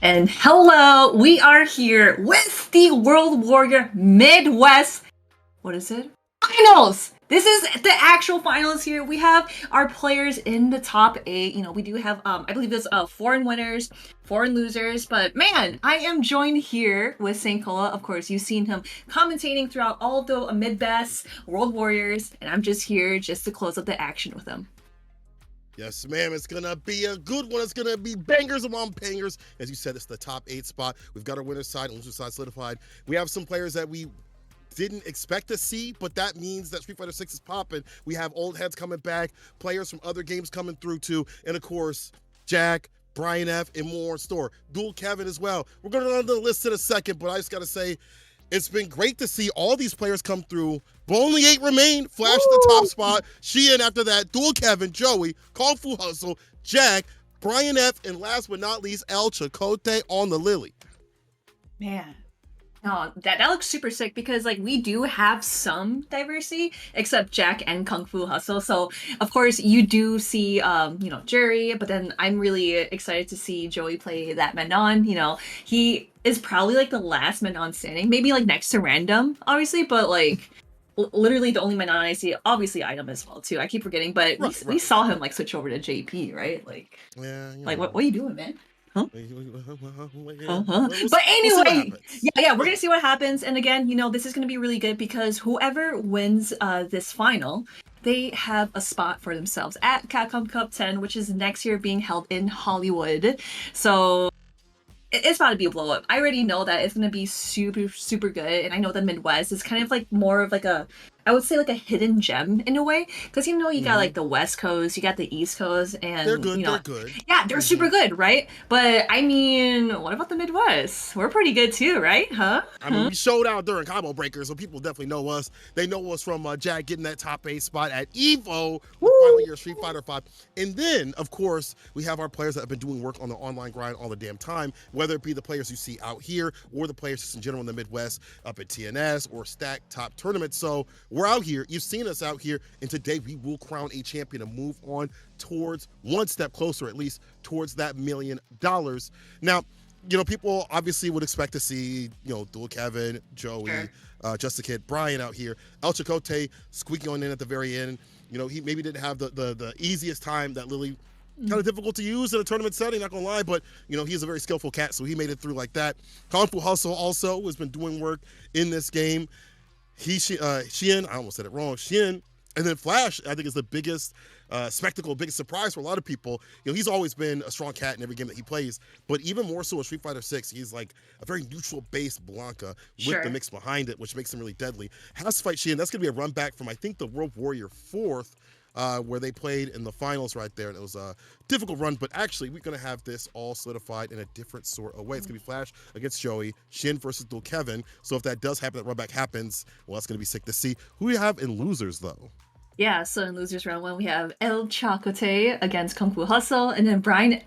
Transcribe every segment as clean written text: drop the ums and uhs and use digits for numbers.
And hello, we are here with the World Warrior Midwest. What is it? Finals! This is the actual finals here. We have our players in the top 8. We do have, I believe there's foreign winners, foreign losers. But man, I am joined here with St. Cola. Of course, you've seen him commentating throughout all of the Midwest World Warriors. And I'm just here just to close up the action with him. Yes, ma'am. It's going to be a good one. It's going to be bangers among bangers. As you said, it's the top 8 spot. We've got our winner's side and loser's side solidified. We have some players that we didn't expect to see, but that means that Street Fighter 6 is popping. We have old heads coming back, players from other games coming through too, and of course, Jack, Brian F, and more in store. Dual Kevin as well. We're going to run the list in a second, but I just got to say, it's been great to see all these players come through, but only 8 remain. Flash at the top spot. Hsien after that. Dual Kevin, Joey, KongfuHustle, Jack, Brian F, and last but not least, ElChakotay on the Lily. Man. No, that looks super sick because we do have some diversity, except Jack and KongfuHustle. So of course you do see Juri, but then I'm really excited to see Joey play that Manon. He is probably the last Manon standing, maybe next to Random, obviously, but literally the only Manon I see, obviously Item as well too. I keep forgetting, but we saw him switch over to JP, right? What are you doing, man? Huh? But anyway, we're gonna see what happens. And again, this is gonna be really good because whoever wins this final, they have a spot for themselves at Capcom Cup 10, which is next year being held in Hollywood. So it's about to be a blow up. I already know that it's gonna be super, super good. And I know the Midwest is kind of more of I would say a hidden gem in a way, because you got the West Coast, you got the East Coast, and they're good. They're good. Yeah, they're super good, right? But I mean, what about the Midwest? We're pretty good too, right? Huh? I mean, we showed out during Combo Breakers, so people definitely know us. They know us from Jack getting that top 8 spot at EVO, the final year of Street Fighter 5. And then, of course, we have our players that have been doing work on the online grind all the damn time, whether it be the players you see out here or the players just in general in the Midwest, up at TNS or Stack Top Tournaments. So we're out here. You've seen us out here, and today we will crown a champion and move on towards one step closer, at least towards that $1 million. Now, people obviously would expect to see, Dual Kevin, Joey, Just a Kid, Brian out here. ElChakotay squeaking on in at the very end. He maybe didn't have the easiest time. That Lily kind of difficult to use in a tournament setting, not gonna lie, but he's a very skillful cat, so he made it through like that. KongfuHustle also has been doing work in this game. Hsien, I almost said it wrong, Hsien, and then Flash, I think, is the biggest spectacle, biggest surprise for a lot of people. He's always been a strong cat in every game that he plays, but even more so in Street Fighter 6, he's a very neutral base Blanka with the mix behind it, which makes him really deadly. Has to fight Hsien. That's going to be a run back from, I think, the World Warrior 4th, where they played in the finals right there, and it was a difficult run, but actually we're going to have this all solidified in a different sort of way. It's going to be Flash against Joey, Hsien versus Dual Kevin. So if that does happen, that run back happens, well, that's going to be sick to see. Who do you have in losers, though? Yeah, so in losers round 1, we have ElChakotay against KongfuHustle, and then Brian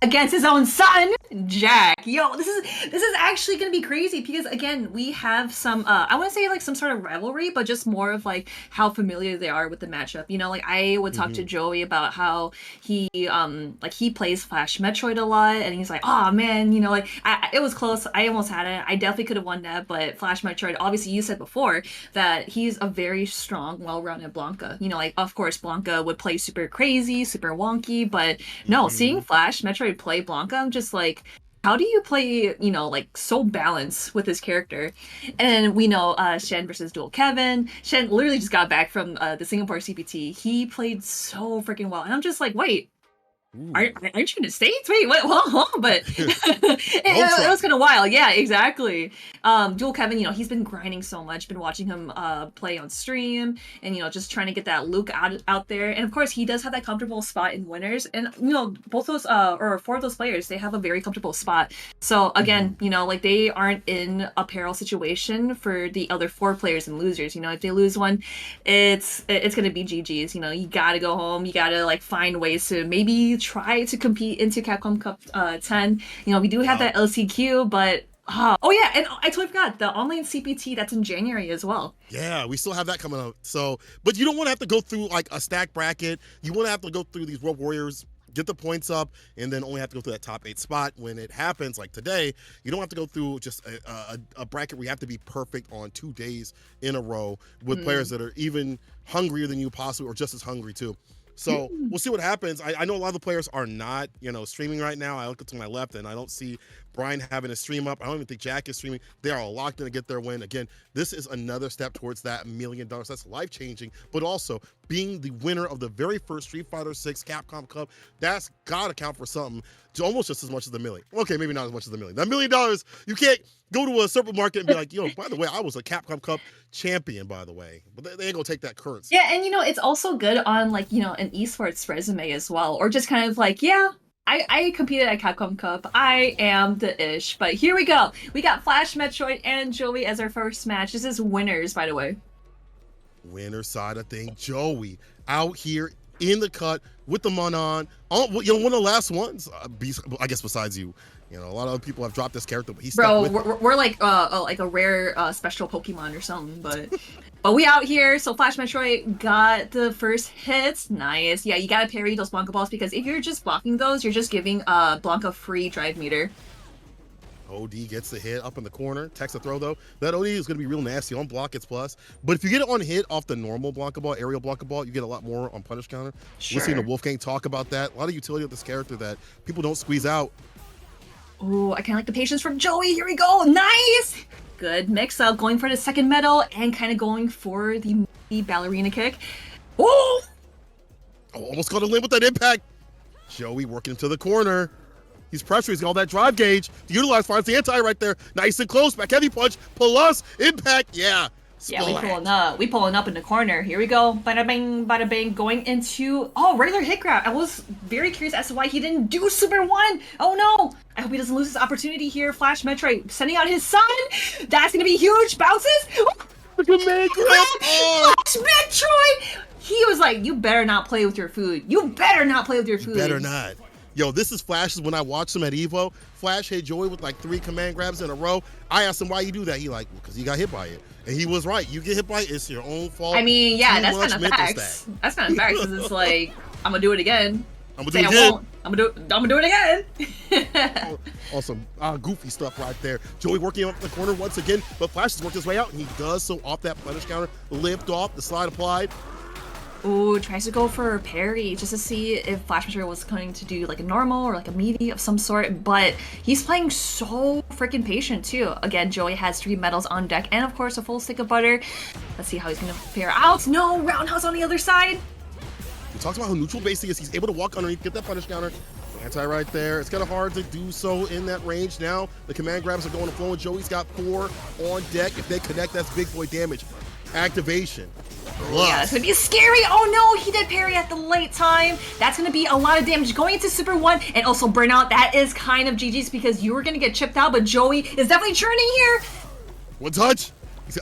against his own son, Jack. Yo, this is actually gonna be crazy because again, we have some I want to say some sort of rivalry, but just more of how familiar they are with the matchup. I would talk to Joey about how he he plays FlashMetroid a lot, and he's like, oh man, it was close. I almost had it. I definitely could have won that, but FlashMetroid, obviously you said before that he's a very strong, well-rounded Blanka. Of course Blanka would play super crazy, super wonky, but no, seeing FlashMetroid play Blanka, I'm just how do you play, so balanced with his character? And we know Hsien versus Dual Kevin. Hsien literally just got back from the Singapore CPT. He played so freaking well. And I'm just wait, aren't you in the States? Wait, what? Huh? But it was kind of wild. Yeah, exactly. Dual Kevin, you know, he's been grinding so much. Been watching him play on stream, and you know, just trying to get that look out there. And of course, he does have that comfortable spot in winners. And you know, both those or four of those players, they have a very comfortable spot. So again, you know, like they aren't in a peril situation for the other four players and losers. You know, if they lose one, it's gonna be GG's. You know, you gotta go home. You gotta like find ways to maybe try to compete into Capcom Cup 10. You know, we do have that LCQ, but oh yeah, and I totally forgot the online CPT that's in January as well. Yeah, we still have that coming up. So, but you don't want to have to go through like a stack bracket. You want to have to go through these World Warriors get the points up, and then only have to go through that top 8 spot. When it happens, like today, you don't have to go through just a bracket where you have to be perfect on 2 days in a row with players that are even hungrier than you possibly, or just as hungry too. So we'll see what happens. I know a lot of the players are not, streaming right now. I look to my left and I don't see Brian having a stream up. I don't even think Jack is streaming. They are locked in to get their win. Again, this is another step towards that $1 million. That's life-changing, but also being the winner of the very first Street Fighter 6 Capcom Cup. That's got to count for something. Almost just as much as the million. Okay, maybe not as much as the million. That $1 million, you can't go to a supermarket and be like, by the way, I was a Capcom Cup champion, by the way. But they ain't gonna take that currency. Yeah, and it's also good on like, an esports resume as well. Or just kind of like, yeah, I competed at Capcom Cup. I am the ish. But here we go. We got FlashMetroid and Joey as our first match. This is winners, by the way. Winner side of thing. Joey out here in the cut with the Manon. One of the last ones, I guess besides you. A lot of other people have dropped this character, but he's we're like a rare special Pokemon or something, but we out here. So FlashMetroid got the first hits. Nice. Yeah, you gotta parry those Blanka balls because if you're just blocking those, you're just giving Blanka free drive meter. OD gets the hit up in the corner. Takes a throw though. That OD is gonna be real nasty on block. It's plus, but if you get it on hit off the normal Blanka ball, aerial Blanka ball, you get a lot more on punish counter. Sure. We're seeing the Wolfgang talk about that. A lot of utility of this character that people don't squeeze out. Ooh, I kind of like the patience from Joey. Here we go. Nice! Good mix-up. Going for the second medal and kind of going for the ballerina kick. Oh! Almost got a limb with that impact. Joey working to the corner. He's pressuring. He's got all that drive gauge to utilize. Finds the anti right there. Nice and close. Back heavy punch. Plus impact. Yeah. Yeah, we pulling up in the corner. Here we go. Bada bang, bada bang. Going into regular hit grab. I was very curious as to why he didn't do Super 1. Oh no! I hope he doesn't lose his opportunity here. FlashMetroid sending out his son. That's gonna be huge. Bounces. Look at man grab. FlashMetroid. He was like, "You better not play with your food. You better not play with your food. You better not." Yo, this is Flash's when I watched him at Evo. Flash hit Joey with like 3 command grabs in a row. I asked him why you do that. He like, because he got hit by it. And he was right. You get hit by it, it's your own fault. I mean, yeah, that's kind of facts. That's kind of facts because it's like, I'm gonna do it again. I'm gonna do it again. I'm gonna do it again. Awesome. Goofy stuff right there. Joey working up the corner once again, but Flash has worked his way out, and he does so off that punish counter. Lift off, the slide applied. Ooh, tries to go for a parry just to see if FlashMetroid was going to do like a normal or like a meaty of some sort, but he's playing so freaking patient too. Again, Joey has 3 medals on deck and of course a full stick of butter. Let's see how he's gonna fare out. No, roundhouse on the other side. We talked about how neutral base he is. He's able to walk underneath, get that punish counter. Anti right there. It's kind of hard to do so in that range now. The command grabs are going to flow, and Joey's got 4 on deck. If they connect, that's big boy damage. Activation. Yeah, it's gonna be scary. Oh no, he did parry at the late time. That's gonna be a lot of damage going into Super 1 and also burnout. That is kind of GG's because you were gonna get chipped out, but Joey is definitely churning here. One touch.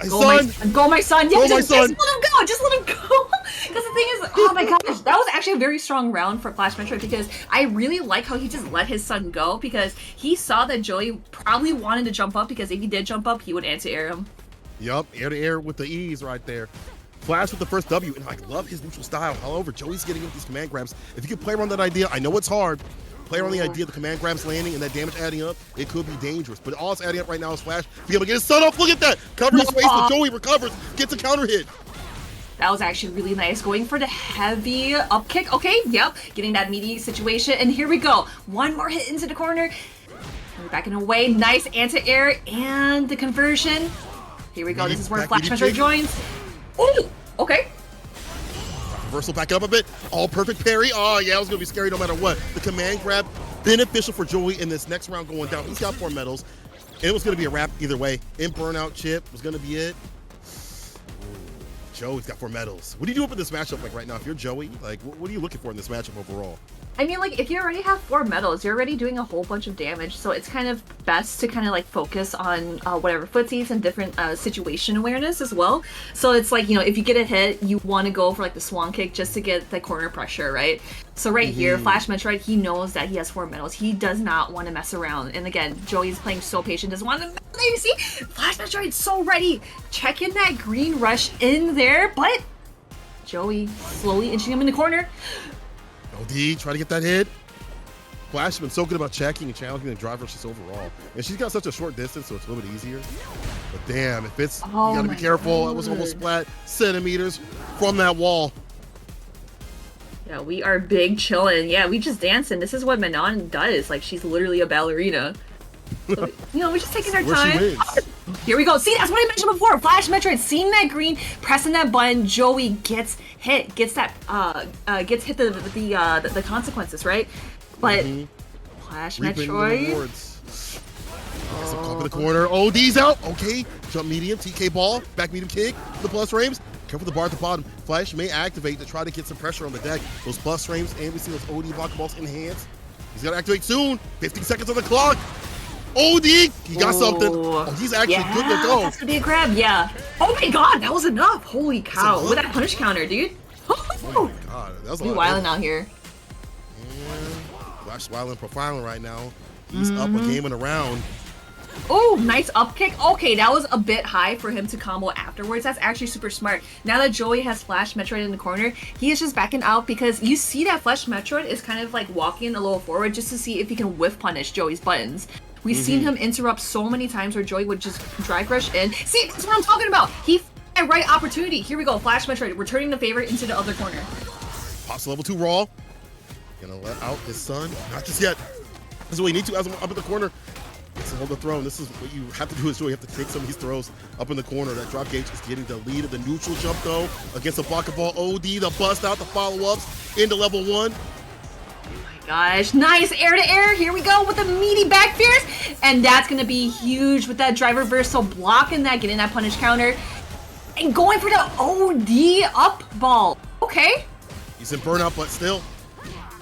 Go my son. Yeah, just let him go. Just let him go. Because the thing is, oh my gosh, that was actually a very strong round for FlashMetroid because I really like how he just let his son go because he saw that Joey probably wanted to jump up because if he did jump up, he would anti-air him. Yup, air to air with the ease right there. Flash with the first W, and I love his neutral style. However, Joey's getting into these command grabs. If you can play around that idea, I know it's hard. Play around the idea of the command grabs landing and that damage adding up, it could be dangerous. But all it's adding up right now is Flash be able to get his son off. Look at that! Cover his face, but Joey recovers, gets a counter hit. That was actually really nice. Going for the heavy up kick. Okay, yep. Getting that meaty situation. And here we go. One more hit into the corner. We're backing away. Nice anti-air and the conversion. Here we go. This is where FlashMetroid joins. Oh, okay. Reversal back up a bit. All perfect parry. Oh, yeah, it was going to be scary no matter what. The command grab, beneficial for Joey in this next round going down. He's got 4 medals. And it was going to be a wrap either way. In burnout chip was going to be it. Joey's got 4 medals. What do you do up in this matchup like right now? If you're Joey, like, what are you looking for in this matchup overall? I mean, like, if you already have 4 medals, you're already doing a whole bunch of damage, so it's kind of best to kind of, like, focus on whatever footsies and different situation awareness as well. So it's like, you know, if you get a hit, you want to go for, like, the swan kick just to get the corner pressure, right? So right here, FlashMetroid, he knows that he has 4 medals. He does not want to mess around. And again, Joey's playing so patient, doesn't want to mess. You see? FlashMetroid's so ready. Checking that green rush in there, but Joey slowly inching him in the corner. OD, try to get that hit. Flash has been so good about checking and challenging the driver just overall. And she's got such a short distance, so it's a little bit easier. But damn, if it's, you gotta be careful. It was almost flat centimeters from that wall. Yeah, we are big chillin'. Yeah, we just dancing. This is what Manon does. Like, she's literally a ballerina. So, you know, we're just taking our time. Here we go. See, that's what I mentioned before. FlashMetroid, seeing that green, pressing that button. Joey gets hit, gets that, gets hit the consequences, right? But FlashMetroid. Caught in the corner. OD's out. Okay, jump medium, TK ball, back medium kick. The plus frames. Careful the bar at the bottom. Flash may activate to try to get some pressure on the deck. Those plus frames, and we see those OD block balls in hands. He's got to activate soon. 15 seconds on the clock. OD, he got something. Oh, he's actually good to go. That's gonna be a grab, yeah. Oh my god, that was enough. Holy cow. With that punish counter, dude. Oh my god, that was a lot. Wilding out here. And Flash wilding, profiling right now. He's up a game and around. Oh, nice up kick. Okay, that was a bit high for him to combo afterwards. That's actually super smart. Now that Joey has FlashMetroid in the corner, he is just backing out because you see that FlashMetroid is kind of like walking a little forward just to see if he can whiff punish Joey's buttons. We've seen him interrupt so many times where Joey would just drive rush in. See, that's what I'm talking about. He had right opportunity. Here we go, FlashMetroid, returning the favor into the other corner. Pops level 2 raw. Gonna let out his son. Not just yet. This is what you need to as I'm up in the corner. To hold the throne. This is what you have to do. You have to take some of these throws up in the corner. That drop gauge is getting the lead of the neutral jump though against the block of ball. OD, the bust out, the follow-ups into level 1. Gosh, nice air to air. Here we go with the meaty back fierce, and that's gonna be huge with that driver burst. So blocking that, getting that punish counter, and going for the OD up ball. Okay. He's in burnout, but still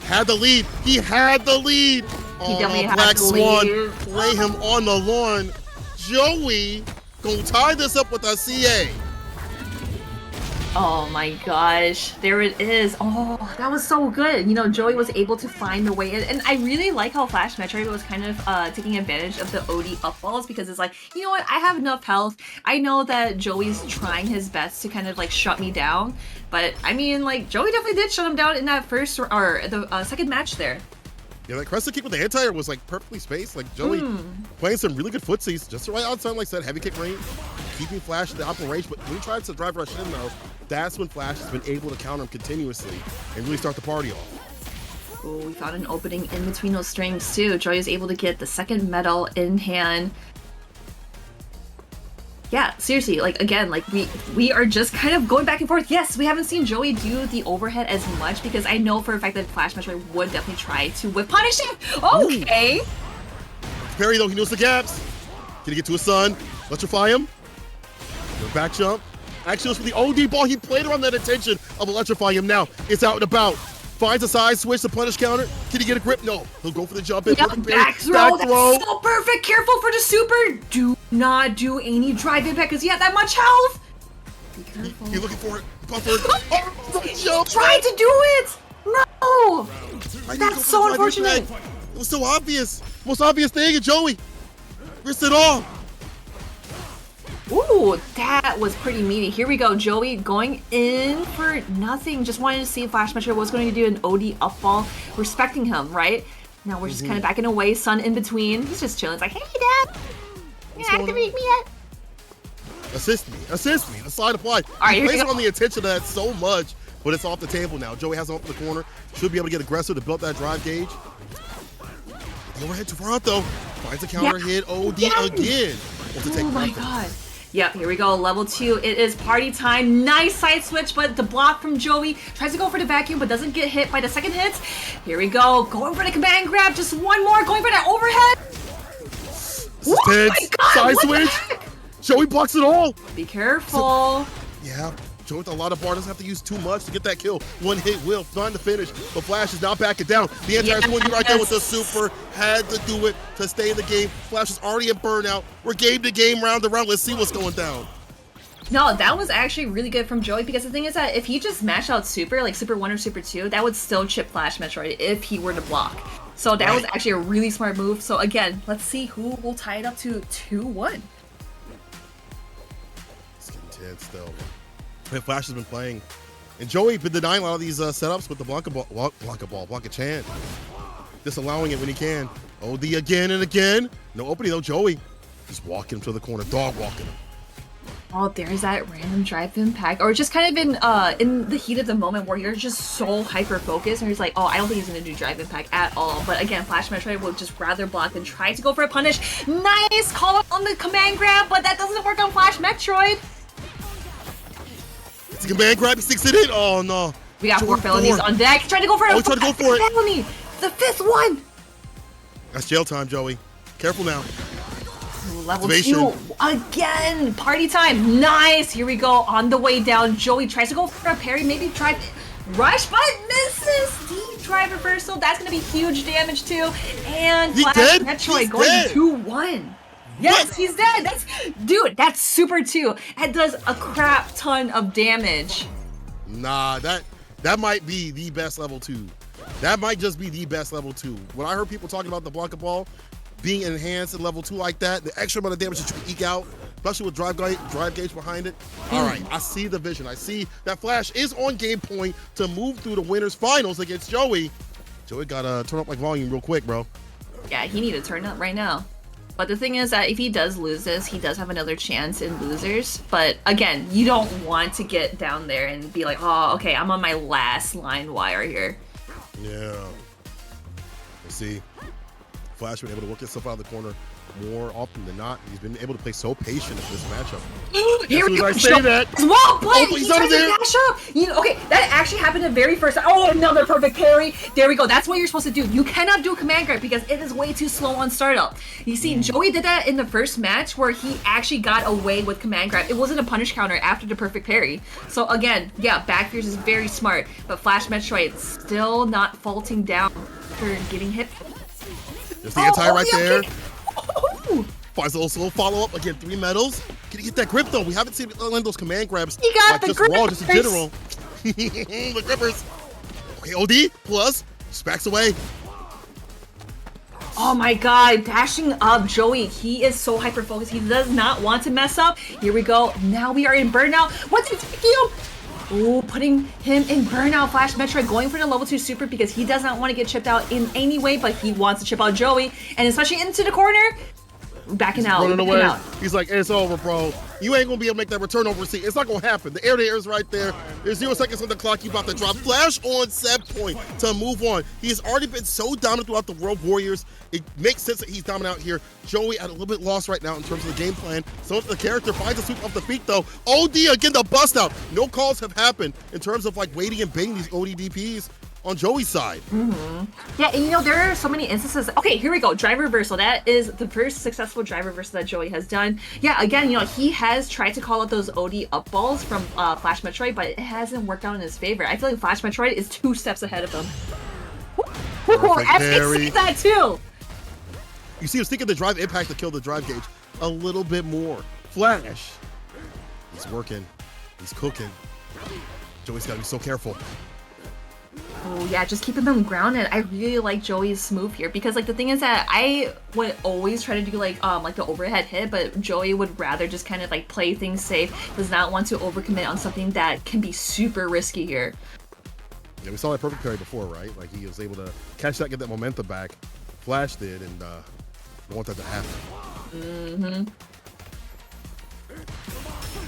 had the lead. He had the lead. He definitely had Black the Swan, lead. play him on the lawn. Joey gonna tie this up with a CA. Oh my gosh, there it is. Oh, that was so good. You know, Joey was able to find the way in, and I really like how FlashMetroid was kind of taking advantage of the OD up balls because it's like, you know what, I have enough health. I know that Joey's trying his best to kind of like shut me down, but I mean, like, Joey definitely did shut him down in that first or the second match there. Yeah, that crescent kick with the anti-air was like perfectly spaced. Like Joey playing some really good footsies, just the right outside, like I said, heavy kick range, keeping Flash at the upper range. But when he tries to drive rush in though, that's when Flash has been able to counter him continuously and really start the party off. Oh, we found an opening in between those strings too. Joey is able to get the second medal in hand. Yeah, seriously, like, again, like, we are just kind of going back and forth. Yes, we haven't seen Joey do the overhead as much because I know for a fact that FlashMetroid would definitely try to whip punish him. Okay. Perry, though, he knows the gaps. Can he get to his son? Electrify him. The back jump. Actually, it was for the OD ball. He played around that intention of electrifying him now. It's out and about. Finds a side switch, the punish counter. Can he get a grip? No. He'll go for the jump in. Yep, back throw. That's so perfect. Careful for the super. Do not do any drive in back because he had that much health. Be careful. You're looking for it. Buffer. Oh, tried to do it. No. That's so unfortunate. It was so obvious. Most obvious thing, and Joey risked it all. Ooh, that was pretty meaty. Here we go, Joey going in for nothing. Just wanted to see if FlashMetroid was going to do an OD up ball, respecting him, right? Now we're just kind of backing away, Sun in between. He's just chilling. It's like, hey, Dad, you gonna activate me yet? Assist me, the slide applied. All right, he plays on the attention of that so much, but it's off the table now. Joey has him up in the corner. Should be able to get aggressive to build that drive gauge. The overhead too far out though. Finds a counter hit, OD again. Oh my god. Yep, here we go, level 2. It is party time. Nice side switch, but the block from Joey. Tries to go for the vacuum, but doesn't get hit by the second hit. Here we go, going for the command grab. Just one more, going for that overhead. This is tense. Side switch. Joey blocks it all. Be careful. Yeah, Joey with a lot of bar doesn't have to use too much to get that kill. One hit will find the finish, but Flash is not backing down. The entire one right there with the super had to do it to stay in the game. Flash is already in burnout. We're game to game, round to round. Let's see what's going down. No, that was actually really good from Joey because the thing is that if he just mashed out super, like Super 1 or Super 2, that would still chip FlashMetroid if he were to block. So that was actually a really smart move. So again, let's see who will tie it up to 2-1. It's getting tense though. And Flash has been playing, and Joey been denying a lot of these setups with the Blanka Chan. disallowing it when he can. OD again and again. No opening though, Joey. Just walking him to the corner, dog walking him. Oh, there's that random drive impact, or just kind of in the heat of the moment where you're just so hyper focused, and he's like, oh, I don't think he's gonna do drive impact at all. But again, FlashMetroid would just rather block than try to go for a punish. Nice call up on the command grab, but that doesn't work on FlashMetroid. It's a command grab, he sticks it in. Oh no. We got 4 felonies on deck. Trying to go for it. Oh, trying to go for it. Felony. The 5th one. That's jail time, Joey. Careful now. Level 2 again. Party time. Nice. Here we go. On the way down, Joey tries to go for a parry. Maybe try rush, but misses. Deep drive reversal. That's going to be huge damage too. And FlashMetroid going 2-1. Yes, he's dead. That's super too. It does a crap ton of damage. Nah, that might be the best level 2. That might just be the best level 2. When I heard people talking about the Blanka ball being enhanced at level 2 like that, the extra amount of damage that you can eke out, especially with drive gauge behind it. All right, I see the vision. I see that Flash is on game point to move through the winners finals against Joey. Joey gotta turn up like volume real quick, bro. Yeah, he need to turn up right now. But the thing is that if he does lose this, he does have another chance in losers. But again, you don't want to get down there and be like, oh, okay, I'm on my last line wire here. Yeah. Let's see. Flash been able to work himself out of the corner more often than not. He's been able to play so patient in this matchup. Here we go. I say that. Well played. He's out of there. Dash up. Okay, that actually happened the very first time. Oh, another perfect parry. There we go. That's what you're supposed to do. You cannot do a command grab because it is way too slow on startup. You see, Joey did that in the first match where he actually got away with command grab. It wasn't a punish counter after the perfect parry. So again, yeah, back fears is very smart, but FlashMetroid still not faulting down for getting hit. There's the anti right there. Finds a little slow follow-up. Again, 3 medals. Can he get that grip, though? We haven't seen those command grabs. He got like the just grippers. Raw, just in general. The grippers. Okay, OD plus. Smacks away. Oh my god, dashing up Joey. He is so hyper-focused. He does not want to mess up. Here we go. Now we are in burnout. What's it taking him? Ooh, putting him in burnout. FlashMetroid going for the level 2 super because he does not want to get chipped out in any way, but he wants to chip out Joey. And especially into the corner. Backing out. Running away. He's like, it's over, bro. You ain't gonna be able to make that return over seat. It's not gonna happen. The air to air is right there. There's 0 seconds on the clock. You about to drop. Flash on set point to move on. He has already been so dominant throughout the World Warriors. It makes sense that he's dominant out here. Joey at a little bit lost right now in terms of the game plan. So the character finds a sweep off the feet though. OD again, the bust out. No calls have happened in terms of like waiting and baiting these ODDPs on Joey's side. Yeah, and there are so many instances. Okay, here we go. Drive reversal. That is the first successful drive reversal that Joey has done. Yeah, again, he has tried to call out those OD up balls from FlashMetroid, but it hasn't worked out in his favor. I feel like FlashMetroid is 2 steps ahead of him. FK sees that too. You see him sticking the drive impact to kill the drive gauge a little bit more. Flash. He's working. He's cooking. Joey's got to be so careful. Oh yeah, just keeping them grounded. I really like Joey's move here because the thing is that I would always try to do the overhead hit, but Joey would rather just kind of play things safe. Does not want to overcommit on something that can be super risky here. Yeah, we saw that perfect parry before, right? Like he was able to catch that, get that momentum back. Flash did, and don't want that to happen.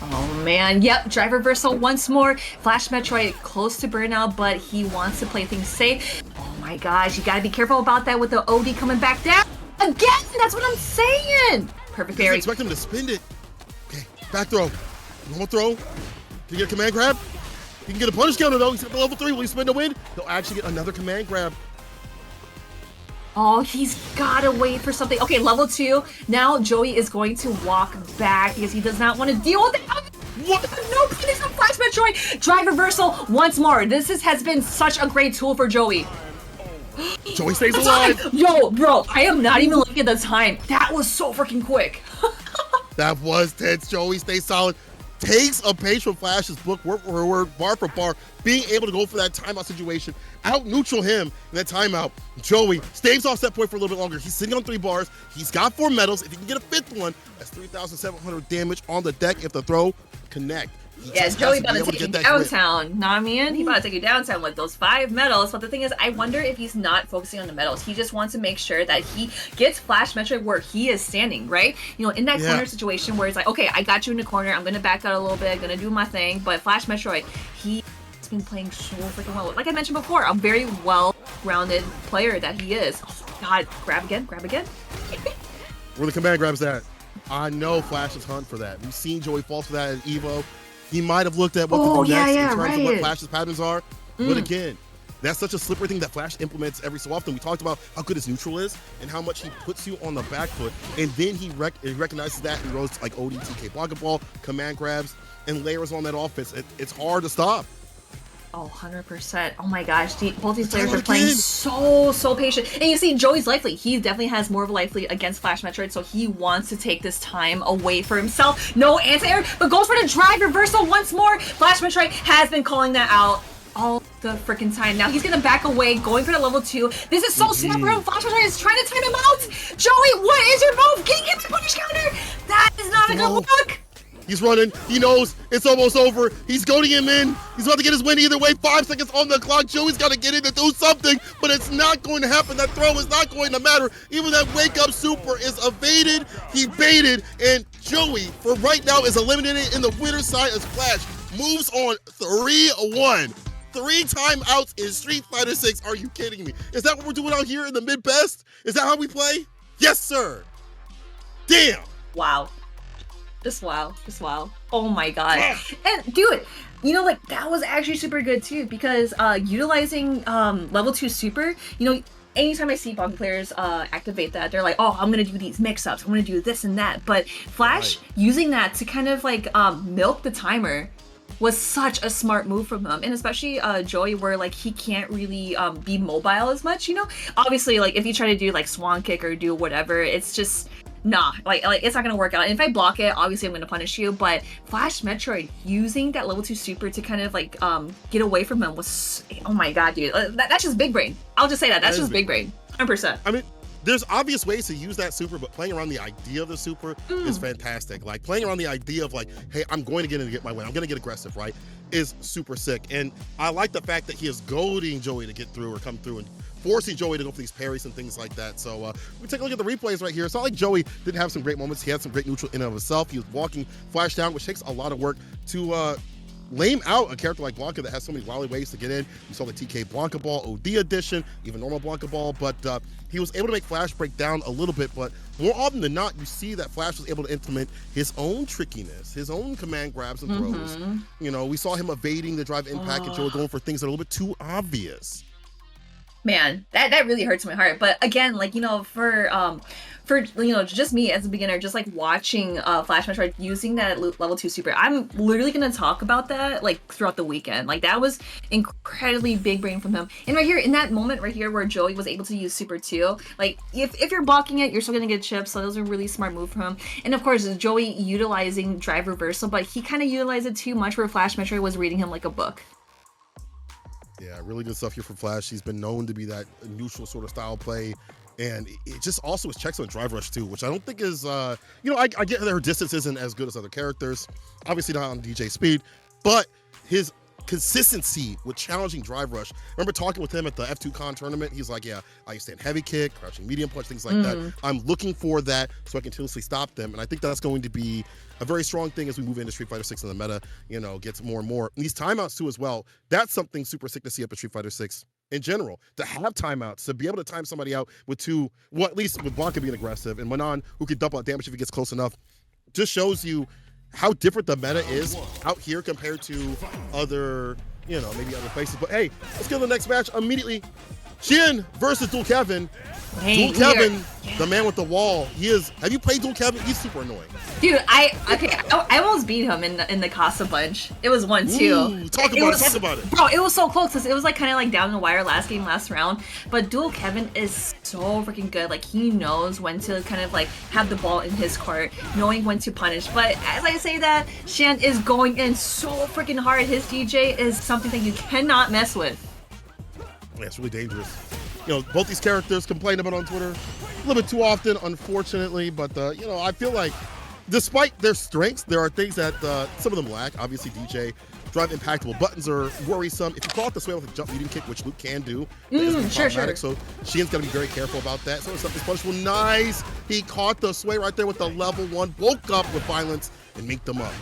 Oh man, yep, drive reversal once more. FlashMetroid close to burnout, but he wants to play things safe. Oh my gosh, you gotta be careful about that with the OD coming back down. Again, that's what I'm saying. Perfect parry. Expect him to spin it. Okay, back throw. Normal throw. Can you get a command grab? He can get a punish counter though. He's got the level 3. Will he spin to win? He'll actually get another command grab. Oh, he's gotta wait for something. Okay, level 2. Now Joey is going to walk back because he does not want to deal with it. What? No punish from FlashMetroid. Drive reversal once more. This has been such a great tool for Joey. Joey stays alive. Yo, bro, I am not even looking at the time. That was so freaking quick. That was tense. Joey stays solid. Takes a page from Flash's book, word for word, bar for bar, being able to go for that timeout situation, out-neutral him in that timeout. Joey stays off set point for a little bit longer. He's sitting on 3 bars. He's got 4 medals. If he can get a 5th one, that's 3,700 damage on the deck if the throw connect. He Yeah, just Joey has to about be to able take to you get that grip. downtown. Know what I mean? He about to take you downtown with those 5 medals. But the thing is, I wonder if he's not focusing on the medals. He just wants to make sure that he gets FlashMetroid where he is standing, right? You know, in that corner situation where it's like, okay, I got you in the corner. I'm gonna back out a little bit. Gonna do my thing. But FlashMetroid, he's been playing so freaking well. Like I mentioned before, a very well-rounded player that he is. Oh, God, grab again, grab again. Where the command grabs that. I know Flash is hunt for that. We've seen Joey fall for that at Evo. He might have looked at what to do next in terms of what Flash's patterns are. But again, that's such a slippery thing that Flash implements every so often. We talked about how good his neutral is and how much he puts you on the back foot. And then he recognizes that and goes like ODTK Blanka ball, command grabs, and layers on that offense. It's hard to stop. Oh, 100%. Oh my gosh, both these players are playing so patient. And you see, Joey's life lead. He definitely has more of a life lead against FlashMetroid, so he wants to take this time away for himself. No anti-air, but goes for the drive reversal once more. FlashMetroid has been calling that out all the freaking time. Now he's gonna back away, going for the level 2. This is so smart for him. FlashMetroid is trying to time him out. Joey, what is your move? Can you get the punish counter? That is not a good look. He's running. He knows it's almost over. He's goading him in. He's about to get his win either way. 5 seconds on the clock. Joey's got to get in to do something, but it's not going to happen. That throw is not going to matter. Even that wake-up super is evaded. He baited, and Joey, for right now, is eliminated in the winner's side as Flash moves on 3-1. 3 timeouts in Street Fighter 6. Are you kidding me? Is that what we're doing out here in the mid-best? Is that how we play? Yes, sir. Damn. Wow. Just wow. Oh my god. And dude, you know, like that was actually super good too, because utilizing level 2 super, you know, anytime I see Blanka players activate that, they're like, oh, I'm gonna do these mix-ups, I'm gonna do this and that. But Flash using that to kind of like milk the timer was such a smart move from him. And especially Joey, where like he can't really be mobile as much, you know? Obviously, like if you try to do like swan kick or do whatever, it's just nah, like it's not gonna work out. And if I block it, obviously I'm gonna punish you. But FlashMetroid using that level 2 super to kind of like get away from him was, oh my god, dude, that's just big brain. I'll just say that's just big brain, 100%. I mean, there's obvious ways to use that super, but playing around the idea of the super is fantastic. Like playing around the idea of like, hey, I'm going to get in and get my win. I'm going to get aggressive, right? Is super sick. And I like the fact that he is goading Joey to get through or come through and forcing Joey to go for these parries and things like that. So we take a look at the replays right here. It's not like Joey didn't have some great moments. He had some great neutral in and of himself. He was walking Flash down, which takes a lot of work to lame out a character like Blanka that has so many wily ways to get in. You saw the TK Blanka ball, OD edition, even normal Blanka ball, but he was able to make Flash break down a little bit, but more often than not, you see that Flash was able to implement his own trickiness, his own command grabs and throws. You know, we saw him evading the drive impact and Joey going for things that are a little bit too obvious. Man, that really hurts my heart. But again, like, you know, for you know, just me as a beginner, just like watching FlashMetroid using that level 2 super, I'm literally gonna talk about that like throughout the weekend. Like that was incredibly big brain from him. And right here in that moment right here where Joey was able to use super 2, like if you're blocking it, you're still gonna get chips. So that was a really smart move from him. And of course Joey utilizing drive reversal, but he kind of utilized it too much where FlashMetroid was reading him like a book. Yeah, really good stuff here from Flash. He's been known to be that neutral sort of style play. And it just also his checks on drive rush too, which I don't think is, you know, I get that her distance isn't as good as other characters. Obviously not on DJ speed, but his consistency with challenging drive rush. Remember talking with him at the F2 Con tournament? He's like, yeah, I stand heavy kick, crouching medium punch, things like that. I'm looking for that so I can continuously stop them. And I think that's going to be a very strong thing as we move into Street Fighter 6 in the meta, you know, gets more and more. And these timeouts too as well. That's something super sick to see up at Street Fighter 6 in general. To have timeouts, to be able to time somebody out with two, well, at least with Blanka being aggressive and Manon who can dump out damage if he gets close enough, just shows you how different the meta is out here compared to other, you know, maybe other places. But hey, let's go to the next match immediately. Hsien versus Dual Kevin. Dual Kevin, the man with the wall. He is. Have you played Dual Kevin? He's super annoying. Dude, I almost beat him in the Casa bunch. It was 1-2. Talk about it. Bro, it was so close because it was like kind of like down the wire last round. But Dual Kevin is so freaking good. Like he knows when to kind of like have the ball in his court, knowing when to punish. But as I say that, Hsien is going in so freaking hard. His DJ is something that you cannot mess with. Yeah, it's really dangerous. You know, both these characters complain about on Twitter a little bit too often, unfortunately. But you know, I feel like despite their strengths, there are things that some of them lack. Obviously, DJ, drive impactable buttons are worrisome. If you call it the sway with a jump medium kick, which Luke can do, that is problematic. So Hsien's got to be very careful about that. So stuff is punishable. Nice. He caught the sway right there with the level 1. Woke up with violence and make them up.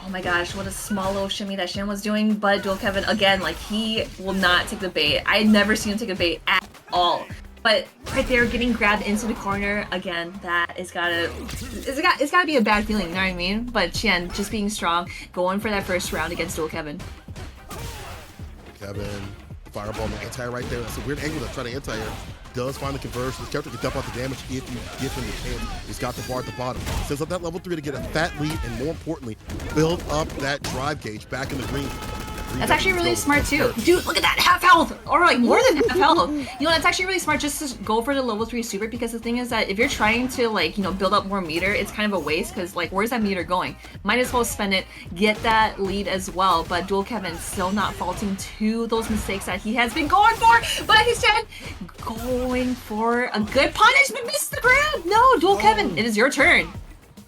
Oh my gosh, what a small little shimmy that Hsien was doing, but Dual Kevin, again, like, he will not take the bait. I never seen him take a bait at all. But right there, getting grabbed into the corner, again, that is it's gotta be a bad feeling, you know what I mean? But Hsien, just being strong, going for that first round against Dual Kevin. Kevin, fireball on the anti-air right there. That's a weird angle to try to anti-air. Does find the conversion. This character can dump out the damage if you give him the chance. He's got the bar at the bottom. Sends up that level 3 to get a fat lead, and more importantly, build up that drive gauge back in the green. That's actually really smart too. Dude, look at that, half health! Or like more than half health. You know, that's actually really smart just to go for the level 3 super, because the thing is that if you're trying to, like, you know, build up more meter, it's kind of a waste, because like, where's that meter going? Might as well spend it, get that lead as well. But Dual Kevin still not faulting to those mistakes that he has been going for, but instead going for a good punishment. Missed the grab! No, Dual Kevin, it is your turn.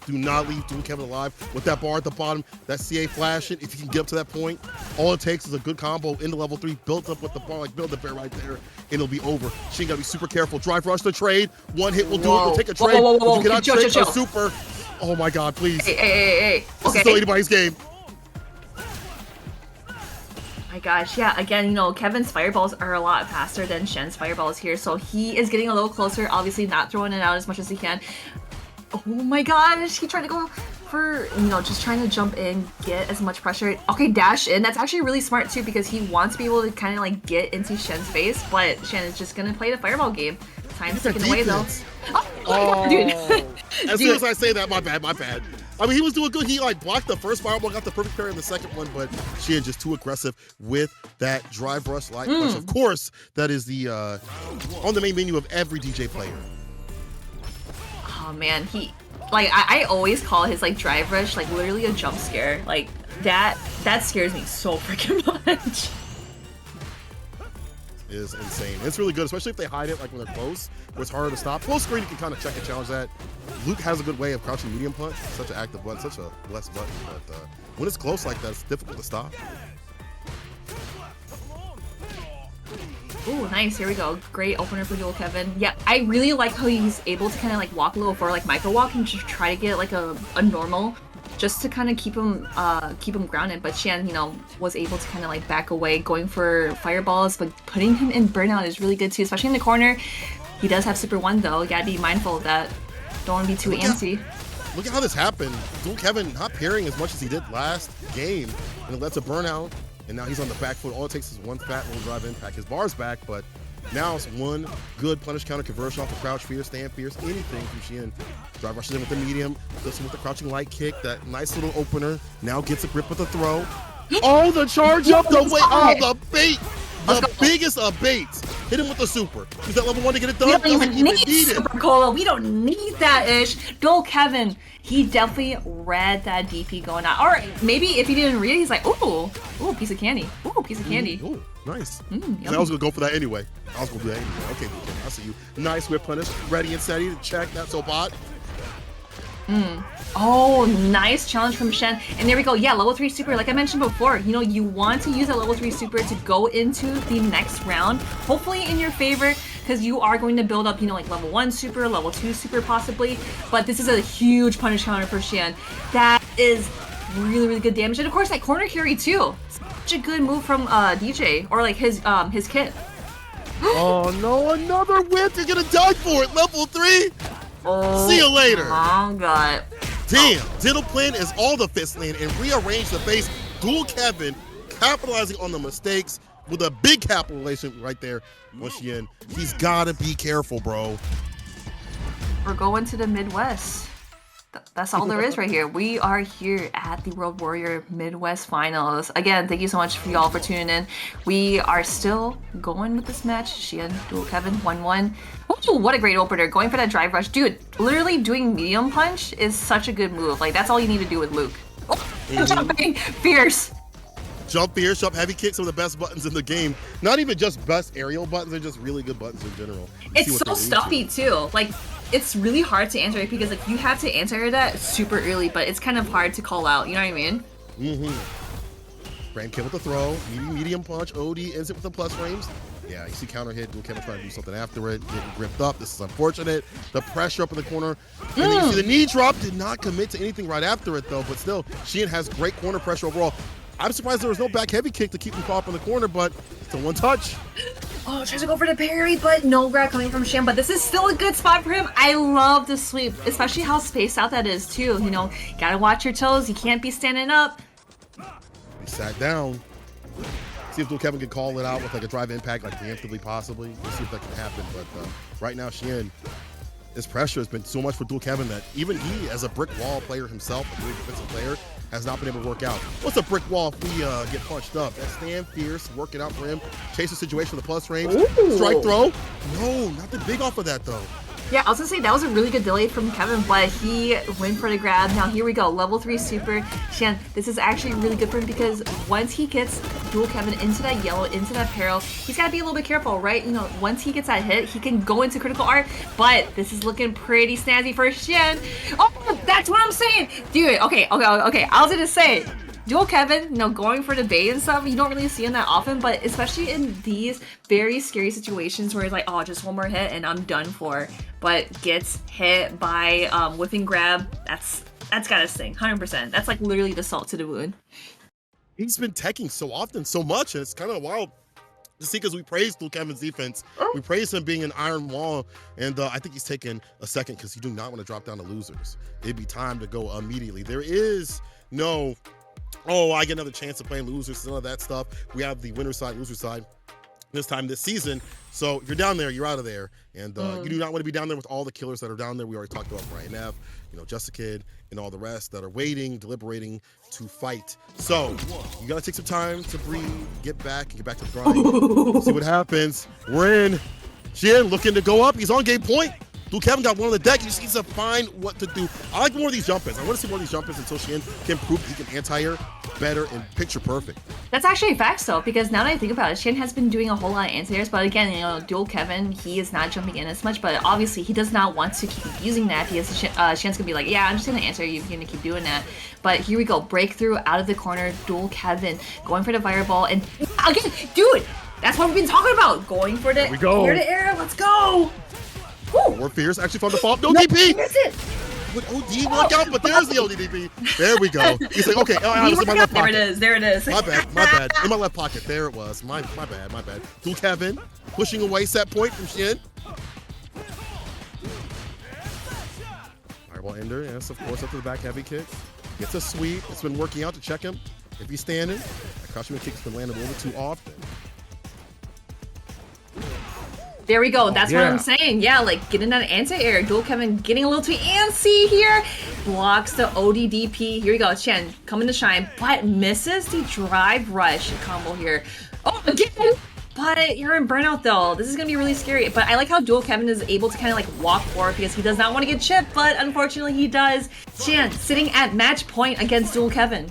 Do not leave Dual Kevin alive with that bar at the bottom, that CA flashing. If you can get up to that point, all it takes is a good combo into level 3, built up with the bar, like build a bear right there, and it'll be over. She gotta be super careful. Drive rush the trade. One hit will do it. We'll take a trade. Whoa. You cannot trade a super. Oh my god, please. Hey. This is still anybody's game. My gosh, yeah, again, you know, Kevin's fireballs are a lot faster than Hsien's fireballs here, so he is getting a little closer, obviously not throwing it out as much as he can. Oh my gosh, he tried to go for, you know, just trying to jump in, get as much pressure. Okay, dash in. That's actually really smart too, because he wants to be able to kind of like get into Hsien's face, but Hsien is just gonna play the fireball game. Time's ticking away though. Oh, dude. As soon as I say that, my bad. I mean, he was doing good. He like blocked the first fireball, got the perfect parry in the second one, but Hsien just too aggressive with that drive rush light punch. Of course, that is the on the main menu of every DJ player. Oh man, he, like, I always call his like drive rush like literally a jump scare. Like that scares me so freaking much. It is insane. It's really good, especially if they hide it like when they're close, where it's harder to stop. Close screen, you can kind of check and challenge that. Luke has a good way of crouching medium punch. Such an active button, such a blessed button, but when it's close like that, it's difficult to stop. Ooh, nice. Here we go. Great opener for Dual Kevin. Yeah, I really like how he's able to kind of like walk a little forward, like micro walk, and just try to get like a normal, just to kind of keep him grounded. But Hsien, you know, was able to kind of like back away, going for fireballs, but putting him in burnout is really good too, especially in the corner. He does have Super 1 though. You gotta be mindful of that. Don't want to be too antsy. Look at how this happened. Dual Kevin not parrying as much as he did last game, and it led to burnout. And now he's on the back foot. All it takes is one fat little drive impact. His bar's back, but now it's one good punish counter conversion off the crouch fierce, stand fierce, anything from Hsien. Drive rushes in with the medium, does him with the crouching light kick, that nice little opener. Now gets a grip with the throw. Oh, the charge up, the way, oh, the bait. The biggest of baits. Hit him with the super. Use that level 1 to get it done. We don't even need Super Cola. We don't need that ish. Dual Kevin, he definitely read that DP going out. Or maybe if he didn't read it, he's like, ooh, piece of candy. Ooh, piece of candy. Ooh, nice. I was gonna go for that anyway. I was gonna do that anyway. Okay, I see you. Nice whip punish. Ready and steady to check. Not so bot. Oh, nice challenge from Hsien. And there we go. Yeah, level 3 super. Like I mentioned before, you know, you want to use a level 3 super to go into the next round, hopefully in your favor, because you are going to build up, you know, like level 1 super, level 2 super possibly. But this is a huge punish counter for Hsien. That is really, really good damage. And of course, that corner carry too. Such a good move from DJ, or like his kit. Oh no, another whip. You're gonna die for it. Level 3. Oh, see you later. Oh god. Damn, Diddle Plan is all the fist land and rearrange the base. Dual Kevin capitalizing on the mistakes with a big capitalization right there on Hsien. He's gotta be careful, bro. We're going to the Midwest. That's all there is right here. We are here at the World Warrior Midwest Finals. Again, thank you so much for y'all for tuning in. We are still going with this match. Hsien, Dual Kevin, 1-1. Ooh, what a great opener. Going for that drive rush. Dude, literally doing medium punch is such a good move. Like, that's all you need to do with Luke. Oh, jumping fierce. Jump fierce, jump heavy kick, some of the best buttons in the game. Not even just best aerial buttons, they're just really good buttons in general. It's so stuffy too. Like, it's really hard to answer it because like you have to answer that super early, but it's kind of hard to call out. You know what I mean? Frame kill with the throw, medium punch. OD ends it with the plus frames. Yeah, you see counter hit. Kevin trying to do something after it. Getting gripped up. This is unfortunate. The pressure up in the corner. And then you see the knee drop. Did not commit to anything right after it though. But still, Hsien has great corner pressure overall. I'm surprised there was no back heavy kick to keep him caught up in the corner, but still one touch. Oh, tries to go for the parry, but no grab coming from Hsien. But this is still a good spot for him. I love the sweep, especially how spaced out that is too. You know, gotta watch your toes. You can't be standing up. He sat down. See if Kevin can call it out with like a drive impact, like preemptively, possibly. We'll see if that can happen. But right now, Hsien, his pressure has been so much for Kevin that even he, as a brick wall player himself, a really defensive player, has not been able to work out. What's a brick wall if we get punched up? That stand fierce, work it out for him. Chase the situation with the plus frames. Ooh. Strike throw. No, nothing big off of that though. Yeah, I was gonna say that was a really good delay from Kevin, but he went for the grab. Now here we go, level 3 super. Hsien, this is actually really good for him because once he gets Kevin into that yellow, into that peril, he's gotta be a little bit careful, right? You know, once he gets that hit, he can go into critical art, but this is looking pretty snazzy for Hsien. Oh, that's what I'm saying! Dude, okay. I was gonna say, Kevin, you know, going for the bait and stuff, you don't really see him that often, but especially in these very scary situations where it's like, oh, just one more hit and I'm done for, but gets hit by whipping grab, that's gotta sting, 100%. That's like literally the salt to the wound. He's been teching so often, so much, and it's kind of wild to see because we praised Kevin's defense. We praised him being an iron wall, and I think he's taken a second because you do not want to drop down to losers. It'd be time to go immediately. There is no, oh, I get another chance to play losers, none of that stuff. We have the winner side, loser side this time this season. So if you're down there, you're out of there. And you do not want to be down there with all the killers that are down there. We already talked about Brian F, you know, Justikid, and all the rest that are waiting, deliberating to fight. So you got to take some time to breathe, get back, and get back to the grind. See what happens. We're in. Hsien looking to go up. He's on game point. Kevin got one on the deck. He just needs to find what to do. I like more of these jump-ins. I want to see more of these jump-ins until Hsien can prove he can anti-air better and picture perfect. That's actually facts though, because now that I think about it, Hsien has been doing a whole lot of anti-airs, but again, you know, Kevin, he is not jumping in as much, but obviously he does not want to keep using that because Hsien's gonna be like, yeah, I'm just gonna answer you, you're gonna keep doing that. But here we go, breakthrough out of the corner, Kevin going for the fireball, and again, dude, that's what we've been talking about, going for the air-to-air, let's go! More fierce, actually found the fault. No DP! Miss it! Would OD work out? But there's the ODDP. There we go. He's like, okay, oh, it's in my left pocket. There it is. My bad. In my left pocket. There it was. My bad. Kevin pushing away set point from Hsien. Fireball ender, yes, of course, up to the back heavy kick. Gets a sweep. It's been working out to check him if he's standing. That crouching kick's been landing a little bit too often. There we go. That's what I'm saying. Yeah, like getting that anti-air. Kevin getting a little too antsy here. Blocks the ODDP. Here we go. Hsien coming to shine, but misses the drive rush combo here. Oh, again! But you're in burnout though. This is gonna be really scary. But I like how Kevin is able to kind of like walk forward because he does not want to get chipped, but unfortunately he does. Hsien sitting at match point against Kevin.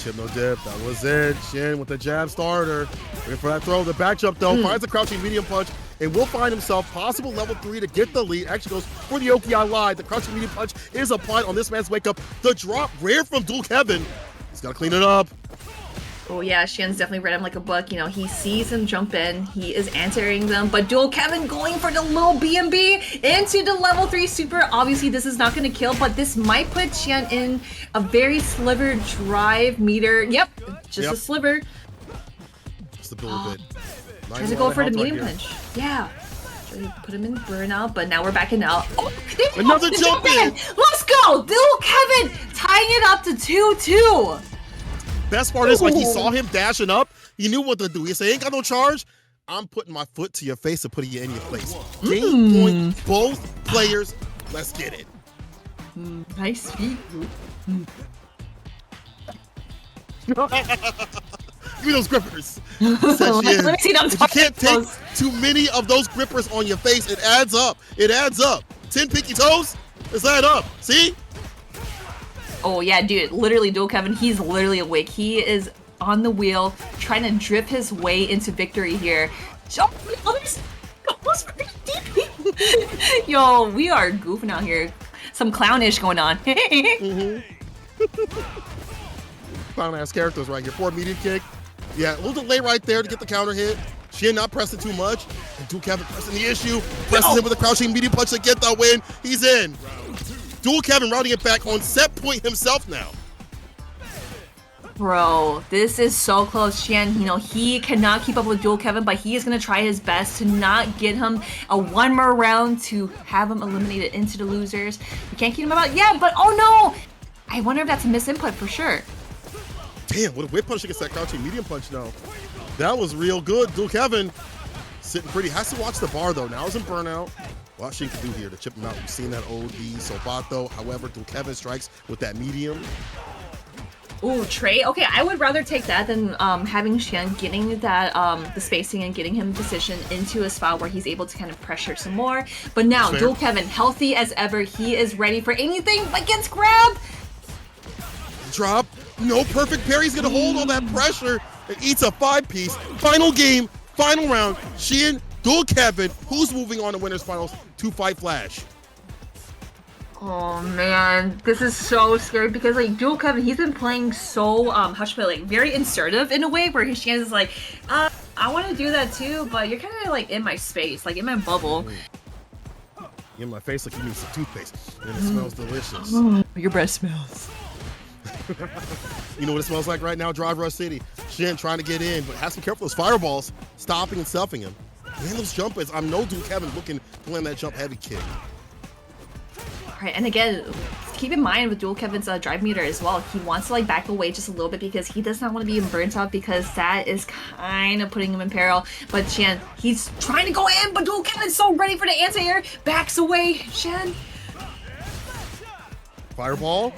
Chip no dip, that was it. Hsien with the jab starter. Waiting for that throw, the back jump though, finds the crouching medium punch, and will find himself possible level 3 to get the lead. Actually goes for the Oki live. The crouching medium punch is applied on this man's wake up. The drop rare from Kevin. He's gotta clean it up. Oh yeah, Hsien's definitely read him like a book. You know, he sees him jump in, he is answering them, but Kevin going for the little BMB into the level 3 super. Obviously, this is not going to kill, but this might put Hsien in a very sliver drive meter. Yep, just a sliver. Just a little bit. Tries to go for the medium punch. Yeah. Put him in burnout, but now we're backing out. Oh, another jump in! Let's go! Kevin tying it up to 2-2. Best part is, like, he saw him dashing up. He knew what to do. He said, ain't got no charge. I'm putting my foot to your face and putting you in your place. Game point, both players. Let's get it. Nice feet. Give me those grippers. Let me see them. If you can't take too many of those grippers on your face, it adds up. 10 pinky toes, let's add up. See? Oh yeah, dude, literally Kevin, he's literally awake. He is on the wheel, trying to drip his way into victory here. Yo, we are goofing out here. Some clownish going on. Clown-ass characters right here. For a medium kick. Yeah, a little delay right there to get the counter hit. Hsien not pressing too much. And DualKevin pressing the issue. Presses him with a crouching medium punch to get the win. He's in. DualKevin routing it back on set point himself now. Bro, this is so close. Hsien, you know, he cannot keep up with DualKevin, but he is going to try his best to not get him a one more round to have him eliminated into the losers. We can't keep him out yet, but oh no! I wonder if that's a misinput for sure. Damn, what a whip punch against that crouching medium punch now. That was real good. DualKevin sitting pretty. Has to watch the bar though. Now he's in burnout. What Hsien can do here to chip him out. We've seen that OD Sobato. However, DualKevin strikes with that medium. Ooh, trade? Okay, I would rather take that than having Hsien getting that the spacing and getting him positioned into a spot where he's able to kind of pressure some more. But now, DualKevin, healthy as ever, he is ready for anything but gets grabbed. Drop. No perfect parry. He's gonna hold all that pressure and eats a 5-piece. Final game, final round. Hsien, DualKevin, who's moving on to winners finals to fight Flash. Oh man, this is so scary because like DualKevin, he's been playing so how should I put it, like very assertive in a way where Hsien is like, I want to do that too, but you're kind of like in my space, like in my bubble. In my face like you need some toothpaste, and it smells delicious. Your breath smells. You know what it smells like right now? Drive Rush City. Hsien trying to get in, but have to be careful those fireballs stopping and selfing him. Man, those jumpers. I know DualKevin looking to land that jump heavy kick. Right, and again, keep in mind with DualKevin's drive meter as well, he wants to like back away just a little bit because he does not want to be burnt out because that is kind of putting him in peril. But Hsien, he's trying to go in, but DualKevin's so ready for the anti-air, backs away. Hsien. Fireball?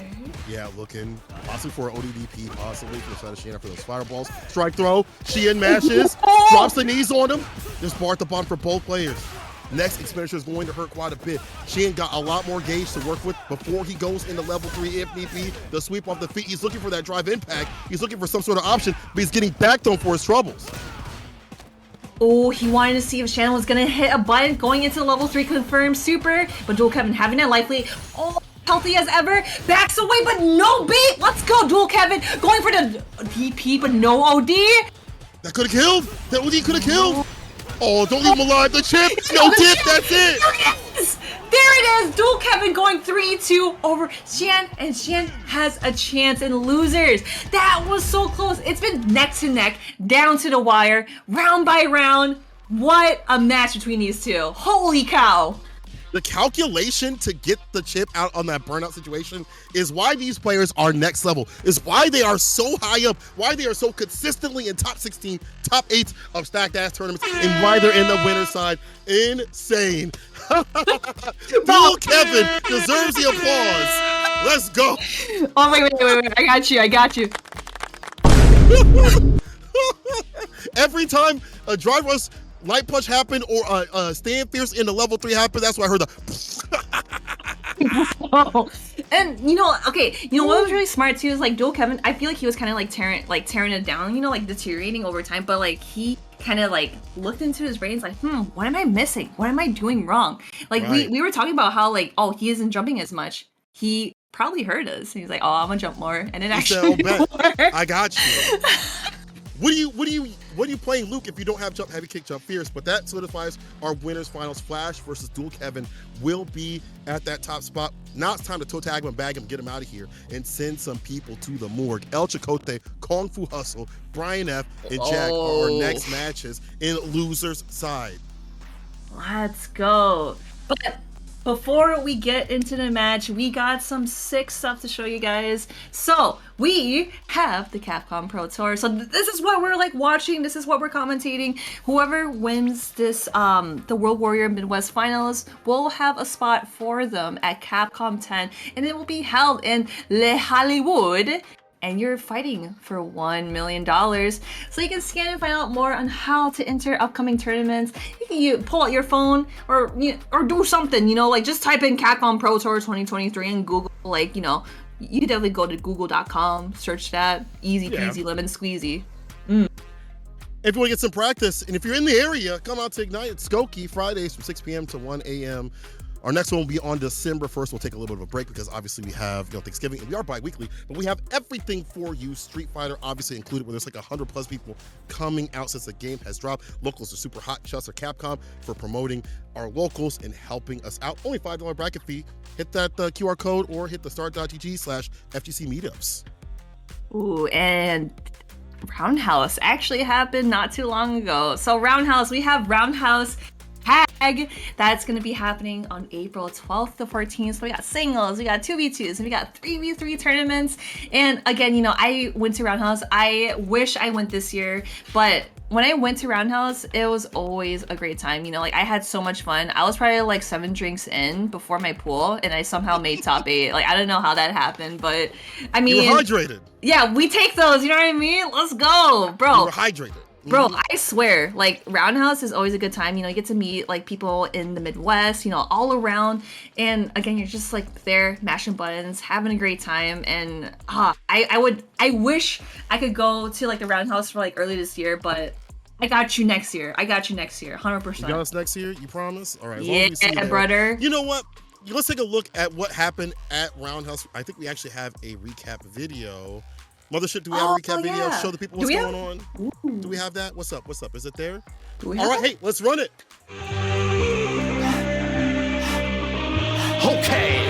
Yeah, looking possibly for an ODDP, possibly for the side of Hsien after those fireballs. Strike throw, Hsien mashes, drops the knees on him. There's bar at the bottom for both players. Next expenditure is going to hurt quite a bit. Hsien got a lot more gauge to work with before he goes into level 3 if need be. The sweep off the feet. He's looking for that drive impact. He's looking for some sort of option, but he's getting backed on for his troubles. Oh, he wanted to see if Hsien was going to hit a button going into level 3 confirmed super, but DualKevin having that life lead. Oh, healthy as ever. Backs away, but no bait. Let's go, DualKevin. Going for the DP, but no OD. That could have killed. That OD could have killed. Oh, don't leave him alive. The chip. No dip. That's it. Yes! There it is. DualKevin going 3-2 over Hsien, and Hsien has a chance in losers. That was so close. It's been neck to neck, down to the wire, round by round. What a match between these two. Holy cow. The calculation to get the chip out on that burnout situation is why these players are next level, is why they are so high up, why they are so consistently in top 16, top 8 of stacked ass tournaments, and why they're in the winner's side. Insane. DualKevin deserves the applause. Let's go. Oh, wait. I got you. Every time a drive rush light punch happened or stand fierce in the level 3 happened, that's why I heard the And you know, okay, you know what was really smart too is like DualKevin, I feel like he was kind of like tearing it down, you know, like deteriorating over time, but like he kind of like looked into his brains like, what am I missing? What am I doing wrong? Like we were talking about how like, oh, he isn't jumping as much. He probably heard us. He's like, oh, I'm gonna jump more, and it actually worked. I got you. What are you playing, Luke, if you don't have jump heavy, kick jump fierce? But that solidifies our winners finals. Flash versus DualKevin will be at that top spot. Now it's time to toe tag him and bag him, get him out of here, and send some people to the morgue. ElChakotay, KongfuHustle, Brian F, and Jack are our next matches in losers side. Let's go. But before we get into the match, we got some sick stuff to show you guys. So we have the Capcom Pro Tour. So this is what we're like watching. This is what we're commentating. Whoever wins this, the World Warrior Midwest Finals will have a spot for them at Capcom 10, and it will be held in Le Hollywood. And you're fighting for $1 million. So you can scan and find out more on how to enter upcoming tournaments. You can pull out your phone or do something, you know, like just type in Capcom Pro Tour 2023 and Google, like, you know, you can definitely go to google.com, search that, easy peasy lemon squeezy. And if you want to get some practice, and if you're in the area, come out to Ignite at Skokie Fridays from 6 p.m. to 1 a.m. Our next one will be on December 1st. We'll take a little bit of a break because obviously we have Thanksgiving and we are bi-weekly, but we have everything for you. Street Fighter obviously included, where there's like 100 plus people coming out since the game has dropped. Locals are super hot. Shouts to Capcom for promoting our locals and helping us out. Only $5 bracket fee. Hit that QR code or hit the start.gg/FGC meetups. Ooh, and Roundhouse actually happened not too long ago. So Roundhouse, we have Roundhouse Tag that's going to be happening on April 12th to 14th. So we got singles, we got 2v2s, and we got 3v3 tournaments. And again, you know, I went to Roundhouse. I wish I went this year, but when I went to Roundhouse, it was always a great time. You know, like I had so much fun. I was probably like 7 drinks in before my pool, and I somehow made top 8. Like I don't know how that happened, but I mean, you were hydrated. Yeah, we take those. You know what I mean? Let's go, bro. You were hydrated. Bro, I swear, like Roundhouse is always a good time. You know, you get to meet like people in the Midwest, you know, all around. And again, you're just like there mashing buttons, having a great time. And I wish I could go to like the Roundhouse for like early this year, but I got you next year. 100%. You got us next year? You promise? All right. Yeah, brother. You know what? Let's take a look at what happened at Roundhouse. I think we actually have a recap video. Mothership, do we have a recap video? Show the people what's going on. Ooh. Do we have that? What's up? Is it there? All right, hey, let's run it. Okay.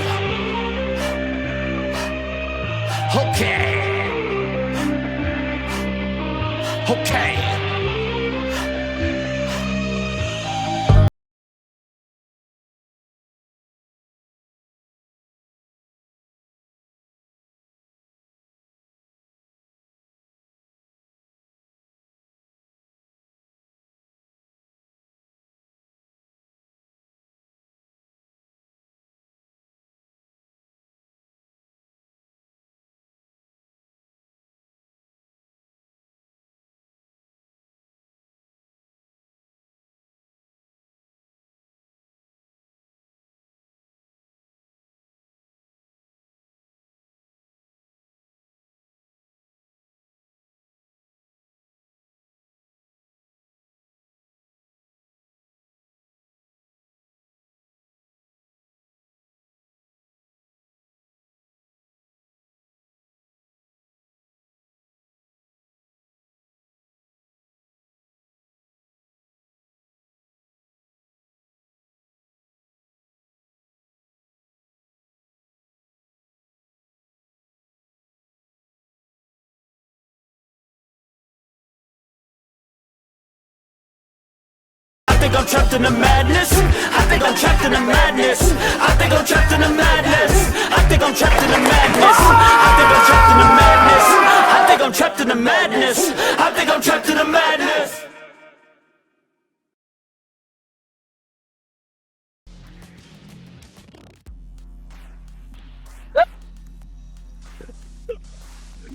I think I'm trapped in the madness. I think I'm trapped in the madness. I think I'm trapped in the madness. I think I'm trapped in the madness. I think I'm trapped in the madness. I think I'm trapped in the madness. I think I'm trapped in the madness.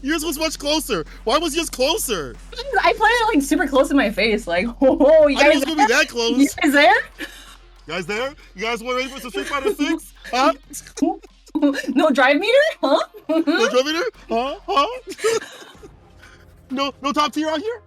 Yours was much closer. Why was yours closer? I put it like super close to my face. Like, oh, you I guys knew it was gonna be that close. You guys there? You guys there? You guys want ready for some Street Fighter 6? Huh? No drive meter? Huh? No drive meter? Huh? No top tier out here?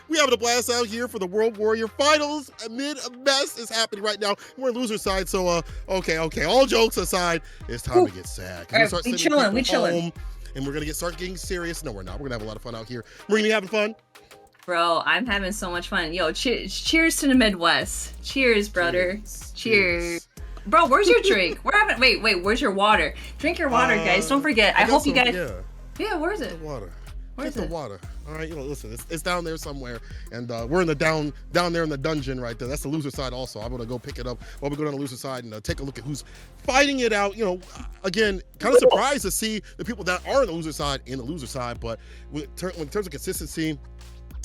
We having a blast out here for the World Warrior Finals. Amid a mess is happening right now. We're in loser side, so okay. All jokes aside, it's time to get sad. All right, we chilling. And we're gonna start getting serious. No, we're not. We're gonna have a lot of fun out here. We're gonna be having fun. Bro, I'm having so much fun. Yo, cheers to the Midwest. Cheers, brother. Cheers. Bro, where's your drink? Wait, where's your water? Drink your water, guys. Don't forget. I hope you guys. Yeah, where is it? Water. Where's the water? All right, listen, it's down there somewhere, and we're in the down there in the dungeon right there. That's the loser side. Also, I'm gonna go pick it up while we go down the loser side and take a look at who's fighting it out. You know, again, kind of surprised to see the people that are in the loser side, but in terms of consistency,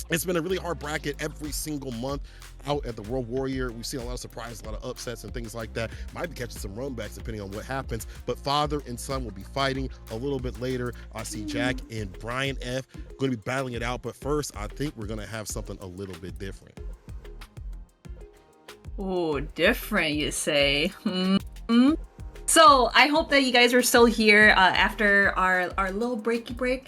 it's been a really hard bracket every single month out at the World Warrior. We've seen a lot of surprises, a lot of upsets and things like that. Might be catching some runbacks depending on what happens, but father and son will be fighting a little bit later. I see Jack and Brian F going to be battling it out, but first I think we're going to have something a little bit different. Oh, different, you say? So I hope that you guys are still here after our little breaky break.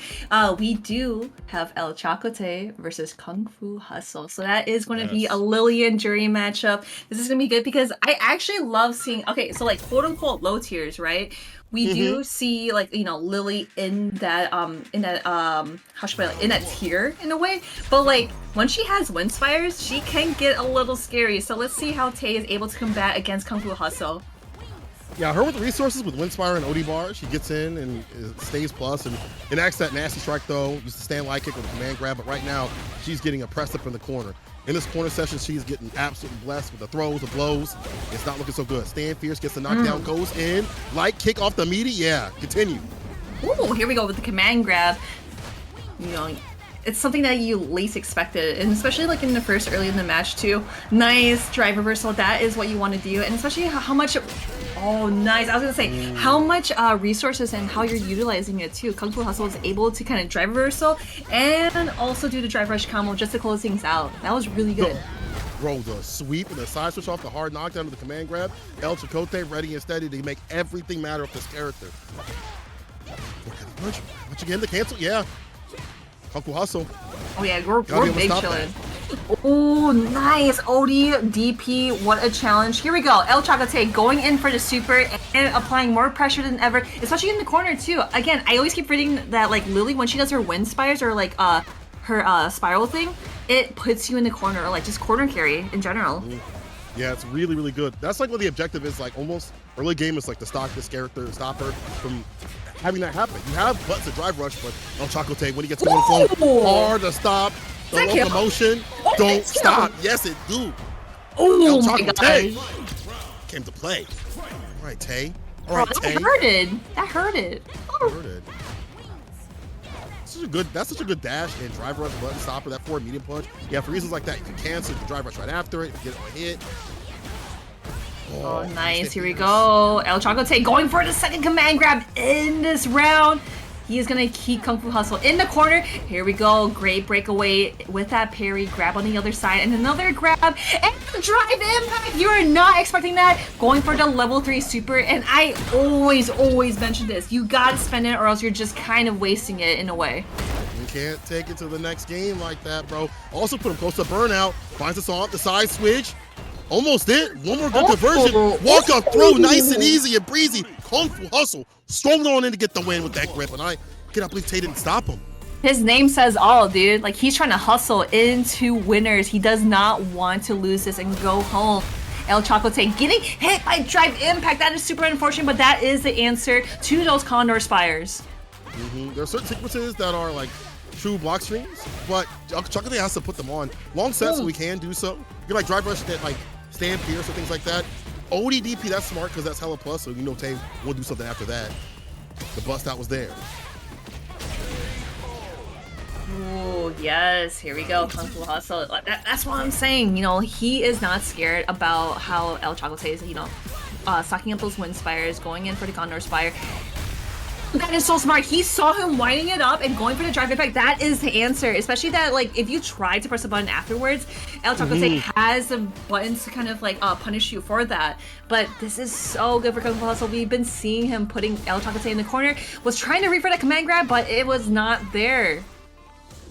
We do have ElChakotay versus KongfuHustle. So that is going to be a Lily and Juri matchup. This is going to be good because I actually love seeing, okay, so like quote unquote low tiers, right? We do see like, you know, Lily in that how should I, in that tier in a way, but like when she has Windspires, she can get a little scary. So let's see how Tay is able to combat against KongfuHustle. Yeah, her with resources with Windspire and OD bar, she gets in and stays plus and enacts that nasty strike though. Used to stand light kick with a command grab, but right now she's getting pressed up in the corner. In this corner session, she's getting absolutely blessed with the throws, the blows. It's not looking so good. Stand fierce, gets the knockdown, goes in. Light kick off the meaty. Yeah, continue. Ooh, here we go with the command grab. You know, it's something that you least expected, and especially like in the first early in the match too. Nice drive reversal. That is what you want to do, and especially how much. Oh, nice. I was gonna say how much resources and how you're utilizing it too. KongfuHustle is able to kind of drive reversal and also do the drive rush combo just to close things out. That was really good. Bro, the sweep and the side switch off the hard knockdown to the command grab. ElChakotay ready and steady to make everything matter with this character. Once again, the cancel. Yeah. KongfuHustle. Oh yeah, we're big chilling. Oh, nice. OD, DP, what a challenge. Here we go. ElChakotay going in for the super and applying more pressure than ever, especially in the corner too. Again, I always keep reading that like Lily, when she does her wind spires or like her spiral thing, it puts you in the corner or like just corner carry in general. Yeah, it's really, really good. That's like what the objective is, like almost early game is like to stop this character, stop her from having that happen. You have butts to drive rush, but ElChakotay, when he gets going flow, hard to stop. The locomotion don't stop. Yes, it do. Oh my god. Came to play. All right, Tay. All right, Tay. That hurted. That hurted. Hurted. That's such a good dash and drive rush button stopper. That forward medium punch. Yeah, for reasons like that, you can cancel the drive rush right after it. You get it on a hit. Oh, nice. Here we go. ElChakotay going for the second command grab in this round. He is going to keep KongfuHustle in the corner. Here we go. Great breakaway with that parry. Grab on the other side and another grab. And drive impact. You are not expecting that. Going for the level 3 super. And I always mention this. You got to spend it or else you're just kind of wasting it in a way. You can't take it to the next game like that, bro. Also put him close to burnout. Finds us on the side switch. Almost did. One more good conversion. Walk up through, nice and easy and breezy. KongfuHustle strolled on in to get the win with that grip, and I cannot believe Tay didn't stop him. His name says all, dude. Like, he's trying to hustle into winners. He does not want to lose this and go home. ElChakotay getting hit by drive impact. That is super unfortunate, but that is the answer to those Condor Spires. There are certain sequences that are like true block streams, but ElChakotay has to put them on. Long sets, so we can do so. You're like drive rush that like stand pierce or things like that. ODDP, that's smart because that's hella plus, so you know Tay will do something after that. The bust out was there. Oh, yes. Here we go. KongfuHustle. That's what I'm saying. You know, he is not scared about how ElChakotay is, you know, stocking up those wind spires, going in for the Condor Spire. That is so smart. He saw him winding it up and going for the drive impact. That is the answer. Especially that, like, if you try to press a button afterwards, ElChakotay has the buttons to kind of, like, punish you for that. But this is so good for KongfuHustle. We've been seeing him putting ElChakotay in the corner. Was trying to reach for that command grab, but it was not there.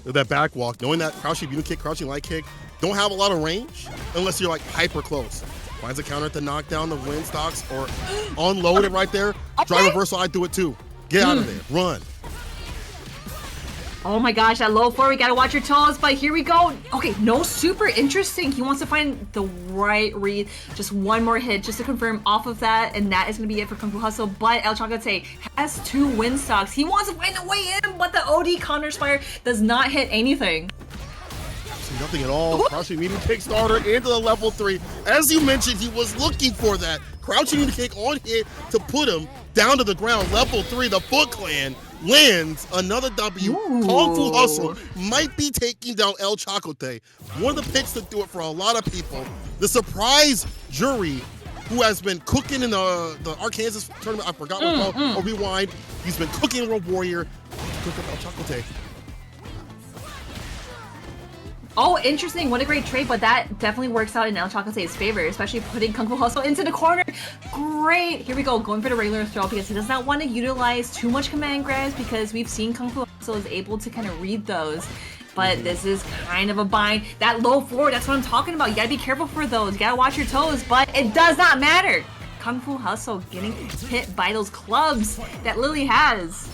That back walk, knowing that crouching beauty kick, crouching light kick, don't have a lot of range unless you're, like, hyper close. Finds a counter at the knockdown, the wind stocks, or unload it right there. Drive reversal, I do it too. Get out of there. Run. Oh my gosh, that low 4, we gotta watch your toes, but here we go. Okay, no super interesting. He wants to find the right read. Just one more hit just to confirm off of that, and that is gonna be it for KongfuHustle. But ElChakotay has 2 win stocks. He wants to find a way in, but the OD Counter Spire does not hit anything. Nothing at all. Crouching medium kick starter into the level 3. As you mentioned, he was looking for that. Crouching medium kick on hit to put him down to the ground. Level 3, the Foot Clan wins another W. KongfuHustle might be taking down ElChakotay. One of the picks to do it for a lot of people. The surprise Juri, who has been cooking in the Arkansas tournament. I forgot what it's called. Or Rewind. He's been cooking Road Warrior. Cook up ElChakotay. Oh, interesting. What a great trade, but that definitely works out in ElChakotay's favor, especially putting KongfuHustle into the corner. Great. Here we go, going for the regular throw because he does not want to utilize too much command grabs because we've seen KongfuHustle is able to kind of read those. But this is kind of a bind. That low forward, that's what I'm talking about. You gotta be careful for those. You gotta watch your toes, but it does not matter. KongfuHustle getting hit by those clubs that Lily has.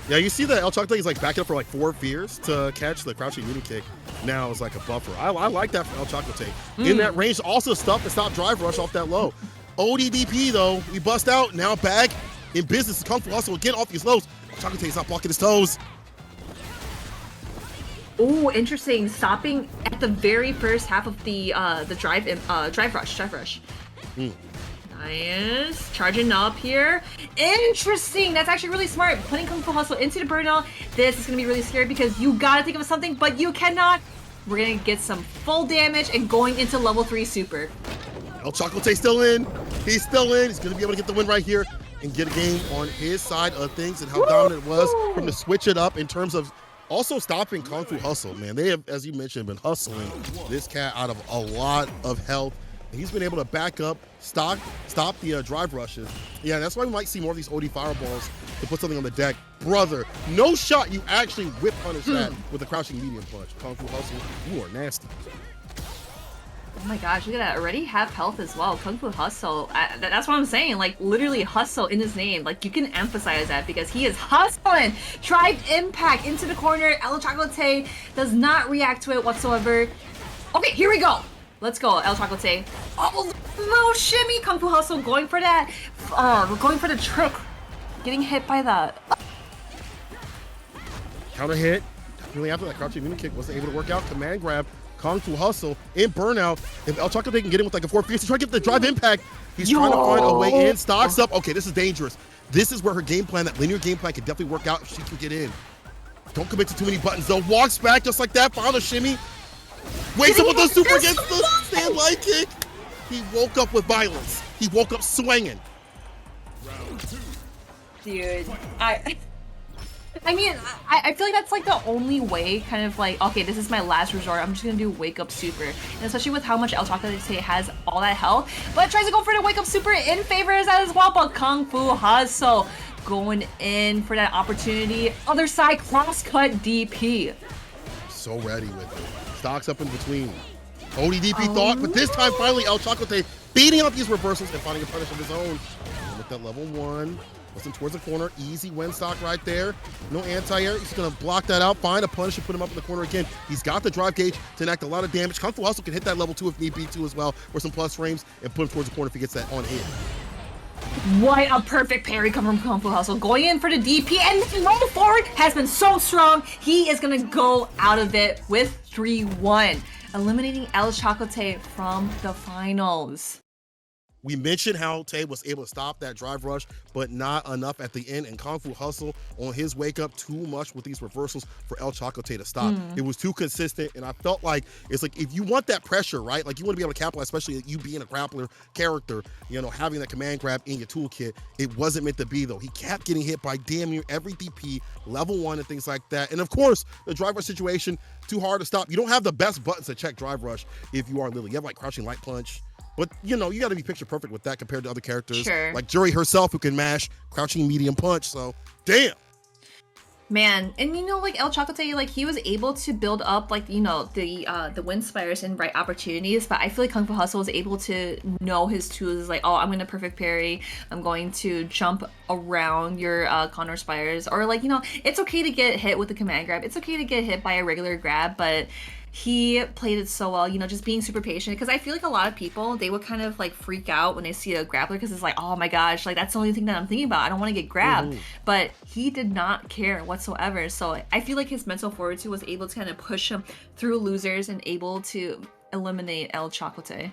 Yeah, you see that ElChakotay is like backing up for like 4 fears to catch the crouching mini kick. Now it's like a buffer. I like that for ElChakotay. In that range, also stuff to stop drive rush off that low. ODDP though, we bust out, now back in business. KongfuHustle again off these lows. ElChakotay is not blocking his toes. Oh, interesting. Stopping at the very first half of the drive rush. Nice. Charging up here. Interesting. That's actually really smart. Putting KongfuHustle into the burnout. This is going to be really scary because you got to think of something, but you cannot. We're going to get some full damage and going into level 3 super. ElChakotay still in. He's still in. He's going to be able to get the win right here and get a game on his side of things and how dominant it was from to switch it up in terms of also stopping KongfuHustle, man. They have, as you mentioned, been hustling this cat out of a lot of health. He's been able to back up, stop the drive rushes. Yeah, that's why we might see more of these OD fireballs to put something on the deck. Brother, no shot you actually whip punish that with a crouching medium punch. KongfuHustle, you are nasty. Oh my gosh, look at that. Already have health as well. KongfuHustle. That's what I'm saying. Like, literally hustle in his name. Like, you can emphasize that because he is hustling. Tried impact into the corner. ElChakotay does not react to it whatsoever. Okay, here we go. Let's go, ElChakotay. Oh, no shimmy. KongfuHustle going for that. We're going for the trick. Getting hit by that. Counter hit. Definitely after that crouching mini kick wasn't able to work out. Command grab. KongfuHustle in burnout. If ElChakotay can get him with like a 4 fierce, he's trying to get the drive impact. He's trying to find a way in. Stocks up. Okay, this is dangerous. This is where her game plan, that linear game plan, can definitely work out if she can get in. Don't commit to too many buttons though. Walks back just like that. Found a shimmy. Wakes up with the super against the stand light kick. He woke up with violence. He woke up swinging. Dude, I mean, I feel like that's like the only way, kind of like, okay, this is my last resort. I'm just gonna do wake up super, and especially with how much ElChakotay has all that health, but tries to go for the wake up super in favor of that as well. But KongfuHustle going in for that opportunity. Other side cross cut DP. So ready with it. Stocks up in between. ODDP thought, but this time finally ElChakotay beating out these reversals and finding a punish of his own. With that level 1. Listen towards the corner, easy win stock right there. No anti-air, he's gonna block that out, find a punish and put him up in the corner again. He's got the drive gauge to enact a lot of damage. KongfuHustle can hit that level 2 if need be too as well, for some plus frames, and put him towards the corner if he gets that on hit. What a perfect parry coming from KongfuHustle, going in for the DP, and the roll forward has been so strong. He is gonna go out of it with 3-1, eliminating ElChakotay from the finals. We mentioned how Tay was able to stop that drive rush, but not enough at the end. And KongfuHustle on his wake up too much with these reversals for ElChakotay to stop. It was too consistent, and I felt like it's like if you want that pressure, right? Like you want to be able to capitalize, especially you being a grappler character, you know, having that command grab in your toolkit. It wasn't meant to be though. He kept getting hit by damn near every DP, level 1 and things like that. And of course, the drive rush situation, too hard to stop. You don't have the best buttons to check drive rush if you are Lily. You have like crouching light punch. But, you know, you got to be picture perfect with that compared to other characters. Like Juri herself, who can mash crouching medium punch. So, damn. Man, and you know, like ElChakotay, like he was able to build up, like, you know, the wind spires and right opportunities. But I feel like KongfuHustle was able to know his tools. Like, oh, I'm going to perfect parry. I'm going to jump around your counter spires. Or, like, you know, it's okay to get hit with the command grab. It's okay to get hit by a regular grab. But he played it so well, you know, just being super patient. Because I feel like a lot of people, they would kind of like freak out when they see a grappler because it's like, oh my gosh, like that's the only thing that I'm thinking about. I don't want to get grabbed. But he did not care whatsoever. So I feel like his mental fortitude was able to kind of push him through losers and able to eliminate ElChakotay.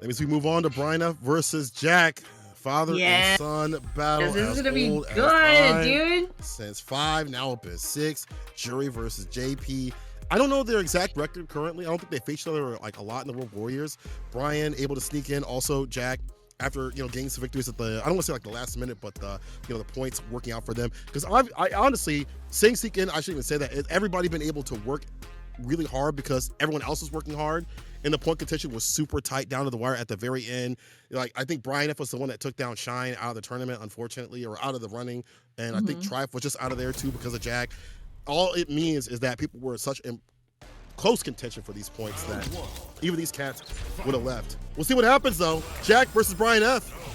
As we move on to Bryna versus Jack. Father and son battle. This is gonna be good, dude. Since 5, now up at 6. Juri versus JP. I don't know their exact record currently. I don't think they face each other like a lot in the World Warriors. Brian able to sneak in. Also, Jack, after, you know, getting some victories at the, I don't want to say like the last minute, but you know, the points working out for them. Because I honestly, saying sneak in, I shouldn't even say that. Everybody been able to work really hard because everyone else was working hard, and the point contention was super tight down to the wire at the very end. Like, I think Brian F was the one that took down Hsien out of the tournament, unfortunately, or out of the running, and I think Trife was just out of there too because of Jack. All it means is that people were such close contention for these points that even these cats would have left. We'll see what happens though. Jack versus Brian F.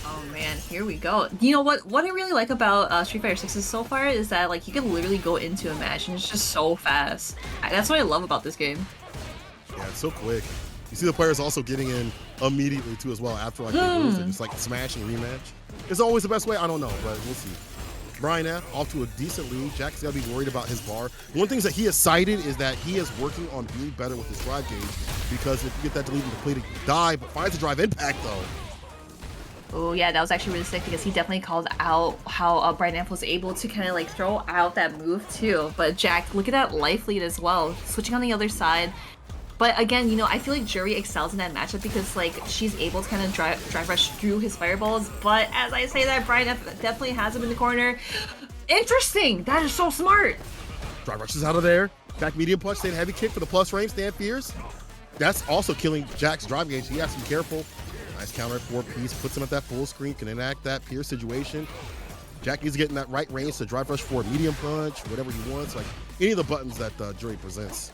Oh man, here we go. You know what I really like about Street Fighter 6 so far is that like you can literally go into a match and it's just so fast. That's what I love about this game. Yeah, it's so quick. You see the players also getting in immediately too as well after like they lose. They just like smash and rematch. It's always the best way. I don't know, but we'll see. Brian F off to a decent lead. Jack's got to be worried about his bar. One thing that he has cited is that he is working on being better with his drive gauge, because if you get that deleted depleted die, but finds a drive impact though. Oh yeah, that was actually really sick because he definitely called out how Brian F was able to kind of like throw out that move too. But Jack, look at that life lead as well, switching on the other side. But again, you know, I feel like Juri excels in that matchup because like she's able to kind of drive rush through his fireballs. But as I say that, Brian F definitely has him in the corner. Interesting. That is so smart. Drive rush is out of there. Back medium punch, stand heavy kick for the plus range, stand fierce. That's also killing Jack's drive gauge. He has to be careful. Nice counter 4-piece, puts him at that full screen, can enact that Pierce situation. Jack is getting that right range to drive rush for a medium punch, whatever he wants, like any of the buttons that Juri presents.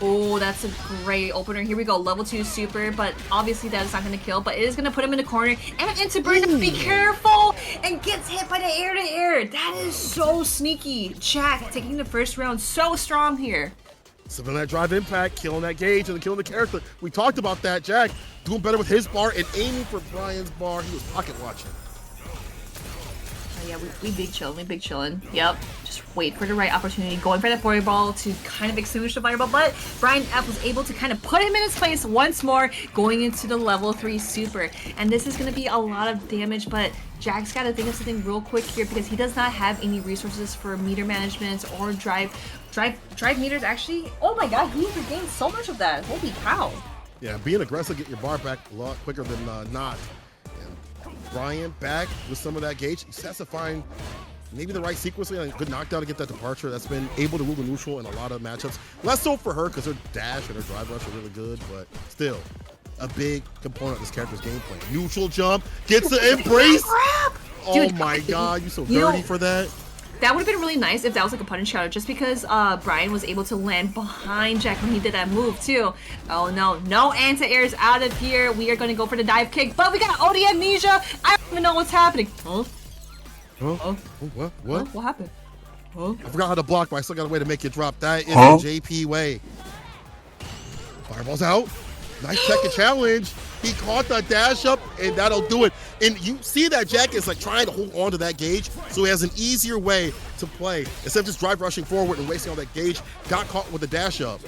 Oh, that's a great opener. Here we go, level 2 super, but obviously that is not going to kill, but it is going to put him in the corner and into burn. Be careful, and gets hit by the air to air. That is so sneaky. Jack taking the first round so strong here. Sipping that drive impact, killing that gauge, and then killing the character. We talked about that. Jack doing better with his bar and aiming for Brian's bar. He was pocket watching. Oh, yeah, we big chillin', Yep, just wait for the right opportunity. Going for that fireball to kind of extinguish the fireball, but Brian F was able to kind of put him in his place once more, going into the level 3 super. And this is going to be a lot of damage, but Jack's got to think of something real quick here because he does not have any resources for meter management or drive meters. Actually, oh my god, he regained so much of that. Holy cow. Yeah, being aggressive, get your bar back a lot quicker than not. And Brian back with some of that gauge. He has to find maybe the right sequencing, a good knockdown to get that departure. That's been able to rule the neutral in a lot of matchups. Less so for her because her dash and her drive rush are really good, but still a big component of this character's gameplay. Neutral jump, gets the embrace. Oh Dude, my god, you're so dirty for that. That would have been really nice if that was like a punish counter, just because Brian was able to land behind Jack when he did that move too. Oh no, no anti-airs out of here. We are going to go for the dive kick, but we got OD amnesia. I don't even know what's happening. Huh? Huh? Oh. What? Huh? What happened? Huh? I forgot how to block, but I still got a way to make you drop. That is the JP way. Fireball's out. Nice check and challenge. He caught the dash up, and that'll do it. And you see that Jack is like trying to hold on to that gauge, so he has an easier way to play. Instead of just drive rushing forward and wasting all that gauge, got caught with the dash up.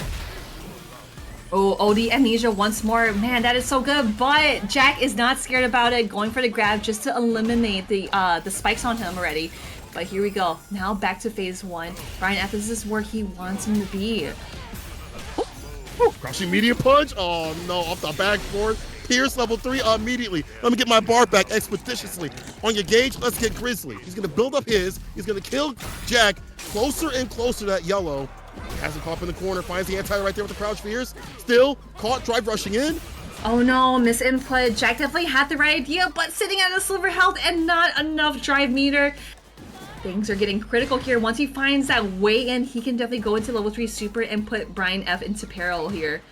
Oh, OD amnesia once more. Man, that is so good. But Jack is not scared about it, going for the grab just to eliminate the spikes on him already. But here we go. Now back to phase 1. Brian F, this is where he wants him to be. Crushing medium punch. Oh no, off the backboard. Pierce level 3 immediately. Let me get my bar back expeditiously. On your gauge, let's get Grizzly. He's gonna build up his. He's gonna kill Jack. Closer and closer to that yellow. Has him pop in the corner, finds the anti right there with the crouch fierce. Still caught, drive rushing in. Oh no, misinput. Jack definitely had the right idea, but sitting at a silver health and not enough drive meter. Things are getting critical here. Once he finds that way in, he can definitely go into level 3 super and put Brian F into peril here.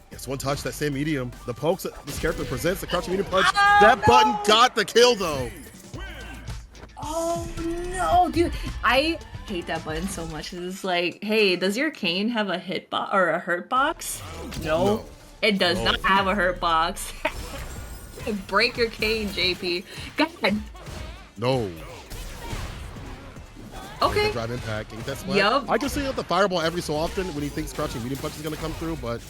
Yes, one touch, that same medium. The pokes that this character presents, the crouching medium punch. That button got the kill though. Oh no, dude. I hate that button so much. It's like, hey, does your cane have a hit box or a hurt box? No. It does not have a hurt box. Break your cane, JP. God. No. Okay. Drive impact, get that splat. Yup. I can see the fireball every so often when he thinks crouching medium punch is going to come through, but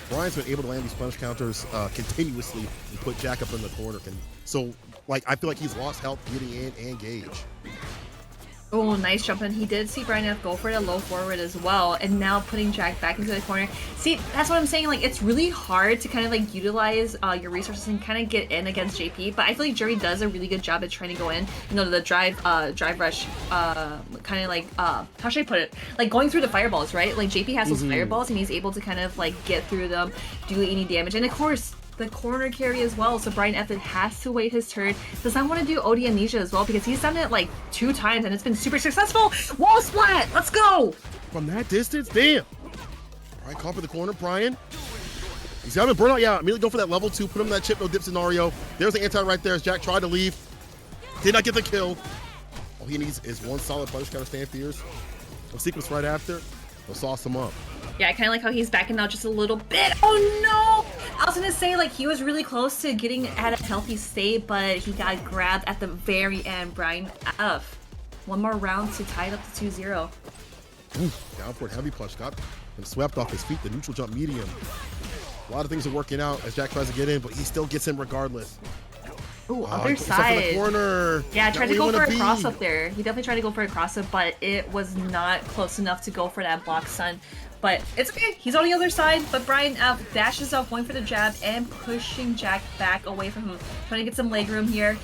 Brian's been able to land these punish counters continuously and put Jack up in the corner. So, like, I feel like he's lost health getting in and gauge. Oh, nice jump in. He did see Brian F go for the low forward as well, and now putting Jack back into the corner. See, that's what I'm saying. Like, it's really hard to kind of like utilize your resources and kind of get in against JP. But I feel like Juri does a really good job at trying to go in. You know, the drive rush, kind of like how should I put it? Like going through the fireballs, right? Like JP has those fireballs, and he's able to kind of like get through them, do any damage, and of course, the corner carry as well, so Brian F has to wait his turn. Does not want to do OD Amnesia as well because he's done it like 2 times and it's been super successful. Wall splat, let's go! From that distance, damn. Brian caught for the corner, Brian. He's having burnout, yeah, immediately go for that level 2, put him in that chip no dip scenario. There's the anti right there as Jack tried to leave. Did not get the kill. All he needs is one solid punish counter stand fierce. A sequence right after, he'll sauce him up. Yeah, I kind of like how he's backing out just a little bit. Oh no! I was gonna say, like, he was really close to getting at a healthy state, but he got grabbed at the very end. Brian F. One more round to tie it up to 2-0. Down for it, heavy punch, got him swept off his feet, the neutral jump medium. A lot of things are working out as Jack tries to get in, but he still gets him regardless. Ooh, other side. Corner. Yeah, tried to go for a cross up there. He definitely tried to go for a cross up, but it was not close enough to go for that block stun. But it's okay. He's on the other side, but Brian F dashes off, going for the jab and pushing Jack back away from him. Trying to get some leg room here.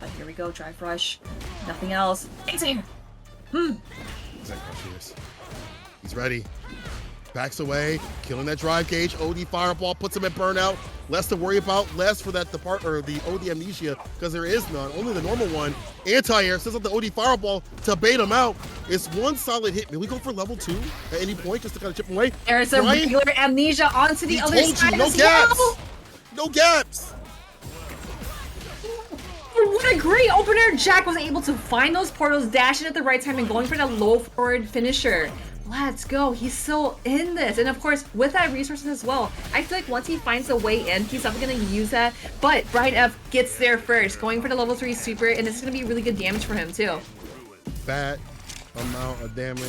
But here we go, drive rush. Nothing else. It's here. He's ready. Backs away, killing that drive gauge. OD fireball puts him at burnout. Less to worry about, less for that the OD amnesia, because there is none. Only the normal one. Anti-air sets up the OD fireball to bait him out. It's one solid hit. May we go for level 2 at any point just to kind of chip him away? There's a regular amnesia onto the other side. No gaps. No gaps. What a great opener! Jack was able to find those portals, dashing at the right time, and going for the low forward finisher. Let's go. He's still in this. And of course, with that resources as well, I feel like once he finds a way in, he's definitely going to use that. But Brian F gets there first, going for the level 3 super, and this is going to be really good damage for him too. Fat amount of damage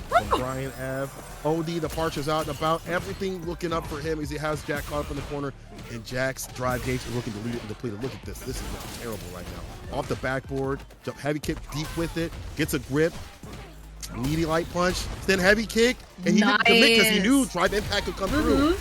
from Brian F. OD, the parcher's out and about. Everything looking up for him as he has Jack caught up in the corner. And Jack's drive gauge is looking depleted. Look at this. This is looking terrible right now. Off the backboard, jump heavy kick deep with it, gets a grip. Meaty light punch, then heavy kick, and he didn't commit because he knew drive impact would come through.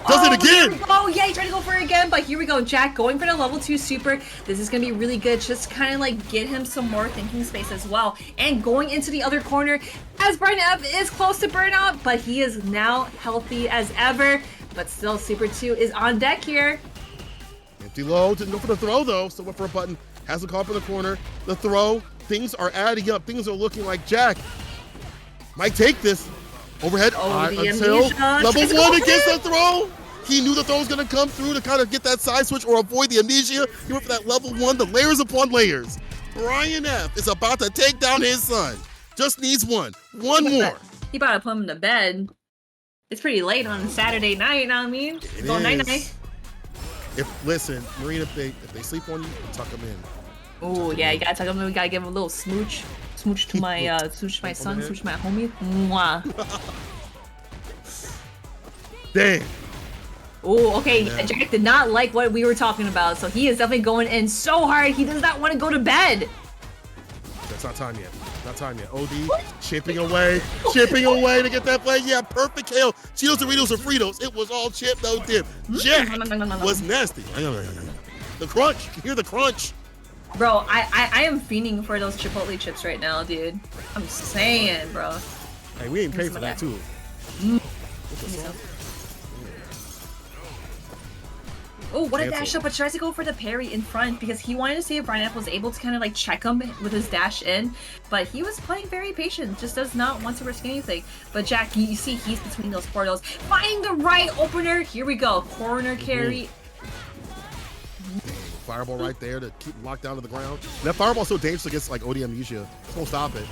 Does it again! Oh yeah, he tried to go for it again, but here we go. Jack going for the level 2 super. This is gonna be really good. Just kind of like get him some more thinking space as well. And going into the other corner, as Brian F is close to burnout, but he is now healthy as ever. But still, super 2 is on deck here. Empty low, didn't go for the throw though. Still went for a button. Has a call in the corner. The throw. Things are adding up. Things are looking like Jack might take this overhead until level 1 against the throw. He knew the throw was going to come through to kind of get that side switch or avoid the amnesia. He went for that level 1, the layers upon layers. Brian F is about to take down his son. Just needs one more. He about to put him to bed. It's pretty late on a Saturday night, you know what I mean? Going night-night. Listen, Marine, if they sleep on you, tuck them in. Oh yeah, you gotta tuck them in. We gotta give him a little smooch. Smooch to my son, smooch my homie. Mwah. Damn. Oh, okay. Yeah. Jack did not like what we were talking about, so he is definitely going in so hard. He does not want to go to bed. That's not time yet. Not time yet. OD chipping away to get that play. Yeah, perfect KO. Cheetos, Doritos, or Fritos. It was all chip, no dip. Jack was nasty. The crunch. You can hear the crunch. Bro, I am fiending for those Chipotle chips right now, dude. I'm saying, bro. Hey, we ain't paid for that, too. Oh, what a dash up, but tries to go for the parry in front because he wanted to see if Brian F was able to kind of like check him with his dash in, but he was playing very patient, just does not want to risk anything. But Jack, you see he's between those portals. Finding the right opener. Here we go. Corner carry. Fireball right there to keep him locked down to the ground. That fireball's so dangerous against like OD amnesia. Won't stop it.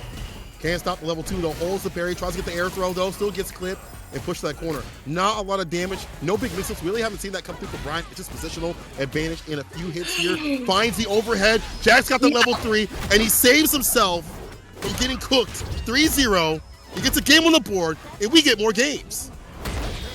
Can't stop the level 2 though. Holds the parry, tries to get the air throw though, still gets clipped and pushed to that corner. Not a lot of damage, no big mix-ups. We really haven't seen that come through for Brian. It's just positional advantage in a few hits here. Finds the overhead. Jack's got the level 3 and he saves himself from getting cooked. 3-0. He gets a game on the board and we get more games.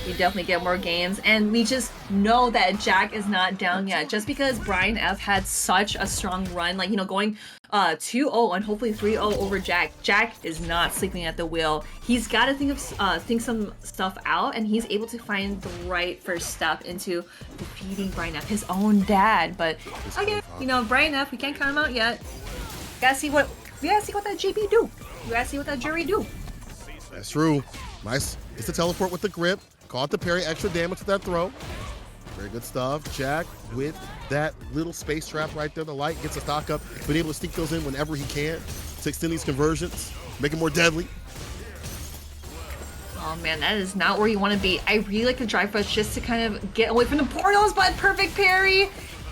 You definitely get more games, and we just know that Jack is not down yet. Just because Brian F had such a strong run, like, you know, going 2-0 and hopefully 3-0 over Jack. Jack is not sleeping at the wheel. He's got to think some stuff out, and he's able to find the right first step into defeating Brian F, his own dad. But again, you know, Brian F, we can't count him out yet. We gotta see what that JP do. We gotta see what that Juri do. That's true. Nice. It's a teleport with the grip. Caught the parry, extra damage with that throw. Very good stuff. Jack with that little space trap right there. The light gets a stock up, been able to sneak those in whenever he can to extend these conversions, make it more deadly. Oh man, that is not where you want to be. I really like the drive rush just to kind of get away from the portals, but perfect parry.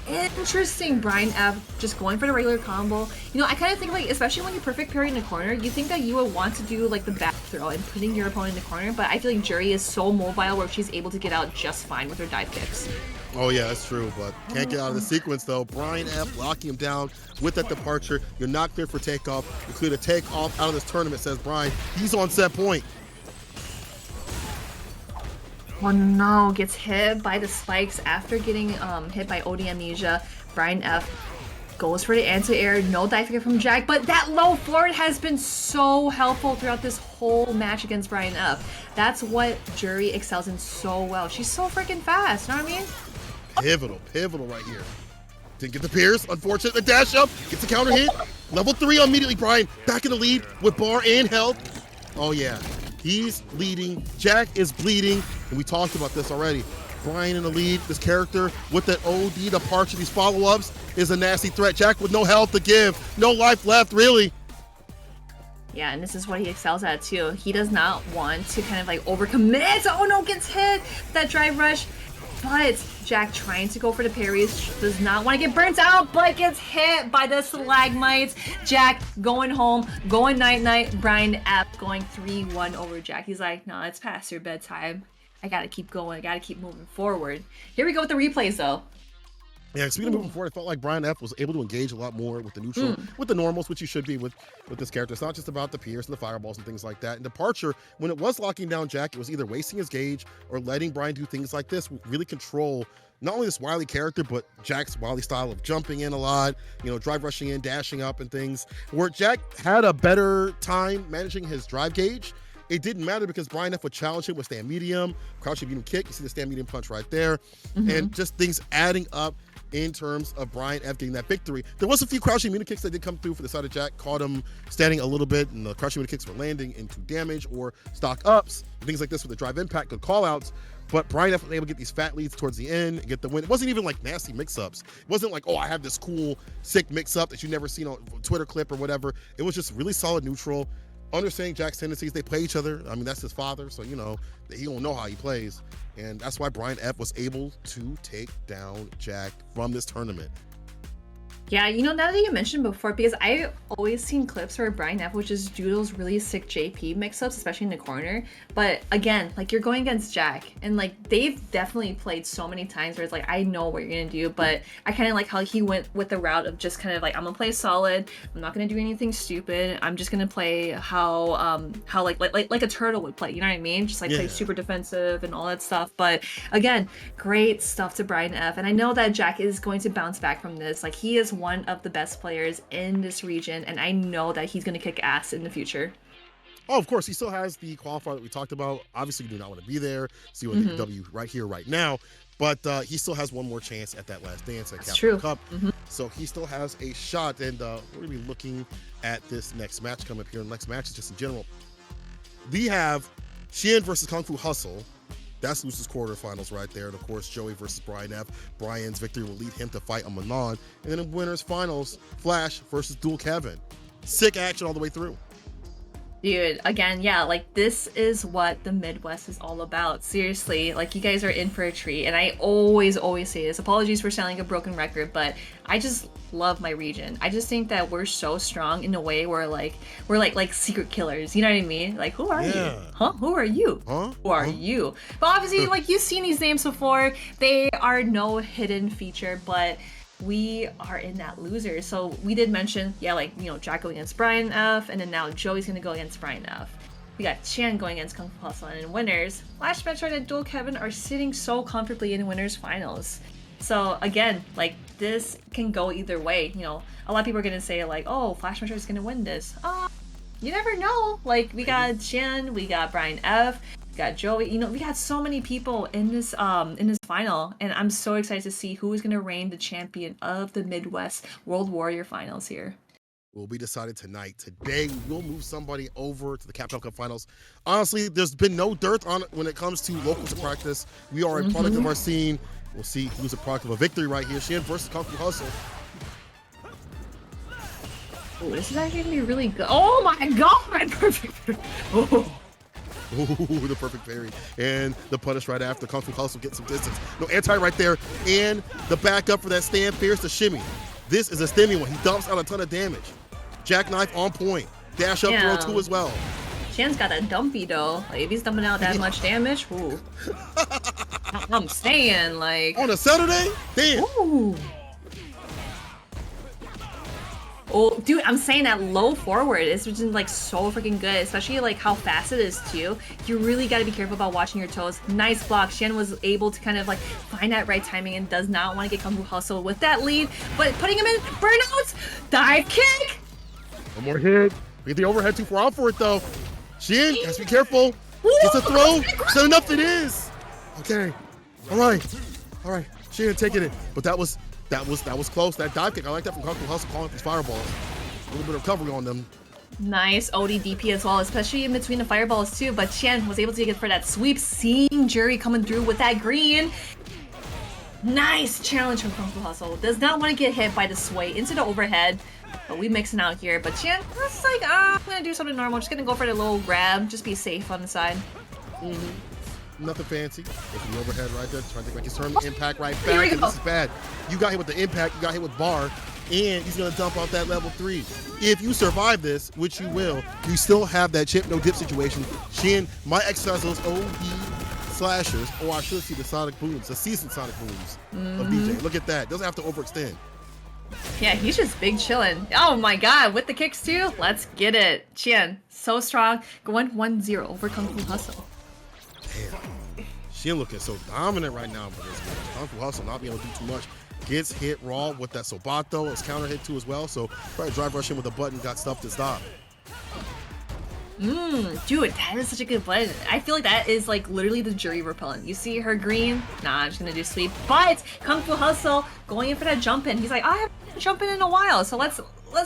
Interesting. Brian F just going for the regular combo. You know, I kind of think, like, especially when you perfect parry in the corner, you think that you would want to do like the back throw and putting your opponent in the corner, but I feel like Juri is so mobile where she's able to get out just fine with her dive kicks. Oh yeah, that's true, but can't get out of the sequence though. Brian F locking him down with that departure. You're not clear for takeoff. You're clear to take off out of this tournament, says Brian. He's on set point. Oh no, gets hit by the spikes after getting hit by OD Amnesia. Brian F goes for the anti-air, no dive kick from Jack, but that low forward has been so helpful throughout this whole match against Brian F. That's what Juri excels in so well. She's so freaking fast, you know what I mean? Pivotal right here. Didn't get the pierce, unfortunate. The dash up, gets the counter hit. Level 3 immediately, Brian. Back in the lead with bar and health. Oh yeah, he's leading. Jack is bleeding, and we talked about this already. Brian in the lead, this character with that OD departure, these follow-ups is a nasty threat. Jack with no health to give, no life left, really. Yeah, and this is what he excels at too. He does not want to kind of like overcommit. Oh no, gets hit. That drive rush. But Jack trying to go for the parries, does not want to get burnt out, but gets hit by the stalagmites. Jack going home, going night-night. Brian F going 3-1 over Jack. He's like, no, it's past your bedtime. I gotta keep going. I gotta keep moving forward. Here we go with the replays though. Yeah, speaking of moving forward, I felt like Brian F was able to engage a lot more with the neutral, with the normals, which you should be with this character. It's not just about the pierce and the fireballs and things like that. And departure, when it was locking down Jack, it was either wasting his gauge or letting Brian do things like this, really control not only this wily character, but Jack's wily style of jumping in a lot, you know, drive rushing in, dashing up and things. Where Jack had a better time managing his drive gauge, it didn't matter because Brian F would challenge him with stand medium, crouching medium kick. You see the stand medium punch right there. And just things adding up in terms of Brian F getting that victory. There was a few crouching medium kicks that did come through for the side of Jack, caught him standing a little bit, and the crouching medium kicks were landing into damage or stock ups, things like this with the drive impact, good call outs. But Brian F was able to get these fat leads towards the end and get the win. It wasn't even like nasty mix-ups. It wasn't like, oh, I have this cool, sick mix-up that you've never seen on a Twitter clip or whatever. It was just really solid neutral. Understanding Jack's tendencies, they play each other. I mean, that's his father, so you know, he don't know how he plays. And that's why Brian F was able to take down Jack from this tournament. Yeah, you know, now that you mentioned before, because I've always seen clips where Brian F would just do those really sick JP mix-ups, especially in the corner. But again, like, you're going against Jack, and like, they've definitely played so many times where it's like, I know what you're gonna do, but I kind of like how he went with the route of just kind of like, I'm gonna play solid, I'm not gonna do anything stupid, I'm just gonna play how like a turtle would play, you know what I mean? Just like play super defensive and all that stuff. But again, great stuff to Brian F, and I know that Jack is going to bounce back from this. Like, he is one of the best players in this region, and I know that he's going to kick ass in the future. Oh, of course, he still has the qualifier that we talked about. Obviously, you do not want to be there, so you want to get the W right here, right now. But he still has one more chance at that last dance at Capcom Cup. So he still has a shot, and we're going to be looking at this next match coming up here. The next match is just in general. We have Hsien versus KongfuHustle. That's losers quarterfinals right there. And of course, Joey versus Brian F. Brian's victory will lead him to fight on Manon. And then in winners finals, Flash versus Dual Kevin. Sick action all the way through. Dude, again, yeah, like, this is what the Midwest is all about. Seriously, like, you guys are in for a treat. And I always say this. Apologies for sounding a broken record, but I just love my region. I just think that we're so strong in a way where, like, we're like secret killers. You know what I mean? Like, who are you? Huh? Who are you? Huh? Who are you? But obviously, like, you've seen these names before. They are no hidden feature, but we are in that loser. So we did mention, yeah, like, you know, Jack going against Brian F, and then now Joey's gonna go against Brian F. we got Hsien going against KongfuHustle, and in winners, FlashMetroid and Dual Kevin are sitting so comfortably in winners finals. So again, like, this can go either way. You know, a lot of people are gonna say like, oh, FlashMetroid is gonna win this. You never know. Like, we got Hsien, we got Brian F, we got Joey. You know, we got so many people in this final, and I'm so excited to see who is gonna reign the champion of the Midwest World Warrior Finals here. Will be decided tonight. Today, we will move somebody over to the Capcom Cup Finals. Honestly, there's been no dearth on it when it comes to local to practice. We are a product of our scene. We'll see who's a product of a victory right here. Hsien versus KongfuHustle. Oh, this is actually gonna be really good. Oh my god! Perfect. Oh. Ooh, the perfect parry. And the punish right after. KongfuHustle gets some distance. No anti right there. And the backup for that stand fierce to shimmy. This is a stimmy one. He dumps out a ton of damage. Jackknife on point. Dash up throw too as well. Hsien's got a dumpy though. Like, if he's dumping out that much damage, ooh. I'm saying, like, on a Saturday? Damn. Ooh. Oh, dude, I'm saying that low forward is just like so freaking good, especially like how fast it is too. You really got to be careful about watching your toes. Nice block. Hsien was able to kind of like find that right timing and does not want to get KongfuHustle with that lead, but putting him in burnouts. Dive kick. One more hit. We get the overhead too far out for it though. Hsien, has to be careful. It's a throw. Set enough it is. Okay. All right. Hsien taking it, but that was close. That dive kick, I like that from KongfuHustle, calling for his fireballs. A little bit of recovery on them. Nice ODDP as well, especially in between the fireballs too. But Hsien was able to get for that sweep, seeing Juri coming through with that green. Nice challenge from KongfuHustle. Does not want to get hit by the sway into the overhead. But we mixing out here. But Hsien was like, I'm gonna do something normal. Just gonna go for the little grab. Just be safe on the side. Nothing fancy. There's the overhead right there. Trying to make his turn. Impact right back. And this is bad. You got hit with the impact. You got hit with bar. And he's going to dump out that level 3. If you survive this, which you will, you still have that chip no dip situation. Hsien might exercise those OD slashers, or I should see the sonic booms, the seasoned sonic booms of DJ. Look at that. Doesn't have to overextend. Yeah, he's just big chilling. Oh my god, with the kicks too? Let's get it. Hsien, so strong. Going 1-0 over KongfuHustle. Damn. Hsien looking so dominant right now for this match. KongfuHustle not being able to do too much. Gets hit raw with that Sobato. It's counter hit too as well. So probably drive rush in with a button, got stuff to stop. Dude, that is such a good button. I feel like that is like literally the Juri repellent. You see her green? Nah, I'm just gonna do sweep. But KongfuHustle going in for that jump in. He's like, I haven't jumped in a while, so let's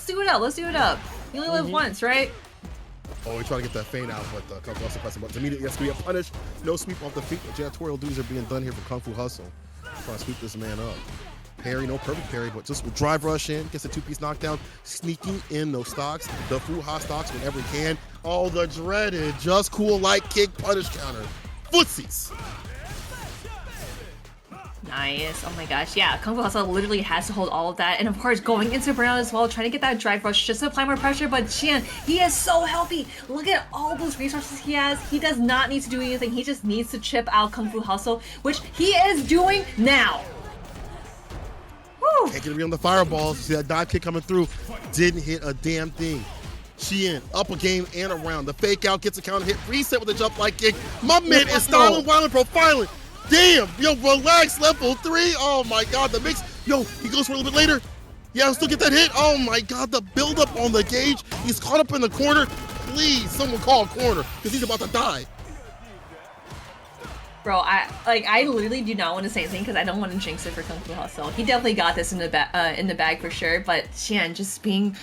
do it up. Let's do it up. You only live once, right? Oh, we try to get that feint out, but KongfuHustle pressing buttons immediately. Has to be a punish. No sweep off the feet. The janitorial duties are being done here from KongfuHustle. Trying to sweep this man up. Parry, no perfect parry, but just with drive rush in, gets a 2-piece knockdown, sneaking in those stocks, the Fuha stocks whenever he can. Oh, the dreaded, just cool light kick punish counter. Footsies. Nice. Oh my gosh. Yeah, KongfuHustle literally has to hold all of that. And of course, going into burnout as well, trying to get that drive rush just to apply more pressure. But Hsien, he is so healthy. Look at all those resources he has. He does not need to do anything. He just needs to chip out KongfuHustle, which he is doing now. Can't get to be on the fireballs. See that dive kick coming through. Didn't hit a damn thing. Hsien up a game and around. The fake out gets a counter hit. Reset with a jump light kick. My man is styling, wilding, profiling. Damn, yo, relax, level 3. Oh my god, the mix. Yo, he goes for a little bit later. Yeah, still get that hit. Oh my god, the build up on the gauge. He's caught up in the corner. Please, someone call a corner because he's about to die. Bro, I literally do not want to say anything because I don't want to jinx it for KongfuHustle. He definitely got this in the bag for sure. But Hsien just being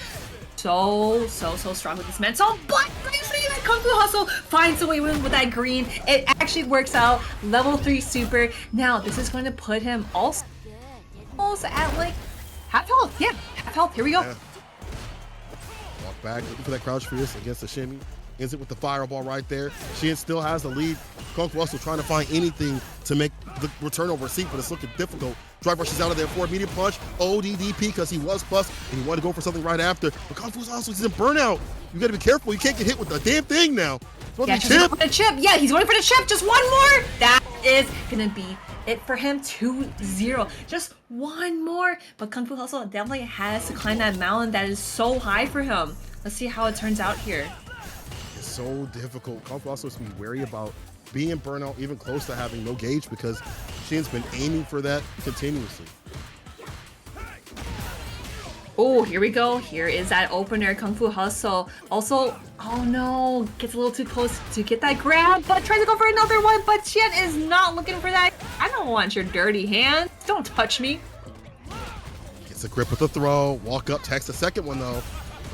so strong with this man. So, but basically that KongfuHustle finds a way with that green. It actually works out. Level 3 super. Now this is going to put him also at like half health. Yeah, half health. Here we go. Yeah. Walk back, looking for that crouch fierce against the shimmy. Ends it with the fireball right there. Hsien still has the lead. KongfuHustle trying to find anything to make the return over seat, but it's looking difficult. Drive rushes out of there for a medium punch. ODDP because he was plus and he wanted to go for something right after. But KongfuHustle, he's in burnout. You got to be careful. You can't get hit with the damn thing now. Yeah, he's going for the chip. Yeah, he's going for the chip. Just one more. That is going to be it for him. 2-0. Just one more. But KongfuHustle definitely has to climb that mountain that is so high for him. Let's see how it turns out here. Yes, so difficult. KongfuHustle has to be wary about being in burnout, even close to having no gauge, because Hsien's been aiming for that continuously. Oh, here we go. Here is that opener, KongfuHustle. Also, oh no, gets a little too close to get that grab, but tries to go for another one, but Hsien is not looking for that. I don't want your dirty hands. Don't touch me. Gets a grip with the throw, walk up, text the second one though.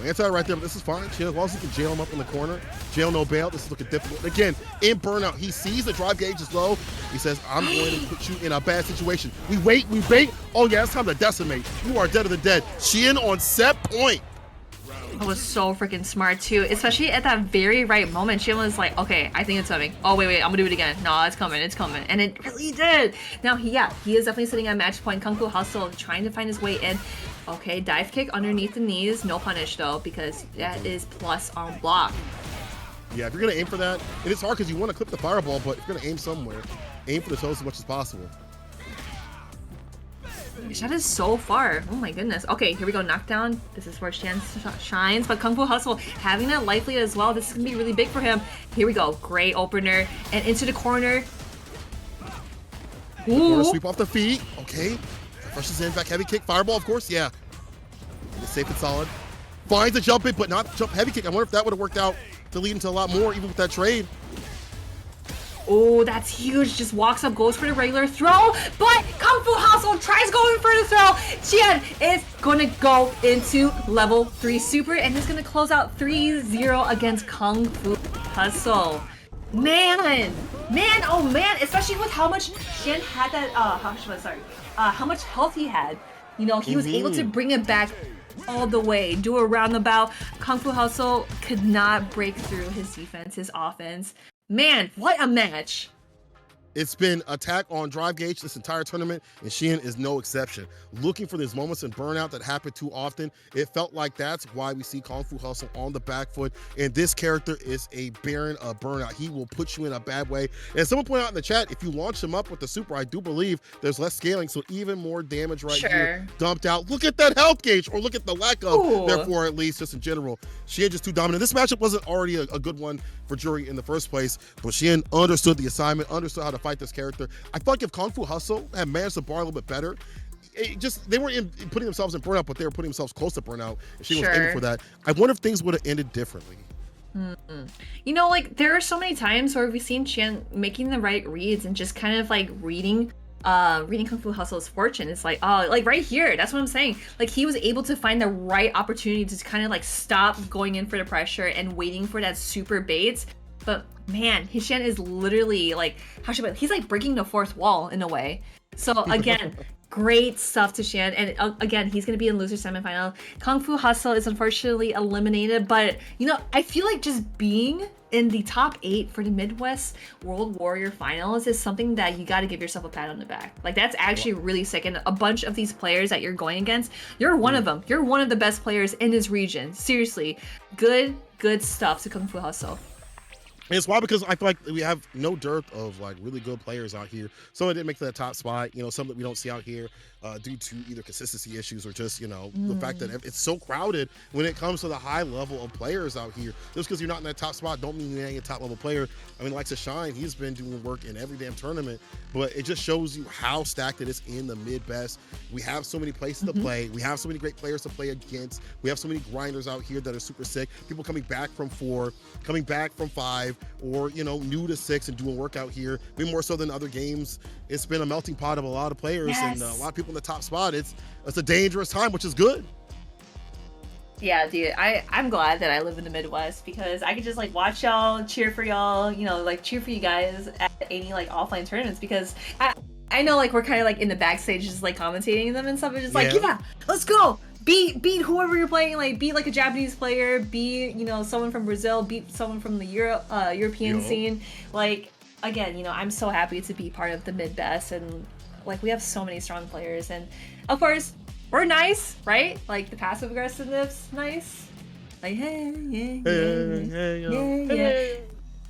Anti right there, but this is fine. Hsien, as long as he can jail him up in the corner. Jail no bail, this is looking difficult. Again, in burnout, he sees the drive gauge is low. He says, I'm going to put you in a bad situation. We wait, we bait. Oh yeah, it's time to decimate. You are dead of the dead. Hsien on set point. That was so freaking smart too, especially at that very right moment. Hsien was like, okay, I think it's coming. Oh wait, I'm gonna do it again. No, it's coming, and it really did. Now he is definitely sitting at match point. KongfuHustle trying to find his way in. Okay, dive kick underneath the knees, no punish though, because that is plus on block. Yeah, if you're gonna aim for that, and it's hard because you want to clip the fireball, but if you're gonna aim somewhere, aim for the toes as much as possible. That is so far. Oh my goodness. Okay, here we go. Knockdown. This is where Hsien shines, but KongfuHustle having that life lead as well. This is gonna be really big for him. Here we go. Great opener and into the corner. Corner sweep off the feet. Okay. Rushes in, back heavy kick, fireball, of course, yeah. It's safe and solid. Finds a jump in, but not jump heavy kick. I wonder if that would have worked out to lead into a lot more, even with that trade. Oh, that's huge. Just walks up, goes for the regular throw, but KongfuHustle tries going for the throw. Hsien is going to go into level 3 super, and is going to close out 3-0 against KongfuHustle. Man, oh man, especially with how much Hsien had that, how much health he had. You know, he was able to bring it back all the way, do a roundabout. KongfuHustle could not break through his defense, his offense. Man, what a match. It's been attack on drive gauge this entire tournament, and Hsien is no exception. Looking for these moments in burnout that happen too often. It felt like that's why we see KongfuHustle on the back foot, and this character is a baron of burnout. He will put you in a bad way. And someone pointed out in the chat, if you launch him up with the super, I do believe there's less scaling, so even more damage here dumped out. Look at that health gauge, or look at the lack of, therefore, at least, just in general. Hsien just too dominant. This matchup wasn't already a good one for Juri in the first place, but Hsien understood the assignment, understood how to fight this character. I feel like if KongfuHustle had managed the bar a little bit better, they weren't putting themselves in burnout, but they were putting themselves close to burnout, and she was aiming for that. I wonder if things would have ended differently. You know, like, there are so many times where we've seen Hsien making the right reads and just kind of like reading KongfuHustle's fortune. It's like, oh, like right here, that's what I'm saying. Like, he was able to find the right opportunity to kind of like stop going in for the pressure and waiting for that super bait. But man, Hsien is literally like, he's like breaking the fourth wall in a way. So again, great stuff to Hsien. And again, he's going to be in loser semifinal. KongfuHustle is unfortunately eliminated, but you know, I feel like just being in the top 8 for the Midwest World Warrior Finals is something that you got to give yourself a pat on the back. Like, that's actually really sick. And a bunch of these players that you're going against, you're one of them. You're one of the best players in this region. Seriously, good stuff to KongfuHustle. And it's wild because I feel like we have no dearth of like really good players out here. Some that didn't make that top spot, you know, some that we don't see out here due to either consistency issues or just, you know, the fact that it's so crowded when it comes to the high level of players out here. Just because you're not in that top spot don't mean you ain't a top level player. I mean, like Hsien, he's been doing work in every damn tournament, but it just shows you how stacked it is in the mid-best. We have so many places to play. We have so many great players to play against. We have so many grinders out here that are super sick. People coming back from 4, coming back from 5, or, you know, new to 6 and doing work out here. Way more so than other games. It's been a melting pot of a lot of players and a lot of people in the top spot. It's a dangerous time, which is good. Yeah, dude, I'm glad that I live in the Midwest because I could just like watch y'all, cheer for y'all, you know, like cheer for you guys at any like offline tournaments because I know like we're kind of like in the backstage just like commentating them and stuff. It's just like, yeah, let's go. Beat whoever you're playing, like beat like a Japanese player, beat, you know, someone from Brazil, beat someone from the European scene. Like, again, you know, I'm so happy to be part of the Midwest and like we have so many strong players and of course we're nice, right? Like the passive aggressiveness, nice. Like hey.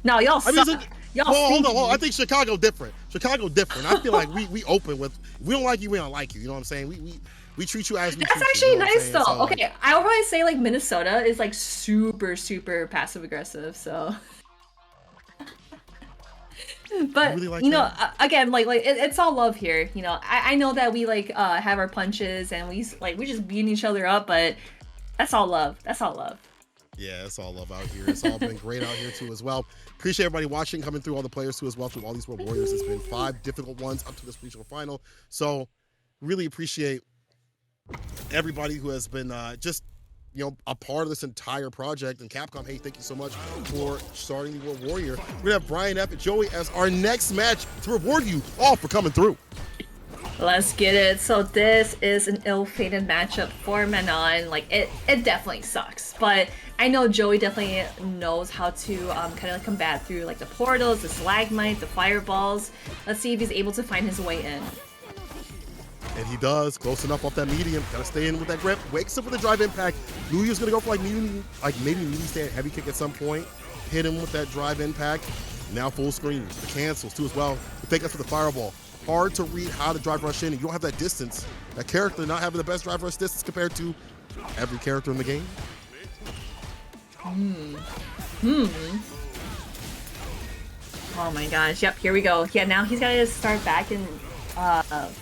No, y'all suck. Y'all hold on. I think Chicago different. I feel like we open with, we don't like you, we don't like you. You know what I'm saying? We treat you as we That's treat actually you. You know what I'm nice saying? though. So, Okay, I would probably say like Minnesota is like super passive aggressive. So, but really like you know, that? again, it's all love here. You know, I know that we like have our punches and we just beating each other up, but that's all love. That's all love. Yeah, it's all love out here. It's all been great out here too as well. Appreciate everybody watching, coming through, all the players too as well, through all these World Warriors. It's been 5 difficult ones up to this regional final. So really appreciate everybody who has been just, you know, a part of this entire project. And Capcom, hey, thank you so much for starting the World Warrior. We're gonna have Brian F and Joey as our next match to reward you all for coming through. Let's get it. So this is an ill-fated matchup for Manon. Like it definitely sucks, but I know Joey definitely knows how to kind of like combat through like the portals, the stalagmite, the fireballs. Let's see if he's able to find his way in. And he does, close enough off that medium. Gotta stay in with that grip. Wakes up with the drive impact. Knew he was gonna go for maybe maybe stand heavy kick at some point. Hit him with that drive impact. Now full screen. The cancels too as well. The take us for the fireball. Hard to read how to drive rush in, and you don't have that distance. That character not having the best drive rush distance compared to every character in the game. Oh my gosh, yep, here we go. Yeah, now he's got to start back in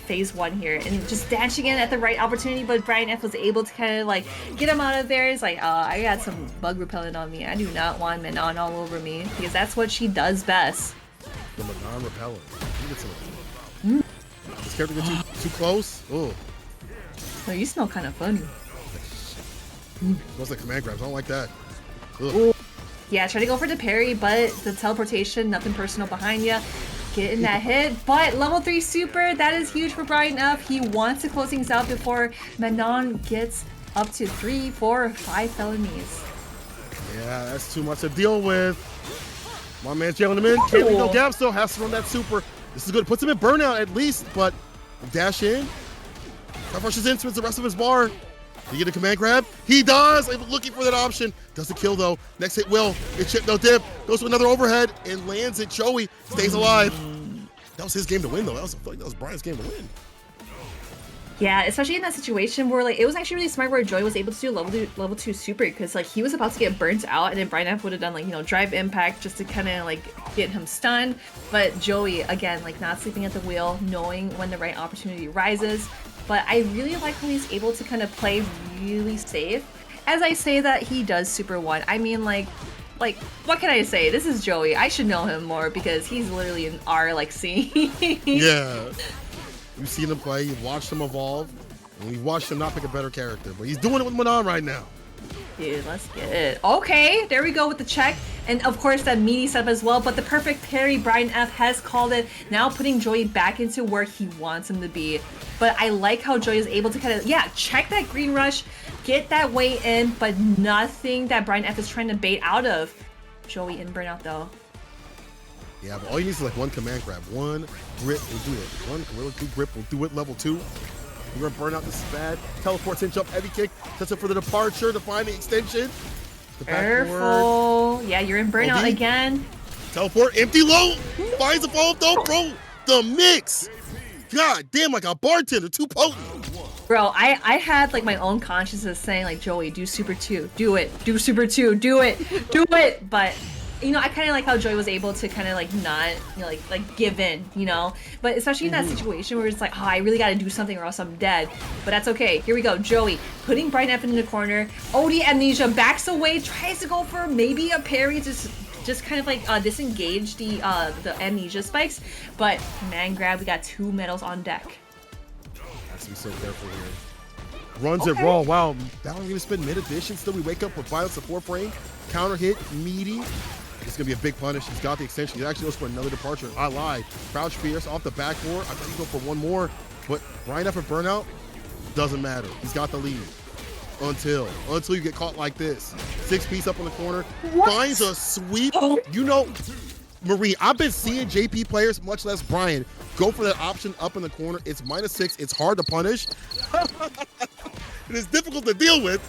phase 1 here and just dashing in at the right opportunity, but Brian F was able to kind of like get him out of there. It's like, I got some bug repellent on me. I do not want Manon all over me because that's what she does best. The Manon repellent. This character get too close. Oh, Oh, you smell kind of funny. smells like command grabs. I don't like that. Ooh. Yeah, try to go for the parry, but the teleportation, nothing personal behind you. Getting that hit, but level 3 super, that is huge for Brian F. He wants to close things out before Manon gets up to 3, 4, 5 felonies. Yeah, that's too much to deal with. My man's jailing him in. Can't leave no gaps though. Has to run that super. This is good. Puts him in burnout at least, but dash in. Rushes in towards the rest of his bar. Did he get a command grab? He does! I'm looking for that option. Doesn't kill though. Next hit will. It's chip, no dip. Goes to another overhead and lands it. Joey stays alive. That was his game to win though. I feel like that was Brian's game to win. Yeah, especially in that situation where like it was actually really smart where Joy was able to do level 2 super because like he was about to get burnt out and then Brian F would have done like, you know, drive impact just to kind of like get him stunned. But Joey, again, like not sleeping at the wheel, knowing when the right opportunity rises. But I really like how he's able to kind of play really safe. As I say that, he does Super 1. I mean, like, what can I say? This is Joey. I should know him more because he's literally in our, like, scene. Yeah. You've seen him play, you've watched him evolve, and you've watched him not pick a better character. But he's doing it with Manon right now. Dude, let's get it. Okay, there we go with the check. And of course that meaty setup as well, but the perfect parry, Brian F has called it. Now putting Joey back into where he wants him to be. But I like how Joey is able to kind of, yeah, check that green rush, get that way in, but nothing that Brian F is trying to bait out of. Joey in burnout though. Yeah, but all you need is like one command grab. One grip will do it. One Gorilla Glue grip will do it. Level 2. We're gonna burn out. This is bad. Teleports in, jump, heavy kick. Sets up for the departure to find the extension. The Careful. Yeah, you're in burnout OD. again. Teleport, empty low. Finds the follow though, bro. The mix. God damn, like a bartender, too potent. Bro, I had like my own consciousness saying like, Joey, do Super 2, do it, do Super 2, do it, do it. But you know, I kind of like how Joy was able to kind of like not, you know, like give in, you know. But especially in that situation where it's like, oh, I really got to do something or else I'm dead. But that's okay. Here we go, Joey putting Brian F in the corner. OD Amnesia backs away, tries to go for maybe a parry, just kind of like disengage the Amnesia spikes. But man grab, we got 2 medals on deck. Has to be so careful here. Runs it raw. Wow, Balor gonna spend mid edition. Still, we wake up with violent support frame. Counter hit, meaty. It's gonna be a big punish. He's got the extension. He actually goes for another departure. I lied. Crouch fierce off the backboard. I thought he'd go for one more, but Brian F for burnout doesn't matter. He's got the lead until you get caught like this. 6-piece up in the corner. What? Finds a sweep. You know, Marie, I've been seeing JP players, much less Brian, go for that option up in the corner. It's -6. It's hard to punish. It is difficult to deal with.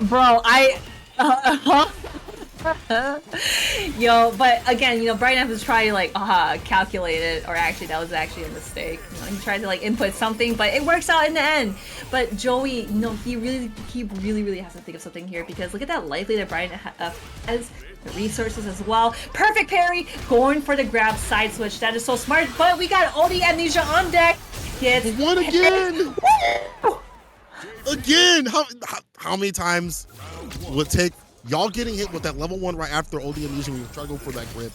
Bro, Yo, but again, you know, Brian F was probably like, calculated, or actually that was actually a mistake. You know, he tried to like input something, but it works out in the end. But Joey, you know, he really has to think of something here, because look at that likely that Brian F has the resources as well. Perfect parry, going for the grab side switch. That is so smart. But we got OD Amnesia on deck. Gets One again. Again, how many times would take y'all getting hit with that level 1 right after OD Amnesia? We try to go for that grip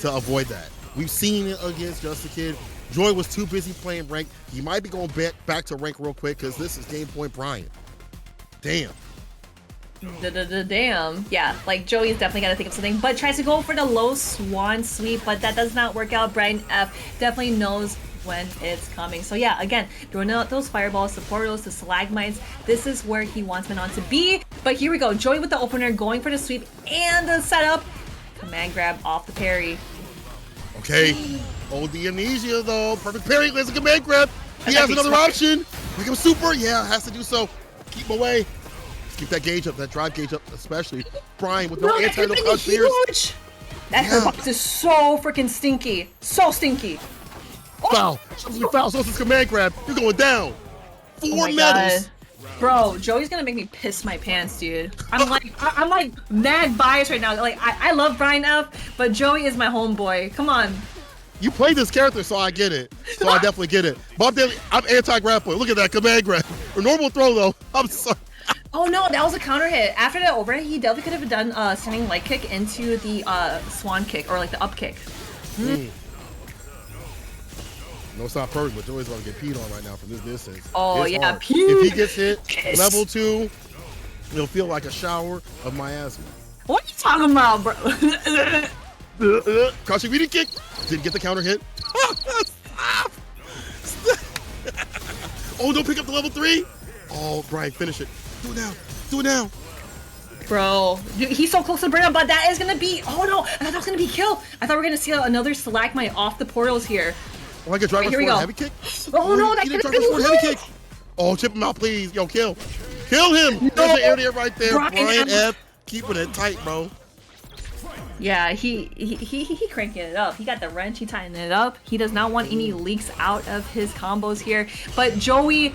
to avoid that. We've seen it against Just a Kid. Joy was too busy playing rank. He might be going back to rank real quick, because this is game point Brian. Damn. Damn. Yeah, like Joey is definitely got to think of something, but tries to go for the low swan sweep, but that does not work out. Brian F definitely knows when it's coming. So yeah, again, throwing out those fireballs, the portals, the stalagmites. This is where he wants Manon to be. But here we go. Joey with the opener, going for the sweep and the setup. Command grab off the parry. Okay. OD Amnesia though. Perfect parry. There's a command grab. He has another option. Make him super. Yeah, has to do so. Keep him away. Keep that gauge up, that drive gauge up, especially. Brian with no anti, no huge. That hitbox is so freaking stinky. So stinky. Foul. Foul. So it's his command grab. You're going down. 4 medals. God. Bro, Joey's gonna make me piss my pants, dude. I'm like mad biased right now. Like I love Brian F, but Joey is my homeboy. Come on. You play this character, so I get it. So I definitely get it. But I'm anti-grappler. Look at that command grab. Or normal throw though. I'm sorry. Oh no, that was a counter hit. After the overhead, he definitely could have done standing light kick into the swan kick, or like the up kick. No, it's not perfect, but Joey's about to get peed on right now from this distance. Oh it's yeah, hard. If he gets hit, level 2, it'll feel like a shower of miasma. What are you talking about, bro? Crouching meeting kick. Didn't get the counter hit. Oh, don't pick up the level 3. Oh, Brian, finish it. Do it now. Do it now. Bro, dude, he's so close to burnout, but that is gonna be. Oh no, I thought that was gonna be kill. I thought we were gonna see another stalagmite off the portals here. Oh, I get driver's forward heavy kick. Oh no, that could have been heavy kick. Oh, chip him out, please. Yo, kill him. No. There's an area right there. Brian F, keeping it tight, bro. Yeah, he cranking it up. He got the wrench. He tightened it up. He does not want any leaks out of his combos here. But Joey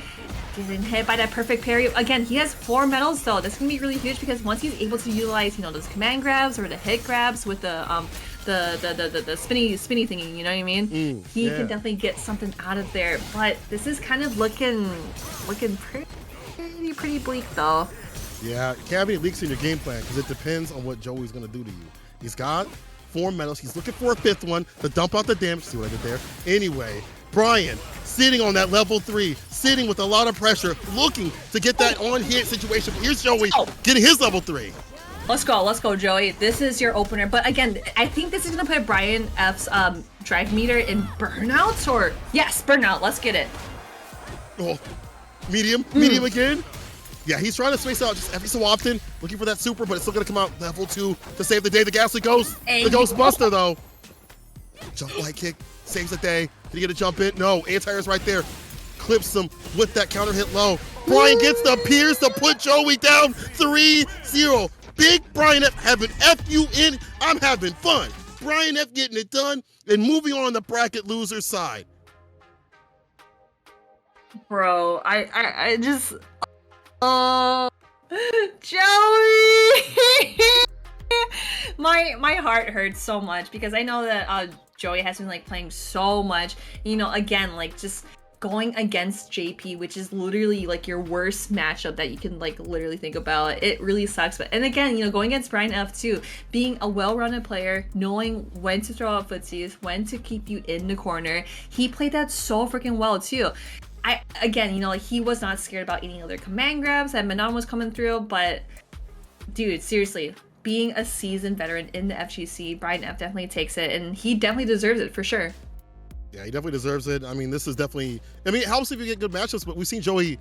getting hit by that perfect parry. Again, he has 4 medals though. That's gonna be really huge, because once he's able to utilize, you know, those command grabs or the hit grabs with the spinny thingy, you know what I mean? He can definitely get something out of there. But this is kind of looking pretty bleak though. Yeah, you can't have any leaks in your game plan, because it depends on what Joey's gonna do to you. He's got 4 medals. He's looking for a 5th one to dump out the damage. See what I did there? Anyway, Brian sitting on that level 3, sitting with a lot of pressure, looking to get that on-hit situation. Here's Joey getting his level 3. Let's go, Joey. This is your opener. But again, I think this is gonna put Brian F's drive meter in burnouts, or yes, burnout. Let's get it. Oh, medium again. Yeah, he's trying to space out just every so often, looking for that super, but it's still gonna come out level 2 to save the day. The Ghastly Ghost, the Ghostbuster though. Jump light kick, saves the day. Did he get a jump in? No, anti-air's right there. Clips him with that counter hit low. Brian gets the pierce to put Joey down 3-0. Big Brian F having F-U-N. I'm having fun. Brian F getting it done and moving on the bracket loser side. Bro, I just... Joey! my heart hurts so much, because I know that Joey has been like playing so much. You know, again, like just going against JP, which is literally like your worst matchup that you can like literally think about. It really sucks. But and again, you know, going against Brian F too, being a well-rounded player, knowing when to throw out footsies, when to keep you in the corner, he played that so freaking well too. Again, you know, like he was not scared about any other command grabs that Manon was coming through, but dude, seriously, being a seasoned veteran in the FGC, Brian F definitely takes it, and he definitely deserves it for sure. Yeah, he definitely deserves it. I mean, this is definitely, I mean, it helps if you get good matchups, but we've seen Joey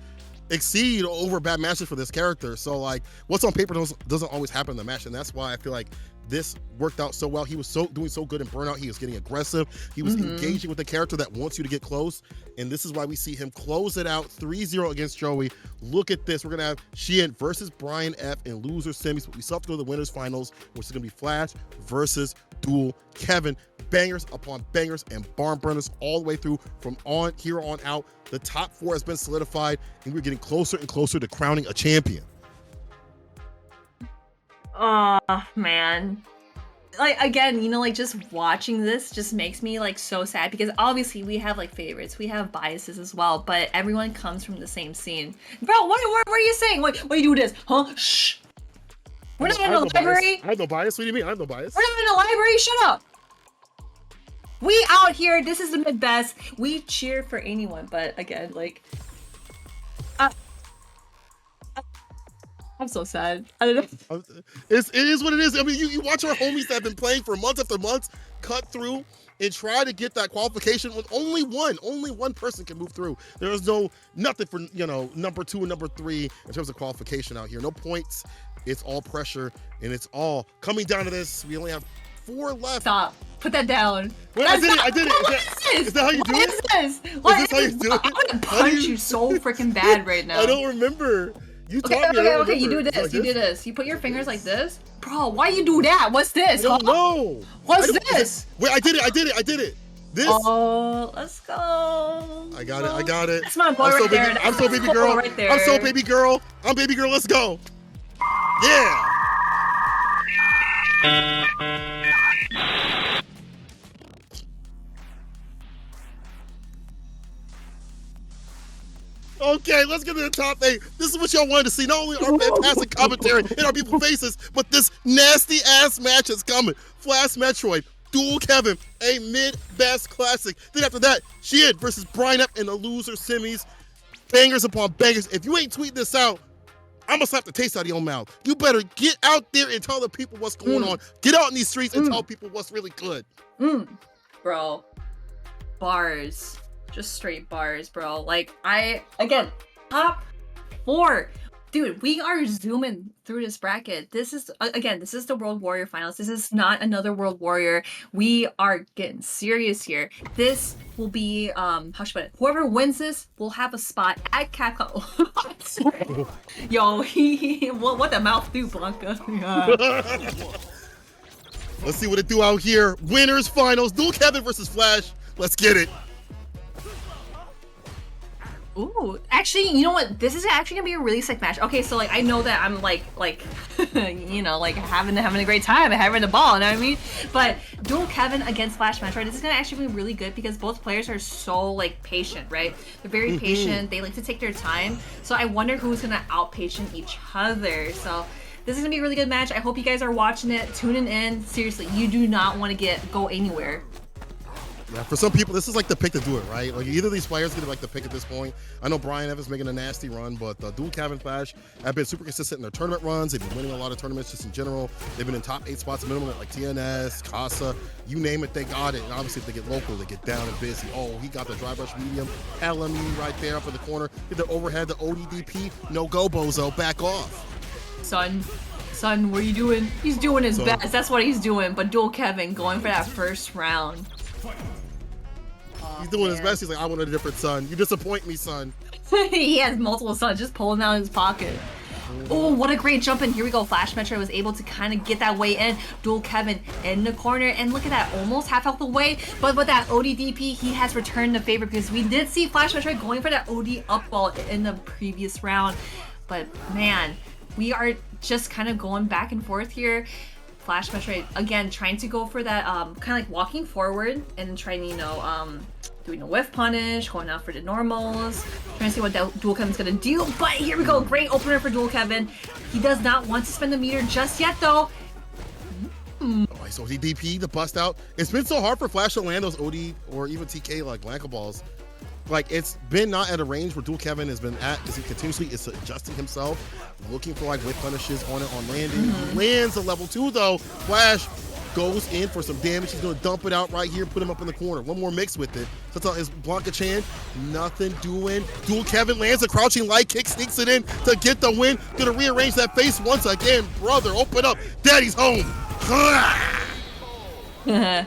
exceed over bad matches for this character. So like, what's on paper doesn't always happen in the match, and that's why I feel like this worked out so well. He was doing so good in Burnout. He was getting aggressive. He was engaging with the character that wants you to get close. And this is why we see him close it out 3-0 against Joey. Look at this. We're going to have Hsien versus Brian F in loser semis, but we still have to go to the winners finals, which is going to be Flash versus Dual Kevin. Bangers upon bangers and barn burners all the way through from here on out. The top 4 has been solidified, and we're getting closer and closer to crowning a champion. Oh, man. Like, again, you know, like, just watching this just makes me, like, so sad because obviously we have, like, favorites. We have biases as well, but everyone comes from the same scene. Bro, what are you saying? What do you do this? Huh? Shh. We're not in a library. I have no bias. What do you mean? I have no bias. We're not in a library. Shut up. We out here. This is the mid-best. We cheer for anyone, but again, like... I'm so sad. I don't know. It is what it is. I mean, you watch our homies that have been playing for months after months cut through and try to get that qualification with only one person can move through. There is nothing for, you know, number 2 and number 3 in terms of qualification out here. No points. It's all pressure, and it's all coming down to this. We only have 4 left. Stop. Put that down. Wait, I did it. Is that how you do it? What is this? Is this how you do it? I'm gonna punch you so freaking bad right now. I don't remember. You taught me. Okay, you do this. Like you do this. You put your fingers like this. Bro, why you do that? What's this? I don't know. What's this? Wait, I did it. This. Oh, let's go. I got it. That's my boy right there. I'm so baby girl. Right there. I'm so baby girl. I'm baby girl. Let's go. Yeah. Okay, let's get to the top 8. This is what y'all wanted to see. Not only our fantastic commentary in our people's faces, but this nasty-ass match is coming. FlashMetroid, Dual Kevin, a mid-best classic. Then after that, Hsien versus Brian F in the loser semis. Bangers upon bangers. If you ain't tweeting this out, I'm gonna slap the taste out of your mouth. You better get out there and tell the people what's going on. Get out in these streets and tell people what's really good. Bro, bars. Just straight bars, bro. Like, top 4. Dude, we are zooming through this bracket. This is, again, this is the World Warrior Finals. This is not another World Warrior. We are getting serious here. This will be, how should I put it? Whoever wins this will have a spot at Capcom. Yo, what the mouth do, Blanka? Let's see what it do out here. Winners finals, Dual Kevin versus Flash. Let's get it. Ooh, actually, you know what? This is actually gonna be a really sick match. Okay, so like I know that I'm like you know, like having a great time and having the ball, you know what I mean? But Dual Kevin against FlashMetroid, this is gonna actually be really good because both players are so like patient, right? They're very patient. They like to take their time. So I wonder who's gonna out-patient each other. So this is gonna be a really good match. I hope you guys are watching it, tuning in. Seriously, you do not want to go anywhere. Yeah, for some people, this is like the pick to do it, right? Like either of these players get like the pick at this point. I know Brian Evans making a nasty run, but Dual Kevin Flash have been super consistent in their tournament runs. They've been winning a lot of tournaments just in general. They've been in top 8 spots minimum at like TNS, Casa, you name it, they got it. And obviously if they get local, they get down and busy. Oh, he got the dry brush medium, LME right there up in the corner. Hit the overhead, the ODDP, no go bozo, back off. Son, what are you doing? He's doing his best. That's what he's doing. But Dual Kevin going for that first round. He's doing his best. He's like, I want a different son. You disappoint me, son. He has multiple sons just pulling out his pocket. Oh, what a great jump in. Here we go. FlashMetroid was able to kind of get that way in. Dual Kevin in the corner. And look at that. Almost half out the way. But with that ODDP, he has returned the favor because we did see FlashMetroid going for that OD up ball in the previous round. But man, we are just kind of going back and forth here. FlashMetroid, again, trying to go for that kind of like walking forward and trying, you know, doing a whiff punish, going out for the normals, trying to see what that Dual Kevin's gonna do. But here we go, great opener for Dual Kevin. He does not want to spend the meter just yet, though. Alright, so he DP the bust out. It's been so hard for Flash to land those OD or even TK like Blanka balls. Like, it's been not at a range where Dual Kevin has been at, because he continuously is adjusting himself, looking for like whip punishes on it on landing. He lands a level 2 though. Flash goes in for some damage. He's gonna dump it out right here, put him up in the corner. One more mix with it. That's all. Is Blanka Chan nothing doing. Dual Kevin lands a crouching light kick, sneaks it in to get the win. Gonna rearrange that face once again. Brother, open up. Daddy's home.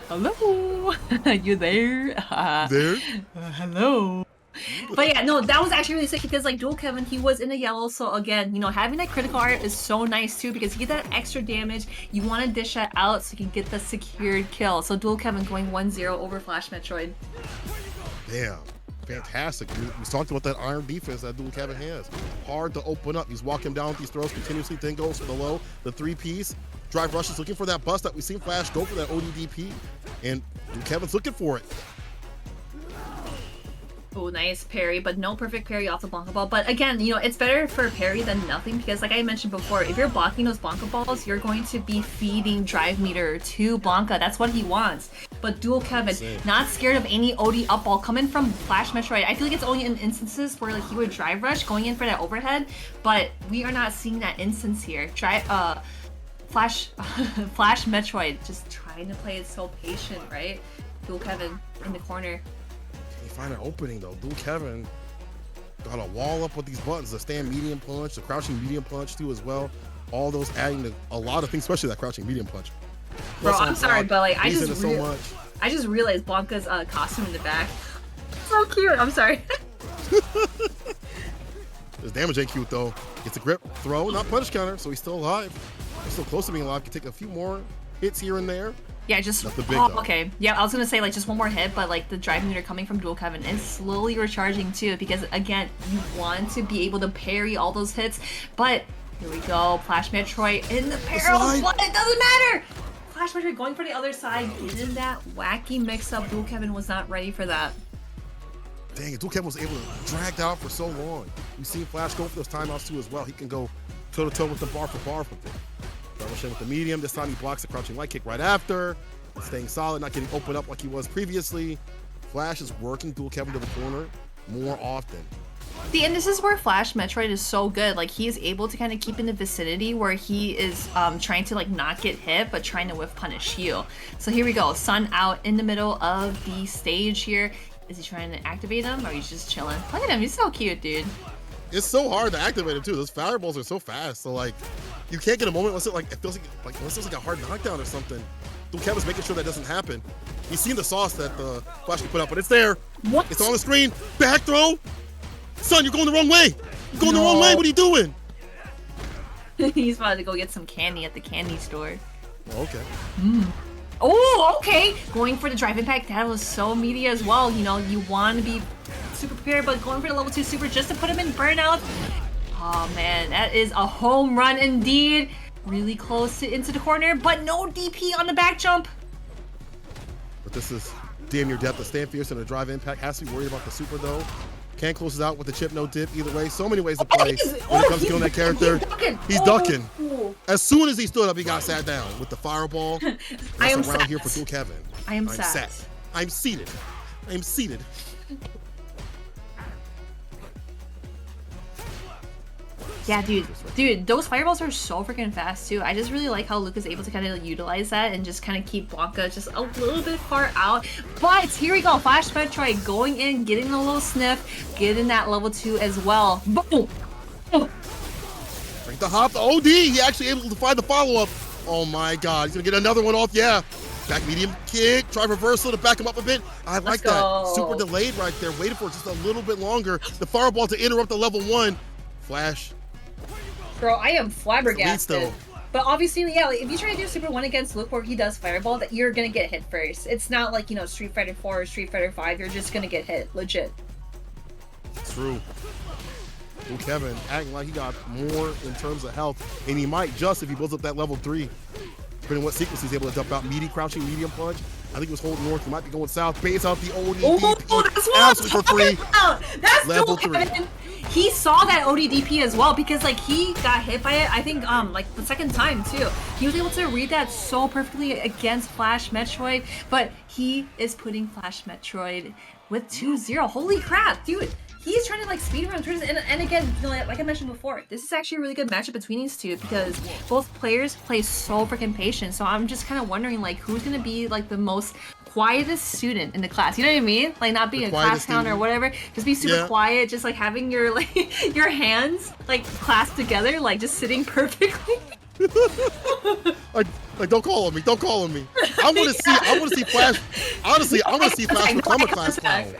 Hello, you there? There. Hello. But yeah, no, that was actually really sick because like Dual Kevin, he was in a yellow, so again, you know, having that critical art is so nice too because you get that extra damage. You want to dish that out so you can get the secured kill. So Dual Kevin going 1-0 over FlashMetroid. Damn, fantastic. We talked about that iron defense that Dual Kevin has. Hard to open up. He's walking down with these throws continuously. Then goes for the low, the 3-piece. Drive rushes, looking for that bust that we've seen Flash go for that ODDP, and Dual Kevin's looking for it. Oh, nice parry, but no perfect parry off the Blanka ball. But again, you know, it's better for parry than nothing because like I mentioned before, if you're blocking those Blanka balls, you're going to be feeding drive meter to Blanka. That's what he wants. But Dual Kevin, not scared of any OD up ball coming from FlashMetroid. I feel like it's only in instances where like he would drive rush going in for that overhead, but we are not seeing that instance here. FlashMetroid just trying to play it so patient, right? Dual Kevin in the corner. Find an opening though. Dual Kevin got a wall up with these buttons, the stand medium punch, the crouching medium punch too as well. All those adding to a lot of things, especially that crouching medium punch. Bro, I'm sorry, but like I just realized Blanka's costume in the back. So cute. I'm sorry. His damage ain't cute though. Gets a grip, throw, not punish counter, so he's still alive. He's still close to being alive. Can take a few more hits here and there. Yeah, just okay. Yeah, I was gonna say like just one more hit, but like the drive meter coming from Dual Kevin is slowly recharging too because again, you want to be able to parry all those hits. But here we go, FlashMetroid in the peril, but it doesn't matter. FlashMetroid going for the other side, getting that wacky mix-up. Dual Kevin was not ready for that. Dang it, Dual Kevin was able to drag out for so long. We've seen Flash go for those timeouts too as well. He can go toe-to-toe with the bar for bar with it. Rushing with the medium. This time he blocks the crouching light kick right after. He's staying solid, not getting opened up like he was previously. Flash is working Dual Kevin to the corner more often. See, and this is where FlashMetroid is so good. Like he is able to kind of keep in the vicinity where he is trying to like not get hit, but trying to whiff punish you. So here we go. Sun out in the middle of the stage here. Is he trying to activate him or he's just chilling? Look at him. He's so cute, dude. It's so hard to activate him too. Those fireballs are so fast. So like, you can't get a moment unless it feels like a hard knockdown or something. Dual Kevin's making sure that doesn't happen. He's seen the sauce that the Flash can put up, but it's there. What? It's on the screen. Back throw. Son, you're going the wrong way. You're going the wrong way. What are you doing? He's about to go get some candy at the candy store. Oh, okay. Oh, okay. Going for the drive impact. That was so meaty as well. You know, you want to be super prepared, but going for the level 2 super just to put him in burnout. Oh man, that is a home run indeed. Really close into the corner, but no DP on the back jump. But this is damn near death. The stand fierce and the drive impact has to be worried about the super though. Can't close it out with the chip no dip. Either way, so many ways to play when it comes to killing that character. He's ducking. As soon as he stood up, he got sat down with the fireball. I am around sat. here for Dual Kevin. I'm sat. I'm seated. I'm seated. Yeah, dude, those fireballs are so freaking fast too. I just really like how Luke is able to kind of utilize that and just kind of keep Blanka just a little bit far out. But here we go, FlashMetroid going in, getting a little sniff, getting that level 2 as well. Boom! Break the hop, the OD. He actually able to find the follow-up. Oh my God, he's gonna get another one off. Yeah, back medium kick, try reversal to back him up a bit. I like that. Super delayed right there. Waited for just a little bit longer. The fireball to interrupt the level 1. Flash. Bro, I am flabbergasted. But obviously, yeah, like, if you try to do Super 1 against Luke where he does Fireball, that you're gonna get hit first. It's not like, you know, Street Fighter 4 or Street Fighter 5, you're just gonna get hit, legit. True. Dual Kevin acting like he got more in terms of health, and he might just if he builds up that level 3. Depending on what sequence he's able to dump out. Crouching medium punch. I think he was holding north. He might be going south. Base out the ODDP. Absolutely for free. That's level Dual 3. Kevin. He saw that ODDP as well because like he got hit by it, I think like the second time too. He was able to read that so perfectly against FlashMetroid, but he is putting FlashMetroid with 2-0. Holy crap, dude. He's trying to like speedrun turns, and again, you know, like I mentioned before, this is actually a really good matchup between these two because both players play so freaking patient. So I'm just kind of wondering like who's gonna be like the most quietest student in the class. You know what I mean? Like not being a class clown or whatever. Just be super quiet. Just like having your like your hands like clasped together, like just sitting perfectly. Like, don't call on me. Don't call on me. I want to see Flash. Honestly, I want to see Flash become a class clown.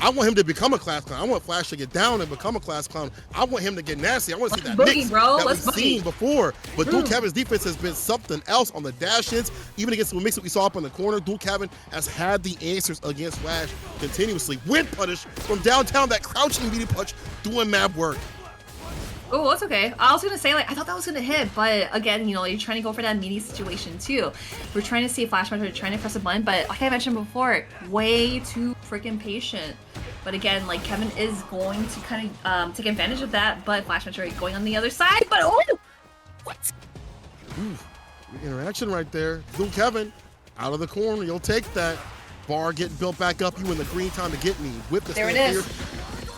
I want him to become a class clown. I want Flash to get down and become a class clown. I want him to get nasty. I want to see that mix that we've seen before. But Dual Kevin's defense has been something else on the dash-ins. Even against the mix that we saw up in the corner, Dual Kevin has had the answers against Flash continuously. Wind punish from downtown, that crouching medium punch doing mad work. Oh, it's okay. I was gonna say, like, I thought that was gonna hit, but again, you know, you're trying to go for that meaty situation too. We're trying to see FlashMetroid trying to press a button, but like I mentioned before, way too freaking patient. But again, like, Kevin is going to kind of take advantage of that, but FlashMetroid going on the other side, but oh! What? Ooh, interaction right there. Dual Kevin, out of the corner, you'll take that. Bar getting built back up, you in the green time to get me. Whip the there it is.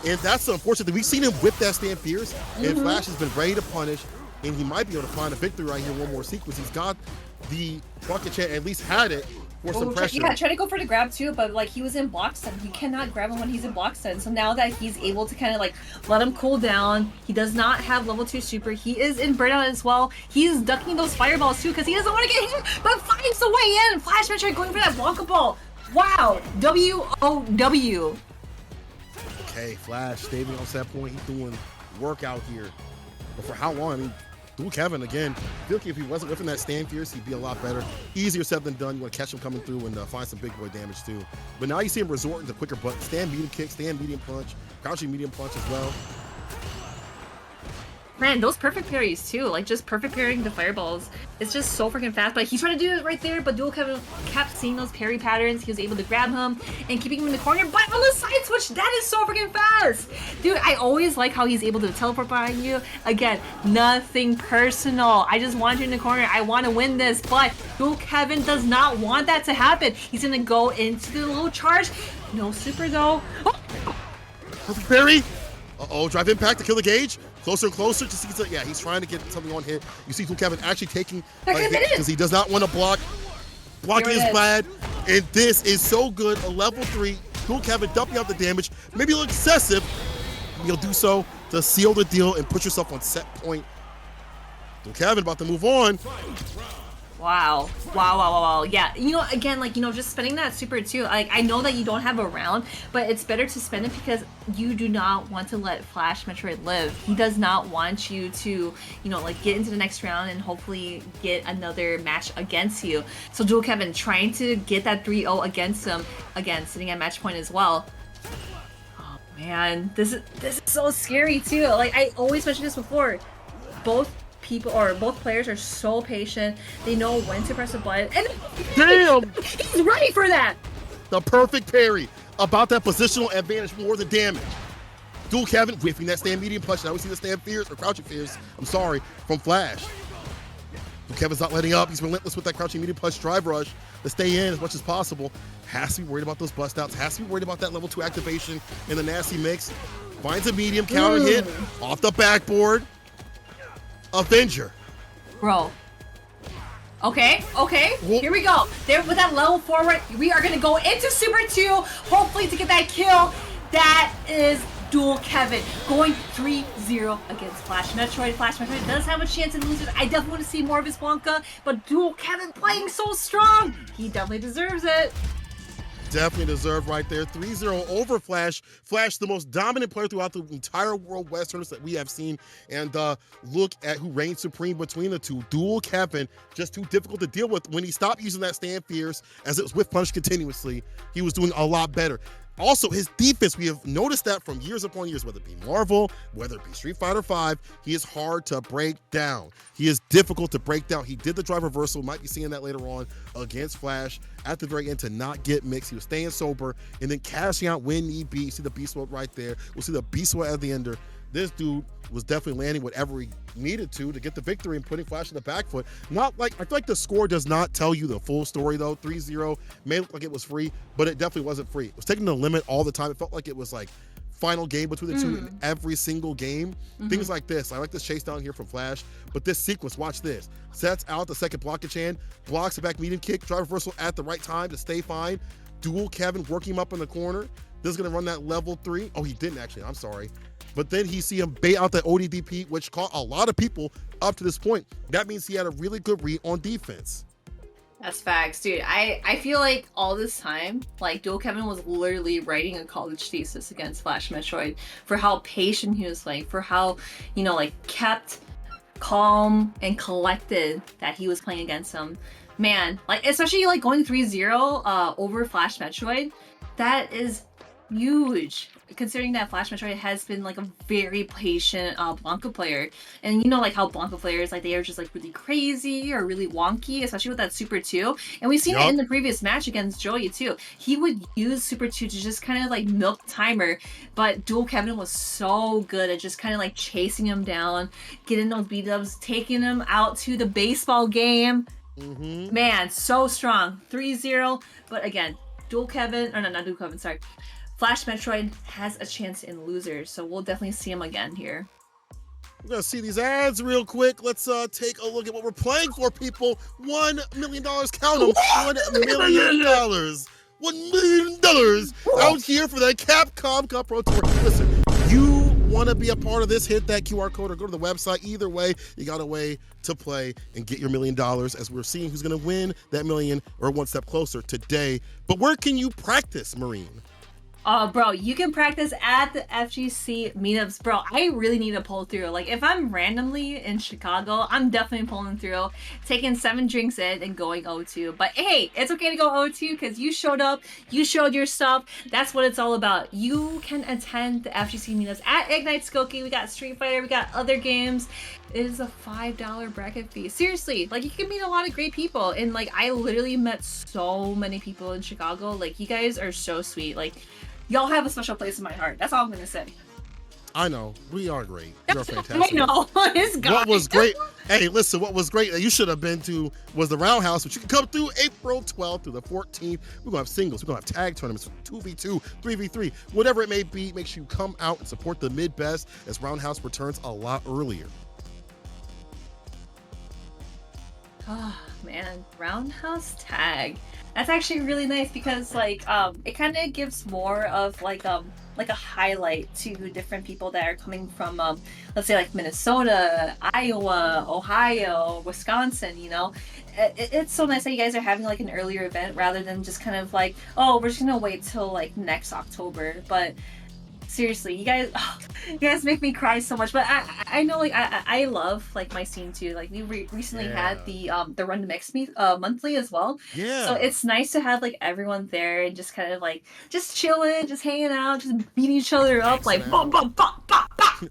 And that's the unfortunate thing. We've seen him whip that stand fierce, and Flash has been ready to punish, and he might be able to find a victory right here. One more sequence. He's got the bucket chance, at least had it for some pressure. Yeah, try to go for the grab too, but like he was in block stun. You cannot grab him when he's in block stun. So now that he's able to kind of like let him cool down, he does not have level 2 super. He is in burnout as well. He's ducking those fireballs too because he doesn't want to get hit, but finds the way in. FlashMetroid going for that Blanka ball. Wow, W-O-W. Okay, Flash staying on set point. He's doing work out here. But for how long? I mean, Dual Kevin, again, I feel like if he wasn't whipping that stand fierce, he'd be a lot better. Easier said than done. You want to catch him coming through and find some big boy damage too. But now you see him resorting to quicker buttons. Stand medium kick, stand medium punch, crouching medium punch as well. Man, those perfect parries too, like just perfect parrying the fireballs. It's just so freaking fast, but he's trying to do it right there, but Dual Kevin kept seeing those parry patterns. He was able to grab him and keeping him in the corner, but on the side switch, that is so freaking fast! Dude, I always like how he's able to teleport behind you. Again, nothing personal. I just want you in the corner. I want to win this, but Dual Kevin does not want that to happen. He's gonna go into the little charge. No super though. Perfect parry. Uh-oh, drive impact to kill the gauge. Closer and closer to see, yeah, he's trying to get something on hit. You see Dual Kevin actually taking a hit because he does not want to block. Blocking is bad, and this is so good. A level 3, Dual Kevin dumping out the damage, maybe a little excessive. You'll do so to seal the deal and put yourself on set point. Dual Kevin about to move on. Wow. Wow. Yeah, you know, again, like, you know, just spending that super too, like, I know that you don't have a round, but it's better to spend it because you do not want to let FlashMetroid live. He does not want you to, you know, like, get into the next round and hopefully get another match against you. So Dual Kevin trying to get that 3-0 against him, again, sitting at match point as well. Oh man, this is so scary too. Like, I always mentioned this before. Both players are so patient. They know when to press a button. And damn! He's ready for that! The perfect parry. About that positional advantage more than damage. Dual Kevin whiffing that stand medium punch. Now we see the stand fierce, or crouching fierce, I'm sorry, from Flash. Dual Kevin's not letting up. He's relentless with that crouching medium punch drive rush to stay in as much as possible. Has to be worried about those bust outs. Has to be worried about that level 2 activation in the nasty mix. Finds a medium counter hit off the backboard. Avenger. Bro. Okay. Here we go. There with that level forward, we are gonna go into Super 2, hopefully to get that kill. That is Dual Kevin going 3-0 against FlashMetroid. FlashMetroid does have a chance in losers. I definitely want to see more of his Blanka, but Dual Kevin playing so strong. He definitely deserves it. Definitely deserved right there. 3-0 over Flash. Flash, the most dominant player throughout the entire World West tournaments that we have seen. And look at who reigns supreme between the two. Dual Kevin, just too difficult to deal with. When he stopped using that stand fierce, as it was with punish continuously, he was doing a lot better. Also, his defense, we have noticed that from years upon years, whether it be Marvel, whether it be Street Fighter V, he is hard to break down. He is difficult to break down. He did the drive reversal. Might be seeing that later on against Flash at the very end to not get mixed. He was staying sober and then cashing out when need be. You see the beast mode right there. We'll see the beast mode at the ender. This dude was definitely landing whatever he needed to get the victory and putting Flash in the back foot. Not like, I feel like the score does not tell you the full story though. 3-0 may look like it was free, but it definitely wasn't free. It was taking the limit all the time. It felt like it was like final game between the two in every single game. Things like this. I like this chase down here from Flash, but this sequence, watch this. Sets out the second blockage hand, blocks the back medium kick, drive reversal at the right time to stay fine. Dual Kevin working him up in the corner. This is gonna run that level 3. Oh, he didn't actually, I'm sorry. But then he see him bait out that ODDP, which caught a lot of people up to this point. That means he had a really good read on defense. That's facts, dude. I feel like all this time, like Dual Kevin was literally writing a college thesis against FlashMetroid for how patient he was, like for how, you know, like kept calm and collected that he was playing against him. Man, like especially like going 3-0 over FlashMetroid, that is huge. Considering that FlashMetroid has been like a very patient Blanka player, and you know like how Blanka players like they are just like really crazy or really wonky, especially with that Super 2. And we've seen it in the previous match against Joey too. He would use Super 2 to just kind of like milk timer, but Dual Kevin was so good at just kind of like chasing him down, getting those beat-ups, taking him out to the baseball game. Man, so strong. 3-0, but again, Dual Kevin, or no, not Dual Kevin, sorry. FlashMetroid has a chance in losers, so we'll definitely see him again here. We're gonna see these ads real quick. Let's take a look at what we're playing for, people. $1 million, count them. $1 million. $1 million out here for the Capcom Cup Pro Tour. Listen, you want to be a part of this, hit that QR code or go to the website. Either way, you got a way to play and get your $1 million as we're seeing who's going to win that million or one step closer today. But where can you practice, Marine? Bro, you can practice at the FGC meetups. Bro, I really need to pull through. Like, if I'm randomly in Chicago, I'm definitely pulling through, taking 7 drinks in and going O2. But hey, it's okay to go O2 because you showed up, you showed your stuff. That's what it's all about. You can attend the FGC meetups at Ignite Skokie. We got Street Fighter, we got other games. It is a $5 bracket fee. Seriously, like you can meet a lot of great people. And like, I literally met so many people in Chicago. Like, you guys are so sweet. Like, y'all have a special place in my heart. That's all I'm gonna say. I know. We are great. You're fantastic. I know. It's good. What was great? Hey, listen, what was great that you should have been to was the Roundhouse, which you can come through April 12th through the 14th. We're gonna have singles, we're gonna have tag tournaments, 2v2, 3v3, whatever it may be. Make sure you come out and support the mid-best as Roundhouse returns a lot earlier. Oh man, Roundhouse tag. That's actually really nice because like it kind of gives more of like a highlight to different people that are coming from let's say like Minnesota, Iowa, Ohio, Wisconsin, you know. It's so nice that you guys are having like an earlier event rather than just kind of like, oh, we're just gonna wait till like next October. But seriously, you guys make me cry so much. But I know like I love like my scene too. Like we recently had the Run to Mix monthly as well. Yeah. So it's nice to have like everyone there and just kind of like just chilling, just hanging out, just beating each other up like bum bum bum bum bum.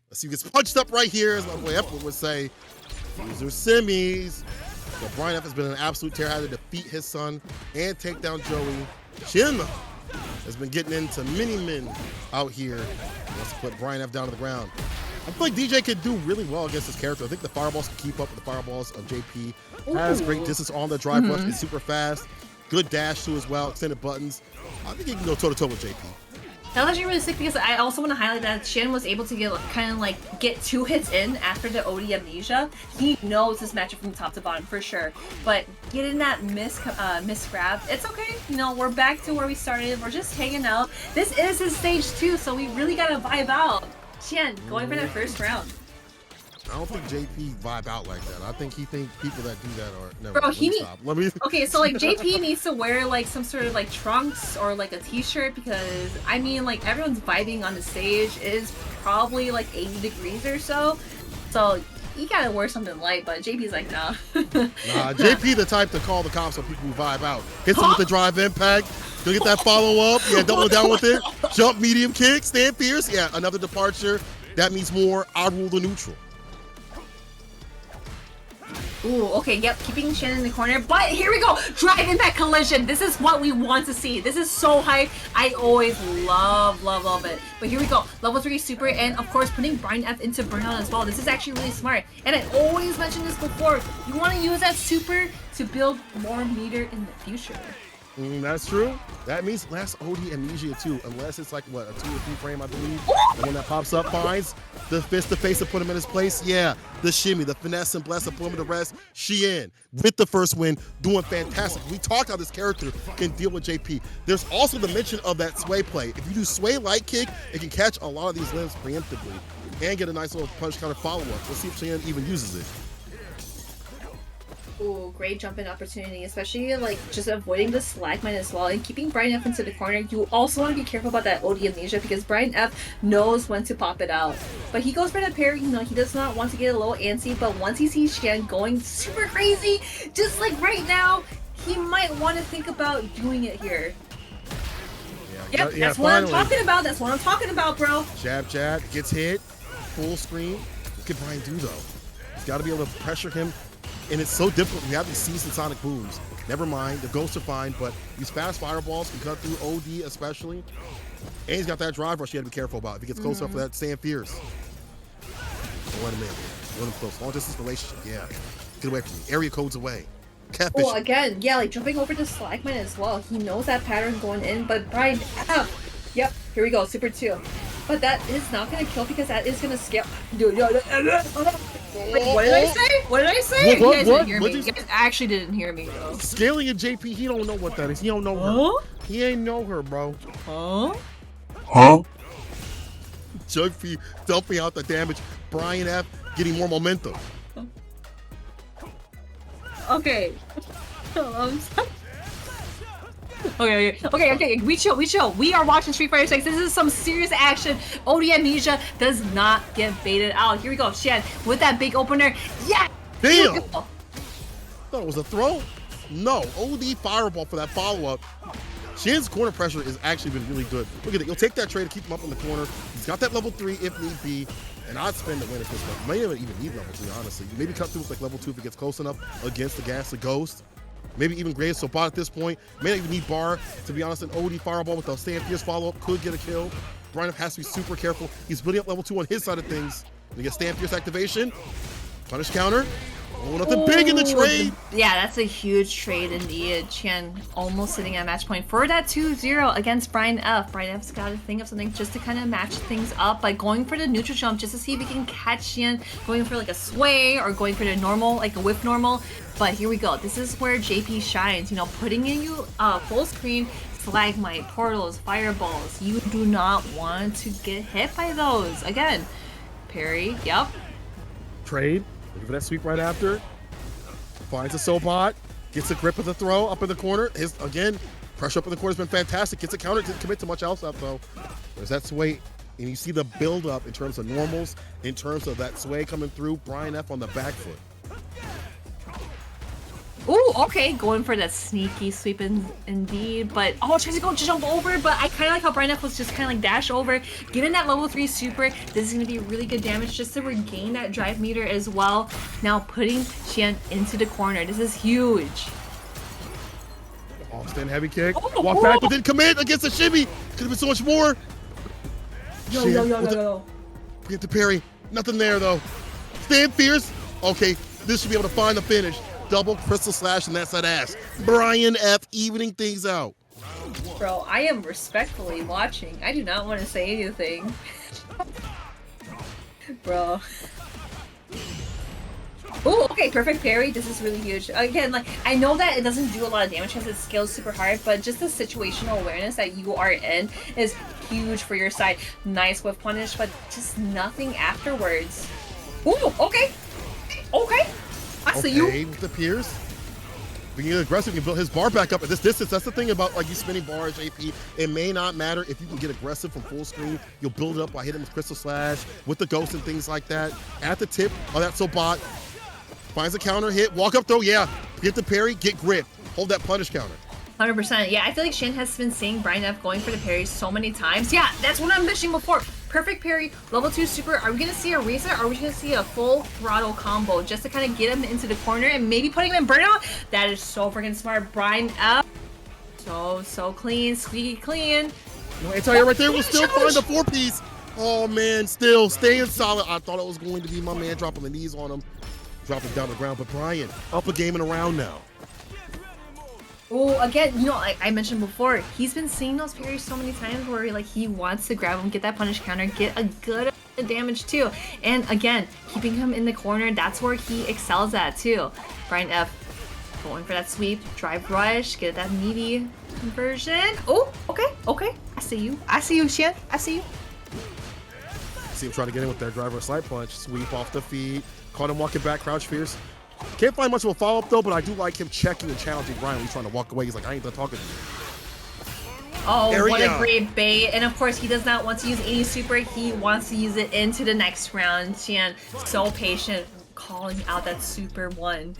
Let's see who gets punched up right here, as my boy F would say. These are semis. So Brian F has been an absolute terror, had to defeat his son and take down Joey. Hsien has been getting into many men out here. He wants to put Brian F down to the ground. I feel like DJ could do really well against this character. I think the fireballs can keep up with the fireballs of JP. Has great distance on the drive rush. It's super fast. Good dash too as well. Extended buttons. I think he can go toe-to-toe with JP. That was actually really sick because I also want to highlight that Hsien was able to get 2 hits in after the OD amnesia. He knows this matchup from top to bottom for sure. But getting that miss grab, it's okay. You know, we're back to where we started. We're just hanging out. This is his stage 2, so we really gotta vibe out. Hsien, going for that first round. I don't think JP vibe out like that. I think he thinks people that do that are never. Bro, Let me okay, so like JP needs to wear like some sort of like trunks or like a t-shirt because I mean like everyone's vibing on the stage. It is probably like 80 degrees or so. So you gotta wear something light, but JP's like, nah. Nah, JP the type to call the cops on people who vibe out. Hits them with the drive impact. You'll get that follow-up. Yeah, double down with it. Jump, medium kick, stand fierce. Yeah, another departure. That means more. I rule the neutral. Ooh, okay, yep, keeping Hsien in the corner, but here we go! Drive impact collision! This is what we want to see. This is so hype. I always love it. But here we go. Level 3 super, and of course, putting Brian F into burnout as well. This is actually really smart. And I always mentioned this before. You want to use that super to build more meter in the future. That's true. That means less OD amnesia too, unless it's like what, a 2 or 3 frame, I believe. And when that pops up, finds the fist to face to put him in his place. Yeah, the shimmy, the finesse and bless to put him to rest. Hsien with the first win, doing fantastic. We talked how this character can deal with JP. There's also the mention of that sway play. If you do sway light kick, it can catch a lot of these limbs preemptively and get a nice little punch counter follow-up. Let's see if Hsien even uses it. Ooh, great jumping opportunity, especially like just avoiding the slag mine as well and keeping Brian F into the corner. You also want to be careful about that OD amnesia because Brian F knows when to pop it out. But he goes for the parry, you know, he does not want to get a little antsy, but once he sees Hsien going super crazy, just like right now, he might want to think about doing it here. Yep, that's what I'm talking about. That's what I'm talking about, bro. Jab, gets hit, full screen. What can Brian do though? He's got to be able to pressure him. And it's so difficult. We have these seasoned sonic booms. Never mind, the ghosts are fine, but these fast fireballs can cut through OD especially. And he's got that drive rush you have to be careful about if he gets close enough for that Sand Fierce. Don't let him in. Let him close. Long distance relationship, yeah. Get away from me. Area codes away. Catfish. Oh, again, yeah, like jumping over the slag mine as well. He knows that pattern going in, but Brian F. Yep, here we go, Super 2. But that is not going to kill because that is going to scale. Dude, wait, what did I say? What did I say? You guys didn't hear me. You guys actually didn't hear me, bro. Scaling in JP, he don't know what that is. He don't know her. He ain't know her, bro. Huh? JP dumping out the damage. Brian F getting more momentum. Okay. Okay. We chill. We are watching Street Fighter 6. This is some serious action. OD amnesia does not get baited out. Here we go, Hsien with that big opener. Yeah. Damn. Thought it was a throw. No, OD fireball for that follow-up. Hsien's corner pressure has actually been really good. Look at it. You'll take that trade to keep him up in the corner. He's got that level 3 if need be. And I'd spend the win at this point. May not even need level 3, honestly. Maybe cut through with like level 2 if it gets close enough against the Ghastly Ghost. Maybe even Graves so bot at this point. May not even need bar. To be honest, an OD fireball with a Sand Fierce follow-up could get a kill. Brian has to be super careful. He's building up level 2 on his side of things. He gets Sand Fierce activation. Punish counter. Oh, nothing big in the trade. Yeah, that's a huge trade indeed. Hsien almost sitting at match point for that 2-0 against Brian F. Brian F's got to think of something just to kind of match things up by going for the neutral jump just to see if he can catch Hsien, going for like a sway or going for the normal, like a whip normal. But here we go. This is where JP shines, you know, putting in you full screen, slagmite, portals, fireballs. You do not want to get hit by those. Again, parry, yep. Trade. Looking for that sweep right after. Finds a Sobot. Gets a grip of the throw up in the corner. His, again, pressure up in the corner has been fantastic. Gets a counter. Didn't commit to much else up, though. There's that sway. And you see the build up in terms of normals, in terms of that sway coming through. Brian F on the back foot. Ooh, okay, going for that sneaky sweep indeed, but tries to go jump over, but I kind of like how Brian F was just kind of like dash over, getting that level 3 super. This is going to be really good damage just to regain that drive meter as well. Now putting Hsien into the corner. This is huge. Stand heavy kick. Walk back, but didn't commit against the shimmy. Could have been so much more. Yo. Get the parry. Nothing there, though. Stand Fierce. Okay, this should be able to find the finish. Double crystal slash, and that's that ass. Brian F evening things out. Bro, I am respectfully watching. I do not want to say anything. Bro. Oh, okay, perfect parry. This is really huge. Again, like, I know that it doesn't do a lot of damage because it scales super hard, but just the situational awareness that you are in is huge for your side. Nice whiff punish, but just nothing afterwards. Ooh, okay. I see you. Okay, with the Pierce. Being aggressive, you can build his bar back up at this distance. That's the thing about like you spinning bars, AP. It may not matter if you can get aggressive from full screen. You'll build it up by hitting with Crystal Slash, with the Ghost and things like that. At the tip of that Sobot, finds a counter hit, walk up throw, yeah. Get the parry, get grip. Hold that punish counter. 100%. Yeah, I feel like Hsien has been seeing Brian F going for the parries so many times. Yeah, that's what I'm mentioning before. Perfect parry, level 2 super. Are we going to see a reset or are we going to see a full throttle combo just to kind of get him into the corner and maybe putting him in burnout? That is so freaking smart. Brian F. So clean, squeaky clean. No anti-air right there. We'll still find the 4-piece. Oh, man, still staying solid. I thought it was going to be my man dropping the knees on him. Dropping down the ground. But Brian, up a game and around now. Oh, again, you know, like I mentioned before, he's been seeing those parries so many times where like he wants to grab him, get that punish counter, get a good damage too. And again, keeping him in the corner, that's where he excels at too. Brian F going for that sweep, drive rush, get that meaty conversion. Oh, okay. I see you, Hsien. I see you. See him trying to get in with that driver slide punch, sweep off the feet, caught him walking back, crouch fierce. Can't find much of a follow-up though, but I do like him checking and challenging Brian when he's trying to walk away. He's like, I ain't done talking to you. Oh, what a great bait. And of course, he does not want to use any super. He wants to use it into the next round. Hsien, so patient, calling out that super one.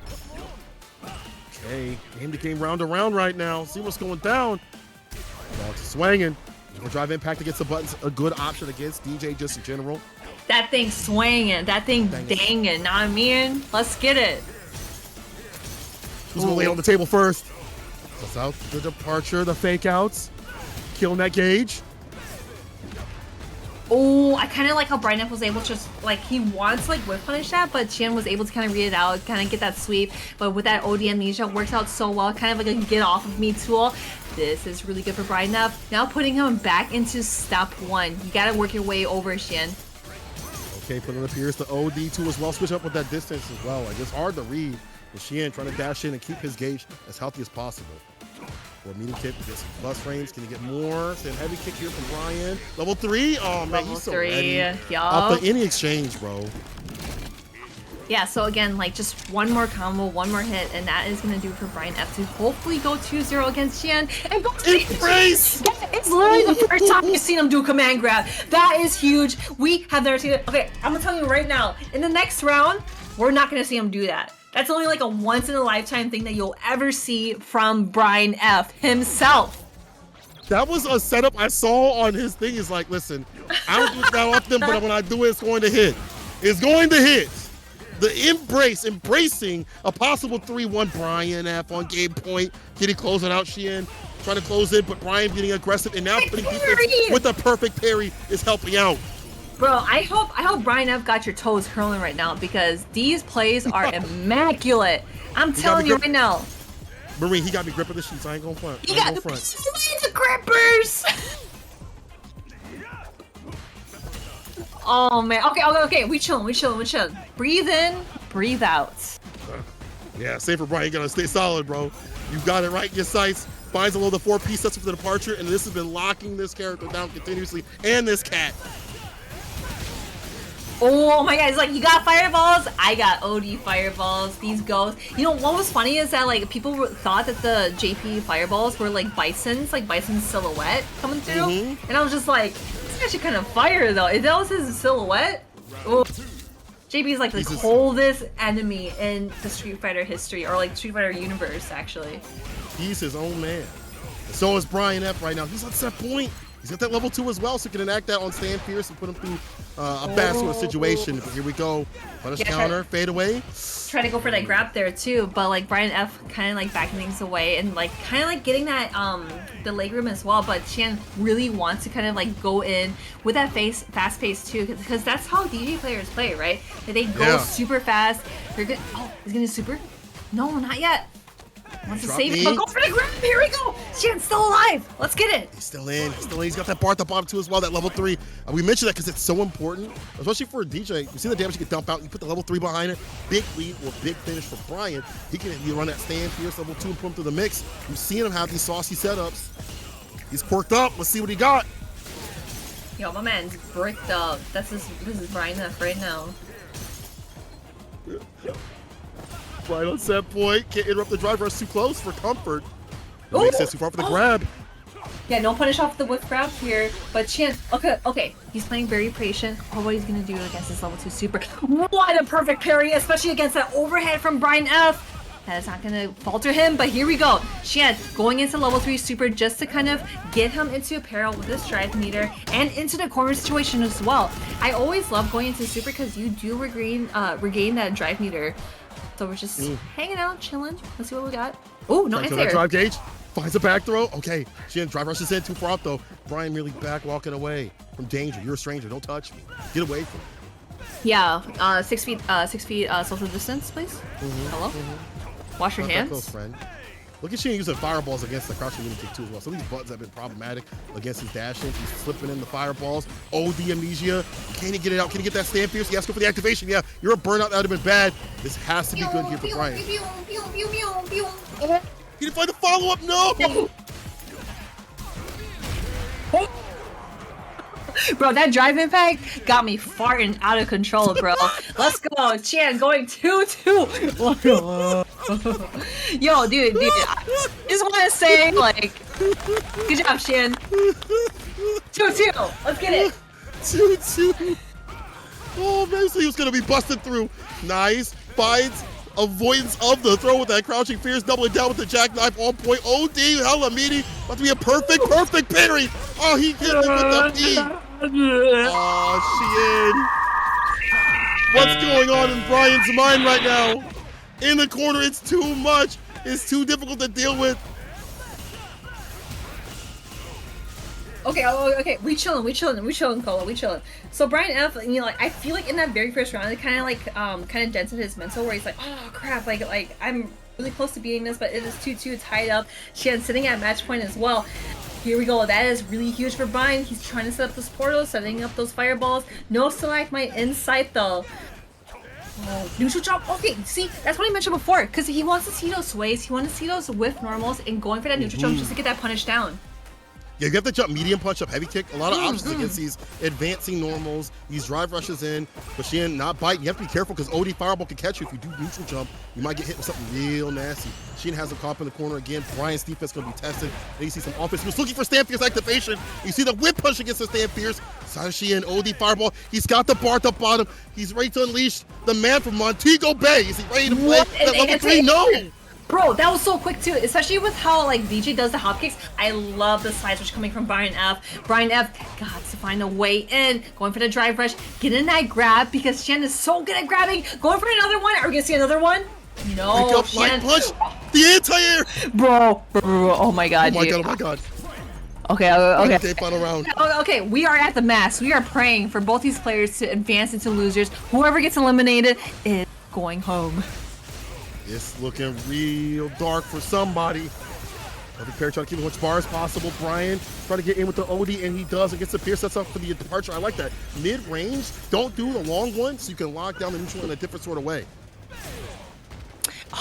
Okay, game to game, round to round right now. See what's going down. Dogs swinging. Overdrive impact against the buttons, a good option against DJ just in general. That thing swinging, that thing danging. Know what I mean? Let's get it. Who's gonna lay on the table first? That's out the departure, the fake outs. Killing that gauge. Oh, I kind of like how Brian was able to just, like, he wants to, like, whip punish that, but Hsien was able to kind of read it out, kind of get that sweep. But with that OD amnesia, it works out so well, kind of like a get off of me tool. This is really good for Brian now putting him back into step 1. You gotta work your way over, Hsien. Okay, putting the Pierce, the OD2 as well. Switch up with that distance as well. Like, it's hard to read. With Hsien trying to dash in and keep his gauge as healthy as possible. For a medium kick, we get some plus frames. Can he get more? Stand heavy kick here from Brian. Level 3. Oh man, he's so ready. Off the any exchange, bro. Yeah, so again, like just one more combo, one more hit, and that is gonna do for Brian F to hopefully go 2-0 against Hsien and go Embrace! It's literally the first time you've seen him do a command grab. That is huge. We have never seen it. Okay, I'm gonna tell you right now, in the next round, we're not gonna see him do that. That's only like a once in a lifetime thing that you'll ever see from Brian F himself. That was a setup I saw on his thing. He's like, listen, I don't do it that often, but when I do it, it's going to hit. It's going to hit. The embracing a possible 3-1 Brian F on game point. Getting closing out Hsien, trying to close in, but Brian getting aggressive and now putting defense with the perfect parry is helping out. Bro, I hope Brian F got your toes curling right now because these plays are immaculate. I'm telling you right now. Marie, he got me gripping the sheets. I ain't gonna front. He got the grippers. Oh man. Okay. We chillin'. Breathe in, breathe out. Yeah, same for Brian. You gotta stay solid, bro. You got it right in your sights. Finds a little the 4-piece sets up for the departure, and this has been locking this character down continuously, and this cat. Oh my god, it's like you got fireballs, I got OD fireballs, these ghosts. You know, what was funny is that like people thought that the JP fireballs were like Bison's, like Bison's silhouette coming through. And I was just like, this is actually kind of fire though. If that was his silhouette, oh. JP is like the coldest enemy in the Street Fighter history, or like Street Fighter universe actually. He's his own man. And so is Brian F right now. He's at that point. He's got that level 2 as well, so he can enact that on Stan Fierce and put him through a bad sort of situation. But here we go. Punish counter, fade away. Try to go for that grab there too, but like Brian F kind of like backing things away and like kind of like getting that the leg room as well. But Hsien really wants to kind of like go in with that fast pace too, because that's how DJ players play, right? They go super fast. They're good. Oh, he's gonna super? No, not yet. Wants to save it, but go for the grab. Here we go. Hsien's still alive. Let's get it. He's still in. He's got that bar at the bottom too as well, that level 3. We mentioned that because it's so important, especially for a DJ. You see the damage you can dump out. You put the level 3 behind it. Big lead or big finish for Brian. He can run that Stand Fierce level 2 and put him through the mix. We've seen him have these saucy setups. He's quirked up. Let's see what he got. Yo, my man's bricked up. This is Brian F right now. Right on set point. Can't interrupt the drive rush too close for comfort. Makes sense too far for the grab. Yeah, no punish off the whip grab here, but Hsien, okay, he's playing very patient. Oh, what he's gonna do against this level 2 super. What a perfect parry, especially against that overhead from Brian F. That is not gonna falter him, but here we go. Hsien going into level 3 super just to kind of get him into a peril with this drive meter and into the corner situation as well. I always love going into super because you do regain that drive meter. So we're just hanging out, chilling. Let's see what we got. Oh, no answer. That drive gauge finds a back throw. Okay, Hsien drive rushes in too far out though. Brian really back walking away from danger. You're a stranger. Don't touch me. Get away from me. Yeah, 6 feet social distance, please. Hello. Wash your hands. Close, friend. Look at Hsien using fireballs against the crouching medium kick too as well. Some of these buttons have been problematic against his dash-ins. He's slipping in the fireballs. OD amnesia. Can he get it out? Can he get that Stand Fierce? He has to go for the activation. Yeah, you're a burnout. That would have been bad. This has to be good here for Brian. He didn't find the follow-up. No! Bro, that drive impact got me farting out of control, bro. Let's go. Hsien going 2-2. Yo, dude, I just want to say, like, good job, Hsien. 2-2. Let's get it. 2-2. Oh, man, so he was going to be busted through. Nice. Finds avoidance of the throw with that crouching fierce, doubling down with the jackknife on point. OD, hella meaty. About to be a perfect parry. Oh, he hit him with the P. Oh, Hsien. What's going on in Brian's mind right now? In the corner, it's too much. It's too difficult to deal with. Okay, we chillin', Colo, we chillin'. So Brian F, you know, like I feel like in that very first round, it kind of dented his mental, where he's like, oh crap, like I'm really close to beating this, but it is 2-2, tied up. Hsien sitting at match point as well. Here we go. That is really huge for Brian. He's trying to set up this portal, setting up those fireballs. No stalagmite in sight though. Oh, neutral jump. Okay, see, that's what I mentioned before, because he wants to see those sways, he wants to see those whiff normals, and going for that neutral jump just to get that punish down. Yeah, you have to jump medium punch up heavy kick. A lot of options against these advancing normals. These drive rushes in, but Hsien not biting. You have to be careful because OD Fireball can catch you. If you do neutral jump, you might get hit with something real nasty. Hsien has a caught up in the corner again. Brian's defense going to be tested. Then you see some offense. He was looking for Stand Fierce activation. You see the whip punch against the Stand Fierce. Side Hsien, OD Fireball. He's got the bar at the bottom. He's ready to unleash the man from Montego Bay. Is he ready to play that level 3? No! Bro, that was so quick too, especially with how like DJ does the hop kicks. I love the side switch coming from Brian F. Brian F got to find a way in, going for the drive rush, get in that grab because Hsien is so good at grabbing. Going for another one. Are we gonna see another one? No, Pick up light punch, the anti-air. Bro, oh my god, oh my god. Okay. Okay, final round. Okay, we are at the mass. We are praying for both these players to advance into losers. Whoever gets eliminated is going home. It's looking real dark for somebody. Every pair trying to keep as much bar as possible. Brian trying to get in with the OD, and he does. It gets the Pierce sets up for the departure. I like that. Mid-range, don't do the long one so you can lock down the neutral in a different sort of way.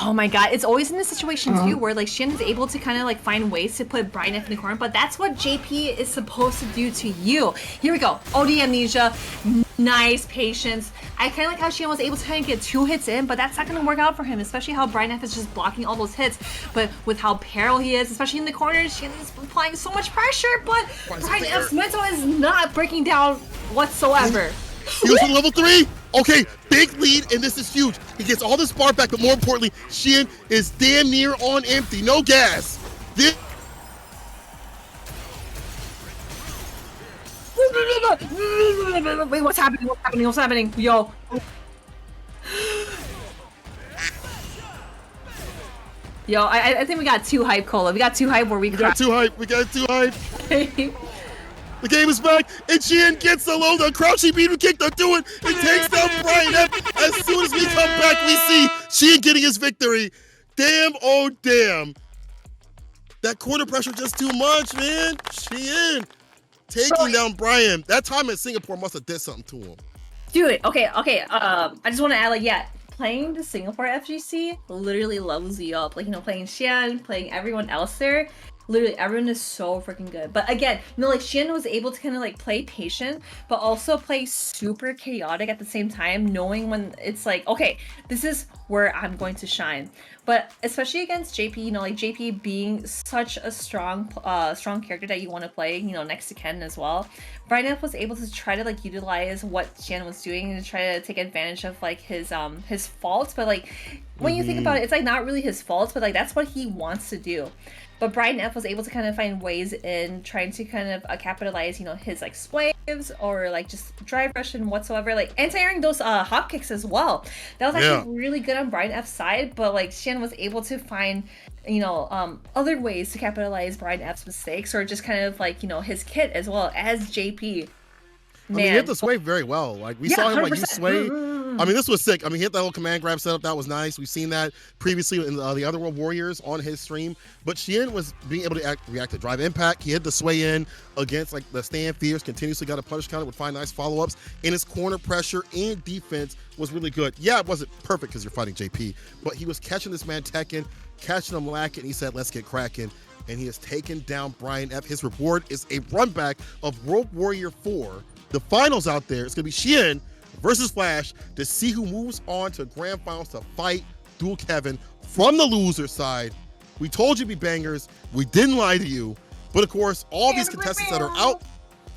Oh my god, it's always in this situation too where like Hsien is able to kind of like find ways to put Brian F in the corner, but that's what JP is supposed to do to you. Here we go. OD amnesia. Nice patience. I kind of like how Hsien was able to kind of get 2 hits in, but that's not going to work out for him, especially how Brian F is just blocking all those hits. But with how peril he is, especially in the corners, Hsien is applying so much pressure, but Brian F's mental is not breaking down whatsoever. He goes to level 3. Okay, big lead, and this is huge. He gets all this bar back, but more importantly, Hsien is damn near on empty. No gas. This Wait, what's happening? Yo. Yo, I think we got too hype, Cola. We got too hype where we got too hype. The game is back, and Hsien gets the low, the crouching beat kick to do it. It takes down Brian F. As soon as we come back, we see Hsien getting his victory. Damn, oh damn. That corner pressure just too much, man. Hsien taking down Brian. That time in Singapore must have did something to him. Dude, okay. I just want to add, like, yeah, playing the Singapore FGC literally levels you up. Like, you know, playing Hsien, playing everyone else there. Literally, everyone is so freaking good. But again, you know, like, Hsien was able to kind of, like, play patient, but also play super chaotic at the same time, knowing when it's like, okay, this is where I'm going to shine. But especially against JP, you know, like, JP being such a strong character that you want to play, you know, next to Ken as well, Brian F was able to try to, like, utilize what Hsien was doing and try to take advantage of, like, his faults. But, like, when you think about it, it's, like, not really his faults, but, like, that's what he wants to do. But Brian F was able to kind of find ways in trying to kind of capitalize, you know, his like swaves or like just drive rush and whatsoever, like anti-airing those hop kicks as well. That was actually really good on Brian F's side, but like Hsien was able to find, you know, other ways to capitalize Brian F's mistakes or just kind of like, you know, his kit as well as JP. I mean, he hit the sway very well. Like, we saw him, like, use sway. I mean, this was sick. I mean, he hit that little command grab setup. That was nice. We've seen that previously in the other World Warriors on his stream. But Hsien was being able to react to drive impact. He hit the sway in against, like, the stand fierce, continuously got a punish counter, would find nice follow-ups. And his corner pressure and defense was really good. Yeah, it wasn't perfect because you're fighting JP, but he was catching this man Tekken, catching him lacking. He said, let's get cracking. And he has taken down Brian F. His reward is a run back of World Warrior 4 the finals out there. It's gonna be Hsien versus Flash to see who moves on to grand finals to fight Dual Kevin from the loser side. We told you to be bangers. We didn't lie to you. But of course, all these contestants that are out,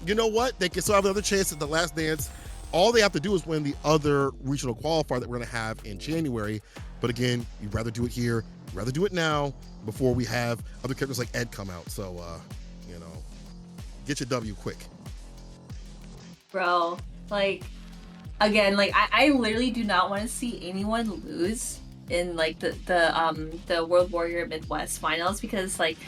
you know what? They can still have another chance at the last dance. All they have to do is win the other regional qualifier that we're gonna have in January. But again, you'd rather do it here, you'd rather do it now before we have other characters like Ed come out. So, you know, get your W quick. Bro, like, again, like I literally do not want to see anyone lose in like the World Warrior Midwest finals, because like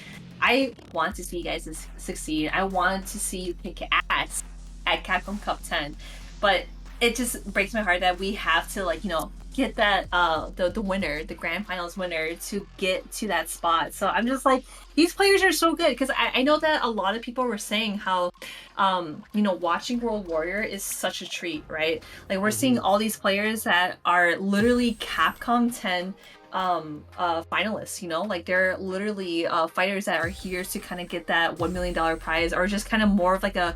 I want to see you guys succeed. I want to see you kick ass at Capcom Cup 10, but it just breaks my heart that we have to, like, you know, get that the winner, the grand finals winner, to get to that spot. So I'm just like, these players are so good, because I know that a lot of people were saying how you know, watching World Warrior is such a treat, right? Like, we're seeing all these players that are literally Capcom 10 finalists, you know, like they're literally fighters that are here to kind of get that $1 million prize, or just kind of more of like a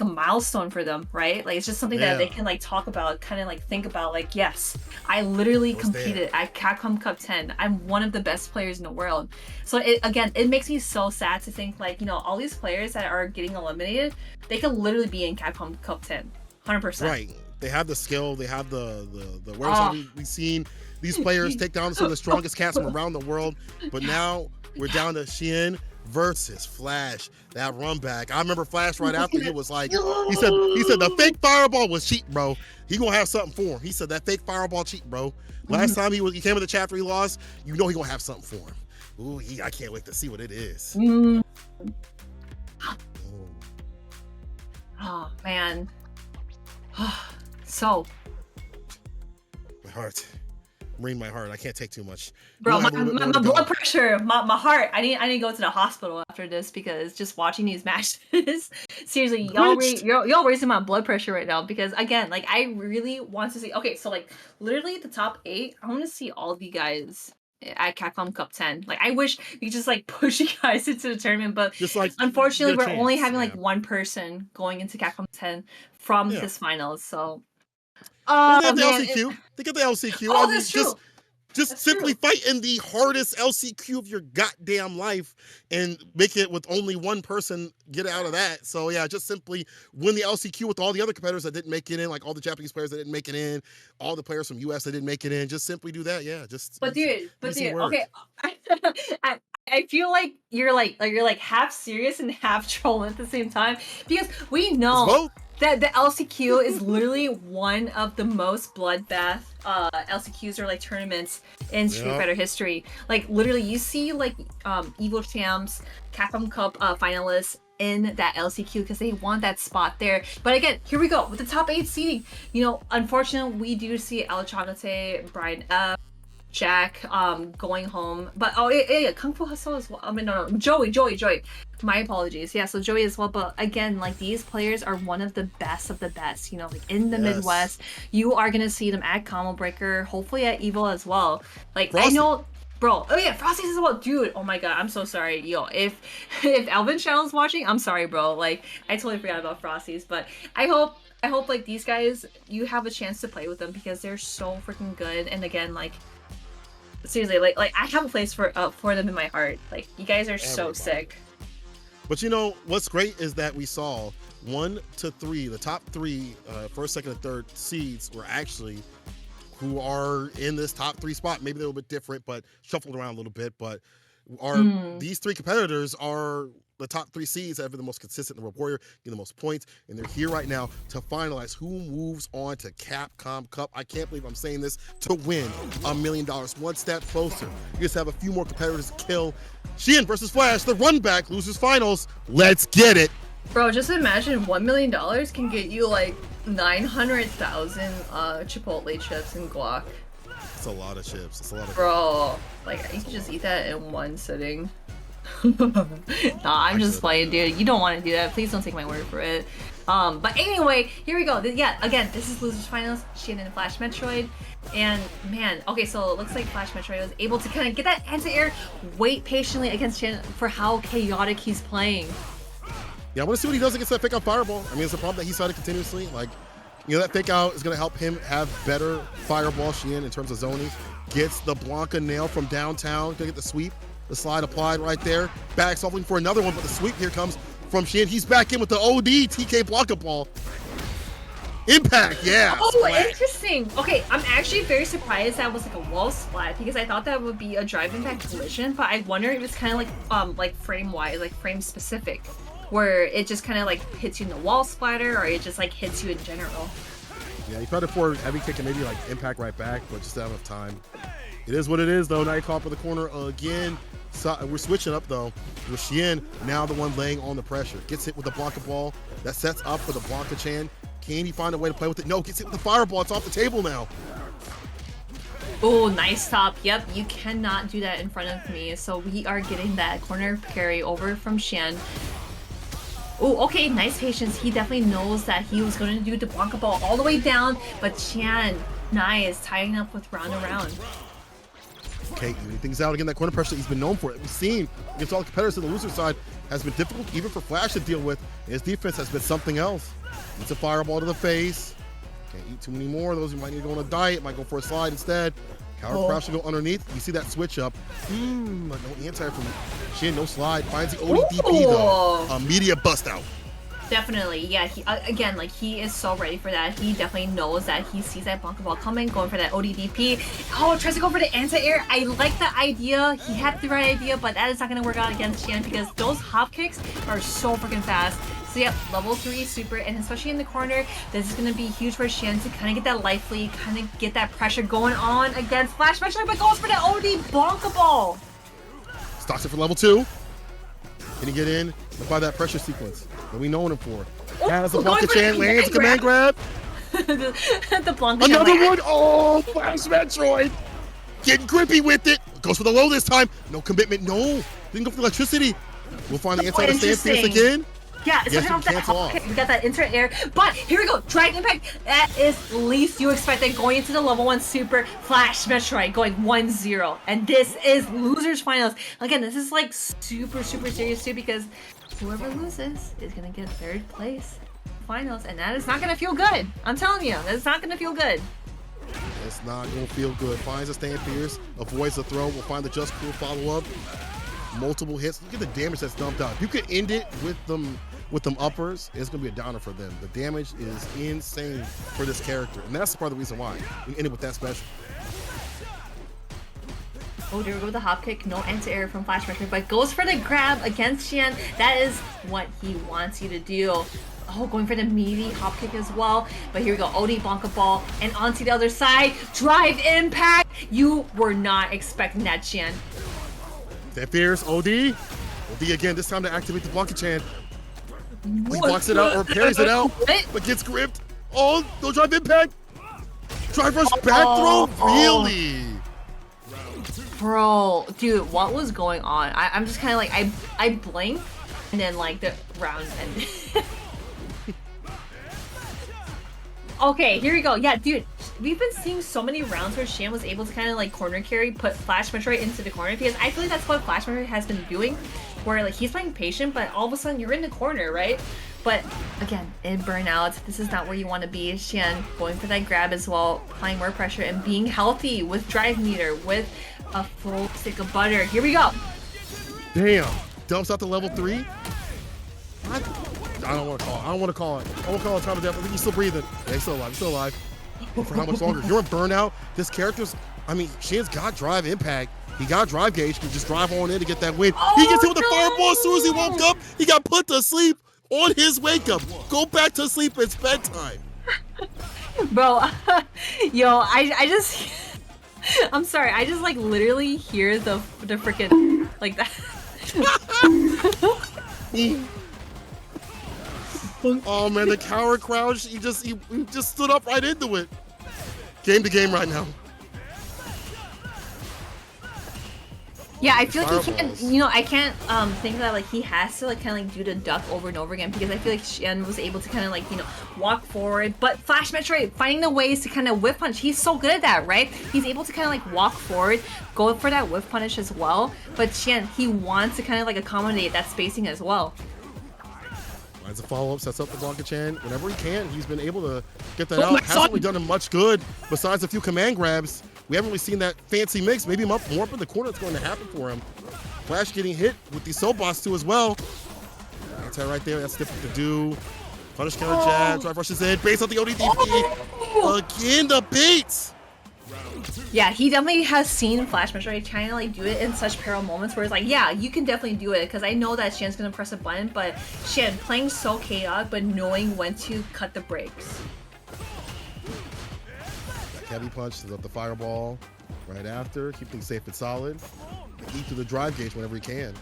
milestone for them, right? Like, it's just something that they can like talk about, kind of like think about, like, yes, I literally competed at Capcom Cup 10. I'm one of the best players in the world. So it makes me so sad to think, like, you know, all these players that are getting eliminated, they could literally be in Capcom Cup 10, 100%. Right. They have the skill, they have the wherewithal. We've seen these players take down some of the strongest cats from around the world, but now we're down to Hsien versus Flash. That run back. I remember Flash right after, he was like, he said the fake fireball was cheap, bro. He gonna have something for him. He said that fake fireball cheap, bro. Last time he came in the chapter, he lost. You know he gonna have something for him. Ooh, I can't wait to see what it is. Oh man. So. My heart. My heart. I can't take too much. Bro, my blood pressure, my heart. I need to go to the hospital after this, because just watching these matches, seriously, y'all raising my blood pressure right now, because again, like, I really want to see. Okay, so like literally the top 8, I want to see all of you guys at Capcom Cup 10. Like, I wish we could just like push you guys into the tournament, but just like, unfortunately we're only having like one person going into Capcom 10 from this finals. So well, they have the LCQ. They get the LCQ. Oh, that's true. Just simply fight in the hardest LCQ of your goddamn life and make it with only one person get out of that. So yeah, just simply win the LCQ with all the other competitors that didn't make it in, like all the Japanese players that didn't make it in, all the players from US that didn't make it in. Just simply do that. Yeah, just. But dude, okay. I feel like you're like half serious and half trolling at the same time, because we know that the LCQ is literally one of the most bloodbath LCQs, or like tournaments in Street Fighter history. Like, literally, you see like Evo champs, Capcom Cup finalists in that LCQ because they want that spot there. But again, here we go with the top 8 seeding. You know, unfortunately, we do see ElChakotay, Brian F, Jack going home, but KongfuHustle as well. I mean, no, Joey. My apologies. Yeah, so Joey as well. But again, like, these players are one of the best of the best. You know, like in the Midwest, you are gonna see them at Combo Breaker, hopefully at Evo as well. Like, Frosty. I know. Bro, oh yeah, Frosty's as well, dude. Oh my god, I'm so sorry, yo. If Alvin Channel's watching, I'm sorry, bro. Like, I totally forgot about Frosty's, but I hope like these guys, you have a chance to play with them, because they're so freaking good. And again, like, seriously, like I have a place for them in my heart. Like, you guys are so sick. But you know what's great is that we saw 1 to 3, the top 3, first, second, and third seeds were actually who are in this top 3 spot. Maybe they're a little bit different, but shuffled around a little bit. But these 3 competitors are the top 3 seeds that have been the most consistent in the World Warrior, getting the most points, and they're here right now to finalize who moves on to Capcom Cup. I can't believe I'm saying this, to win $1 million, one step closer. You just have a few more competitors to kill. Hsien versus Flash, the run back, losers finals. Let's get it. Bro, just imagine $1 million can get you like 900,000 Chipotle chips and guac. It's a lot of chips. It's a lot of. Bro, like, you can just eat that in one sitting. Nah, I'm just playing, dude. You don't want to do that. Please don't take my word for it. But anyway, here we go. Yeah, again, this is losers finals, Hsien and FlashMetroid. And man, okay, so it looks like FlashMetroid was able to kind of get that anti-air, wait patiently against Hsien for how chaotic he's playing. Yeah, I want to see what he does against that fake out fireball. I mean, it's a problem that he's fighting continuously. Like, you know, that fake out is going to help him have better fireball Hsien in terms of zoning. Gets the Blanka nail from downtown. Gonna get the sweep. The slide applied right there. Backs off looking for another one, but the sweep here comes from Hsien. He's back in with the OD TK Blanka ball. Impact, yeah. Oh, splat. interesting. Okay, I'm actually very surprised that was like a wall splat because I thought that would be a drive impact collision, but I wonder if it's kind of like frame wise, like frame specific, where it just kind of like hits you in the wall splatter, or it just like hits you in general. Yeah, he tried to forward heavy kick and maybe like impact right back, but just out of time. It is what it is though. Now he caught for the corner again. So we're switching up though with Hsien, now the one laying on the pressure. Gets hit with the Blanka ball. That sets up for the Blanka Chan. Can he find a way to play with it? No, gets hit with the fireball. It's off the table now. Oh, nice stop. Yep, you cannot do that in front of me. So we are getting that corner carry over from Hsien. Oh, okay, nice patience. He definitely knows that he was going to do the Blanka ball all the way down, but Hsien, nice, tying up with round around. Okay, even things out again. That corner pressure he's been known for. We've seen against all the competitors on the loser side has been difficult even for Flash to deal with. His defense has been something else. It's a fireball to the face. Can't eat too many more. Those who might need to go on a diet might go for a slide instead. Coward crash to go underneath. You see that switch up. No anti from Hsien, no slide. Finds the ODDP though. A media bust out. Definitely, yeah. He, again, like he is so ready for that. He definitely knows that he sees that Blanka ball coming, going for that ODDP. Oh, tries to go for the anti-air. I like the idea. He had the right idea, but that is not going to work out against Hsien because those hop kicks are so freaking fast. So yep, level 3 super, and especially in the corner, this is going to be huge for Hsien to kind of get that life lead, kind of get that pressure going on against FlashMetroid, but goes for that OD Blanka ball. Stocks it for level 2. Can he get in by that pressure sequence that we know him for? Has the Blanka Chan, lands a command grab. the Blanka Another Chan, one. Oh, FlashMetroid. Getting grippy with it. Goes for the low this time. No commitment. No. Didn't go for the electricity. We'll find the inside of stand fierce again. Yeah, it's yes, off that hop kick. We got that insert air, but here we go. Drive impact. That is least you expected going into the level 1 super. FlashMetroid going 1-0, and this is losers finals. Again, this is like super serious too because whoever loses is gonna get 3rd place finals, and that is not gonna feel good. I'm telling you, that's not gonna feel good. It's not gonna feel good. Finds a stand fierce, avoids the throw. We'll find the just cool follow up. Multiple hits. Look at the damage that's dumped out. If you could end it with them uppers, it's gonna be a downer for them. The damage is insane for this character, and that's part of the reason why we ended with that special. Oh, there we go with the hop kick. No anti-air from FlashMetroid, but goes for the grab against Hsien. That is what he wants you to do. Oh, going for the meaty hop kick as well. But here we go, OD Blanka ball, and onto the other side, drive impact. You were not expecting that, Hsien. That fierce OD again. This time to activate the Blanka Chan. He blocks it out or parries it out, but gets gripped. Oh, no drive impact. Drive rush back throw. Really? Bro, dude, what was going on? I'm just kind of like, I blinked, and then like the round ended. Okay, here we go. Yeah, dude, we've been seeing so many rounds where Hsien was able to kind of like corner carry, put FlashMetroid into the corner, because I feel like that's what FlashMetroid has been doing, where like he's playing patient, but all of a sudden you're in the corner, right? But again, in burnout, this is not where you want to be. Hsien going for that grab as well, applying more pressure and being healthy with drive meter, with a full stick of butter. Here we go. Damn. Dumps out to level 3. I don't want to call it. I don't want to call it. I won't call it time of death. I think he's still breathing. Yeah, he's still alive. He's still alive. But for how much longer? You're in burnout. This character's, I mean, Hsien's got drive impact. He got drive gauge. He can just drive on in to get that win. He gets hit with a fireball as soon as he woke up. He got put to sleep on his wake up. Go back to sleep. It's bedtime. Bro, yo, I just, I'm sorry. I just like literally hear the freaking, like that. Oh man, the coward crouch, he just stood up right into it. Game to game right now. Yeah, I feel like he can't, you know, I can't think that like he has to like kind of like do the duck over and over again, because I feel like Hsien was able to kind of like, you know, walk forward, but FlashMetroid finding the ways to kind of whiff punch. He's so good at that, right? He's able to kind of like walk forward, go for that whiff punish as well, but Hsien, he wants to kind of like accommodate that spacing as well. Finds a follow-up, sets up the Blanka Chan. Whenever he can, he's been able to get that out. Hasn't really done him much good besides a few command grabs. We haven't really seen that fancy mix. Maybe more up in the corner that's going to happen for him. Flash getting hit with the soap boss too as well. That's that right there. That's difficult to do. Punish counter jab. Drive rushes in. Base on the ODDP. Again, the baits. Yeah, he definitely has seen FlashMetroid trying to like do it in such peril moments where it's like, yeah, you can definitely do it because I know that Hsien's gonna press a button, but Hsien playing so chaotic but knowing when to cut the brakes. Heavy punch, sets up the fireball right after. Keep things safe and solid. Eat to the drive gauge whenever he can.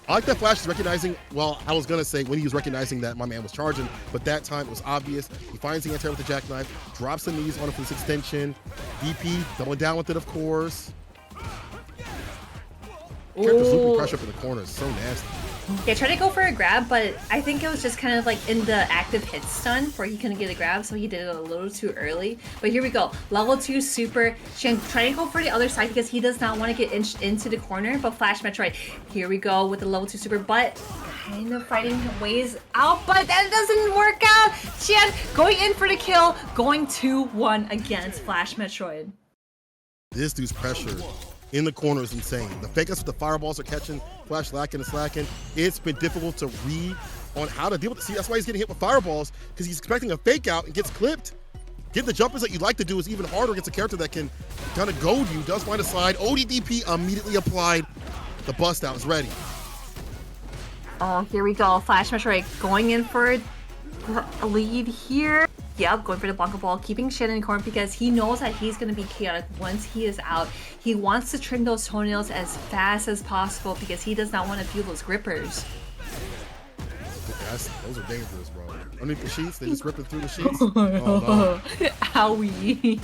I like that Flash is recognizing, well, I was going to say when he was recognizing that my man was charging, but that time it was obvious. He finds the anti with the jackknife, drops the knees on it for this extension. DP, doubling down with it, of course. Character's looping pressure up in the corner is so nasty. Yeah, tried to go for a grab, but I think it was just kind of like in the active hit stun where he couldn't get a grab, so he did it a little too early. But here we go. Level 2 super. Hsien trying to go for the other side because he does not want to get inched into the corner, but FlashMetroid. Here we go with the level 2 super, but kind of fighting ways out, but that doesn't work out. Hsien going in for the kill, going 2-1 against FlashMetroid. This dude's pressure in the corner is insane. The fake outs with the fireballs are catching, Flash lacking and slacking. It's been difficult to read on how to deal with it. See, that's why he's getting hit with fireballs, because he's expecting a fake out and gets clipped. Getting the jumpers that you'd like to do is even harder against a character that can kind of goad you. Does find a slide. ODDP immediately applied. The bust out is ready. Oh, here we go. FlashMetroid going in for a lead here. Yep, going for the Blanka ball, keeping Hsien in the corner because he knows that he's going to be chaotic once he is out. He wants to trim those toenails as fast as possible because he does not want to feel those grippers. Those are dangerous, bro. Underneath the sheets, they just rip it through the sheets. Oh, no. Owie.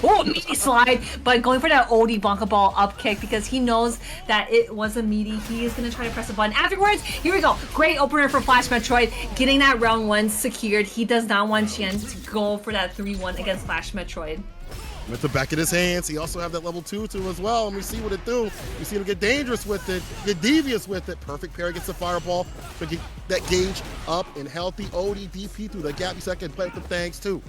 Oh, meaty slide, but going for that OD Blanka ball up kick because he knows that it was a meaty. He is going to try to press a button. Afterwards, here we go. Great opener for FlashMetroid, getting that round 1 secured. He does not want Hsien to go for that 3-1 against FlashMetroid. With the back of his hands, he also have that level 2 too as well. And we see what it do. We see him get dangerous with it, get devious with it. Perfect parry gets the fireball. So get that gauge up and healthy. ODDP through the gap. You second play with the thanks too.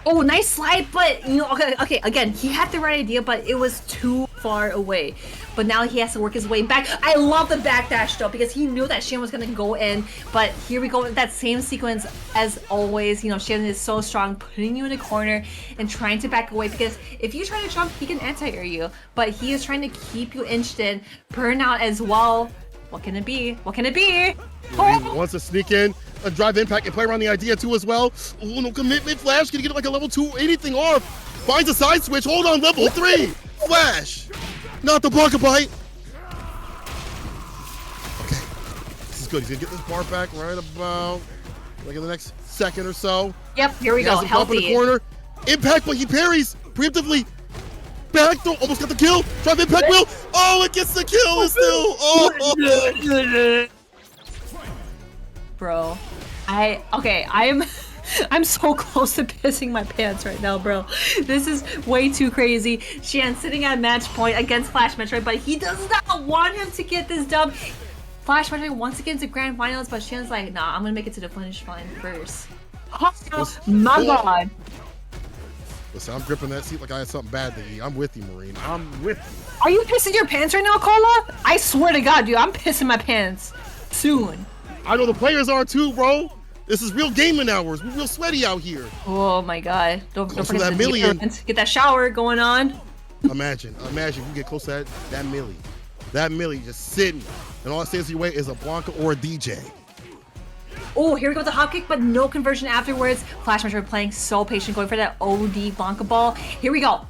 Oh, nice slide, but you know, okay, again, he had the right idea, but it was too far away. But now he has to work his way back. I love the backdash though, because he knew that Hsien was gonna go in, but here we go with that same sequence as always. You know, Hsien is so strong, putting you in a corner and trying to back away, because if you try to jump, he can anti-air you, but he is trying to keep you inched in, burn out as well. What can it be? What can it be? Oh! He wants to sneak in, a drive impact, and play around the idea too as well. Oh, no commitment. Flash can get it like a level 2, anything off. Finds a side switch. Hold on, level 3. Flash. Not the Blanka bite. Okay, this is good. He's gonna get this bar back right about like in the next second or so. Yep, here we go. Healthy. In the corner. Impact, but he parries preemptively. Back throw, almost got the kill. Drive impact will. Oh, it gets the kill. It's still. Oh. Bro, I'm so close to pissing my pants right now, bro. This is way too crazy. Hsien sitting at match point against FlashMetroid, but he does not want him to get this dub. FlashMetroid wants to get into grand finals, but Hsien's like, nah, I'm gonna make it to the finish line first. Oh my god. Listen, I'm gripping that seat like I had something bad to eat. I'm with you, Marine. I'm with you. Are you pissing your pants right now, Carla? I swear to God, dude, I'm pissing my pants soon. I know the players are too, bro. This is real gaming hours. We're real sweaty out here. Oh my god. Don't forget that million. Get that shower going on. Imagine you get close to that millie. That millie just sitting. And all that stands in your way is a Blanka or a DJ. Oh, here we go with the hop kick, but no conversion afterwards. FlashMetroid playing so patient, going for that OD Blanka ball. Here we go.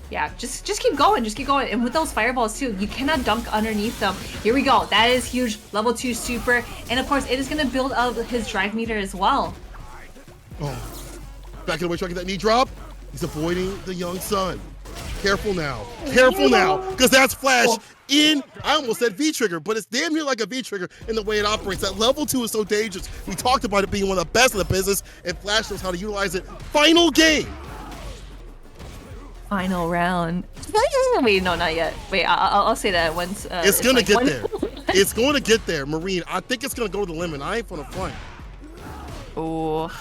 Yeah, just keep going, And with those fireballs too, you cannot dunk underneath them. Here we go. That is huge. Level 2 super. And of course, it is going to build up his drive meter as well. Oh, back in the way, trying to get that knee drop. He's avoiding the young son. Careful now, because that's Flash in, I almost said V-trigger, but it's damn near like a V-trigger in the way it operates. That level 2 is so dangerous. We talked about it being one of the best in the business, and Flash knows how to utilize it. Final game. Final round. Wait, no, not yet. Wait, I'll say that once. It's gonna get there. It's going to get there, Marine. I think it's going to go to the limit. I ain't from the front. Oh.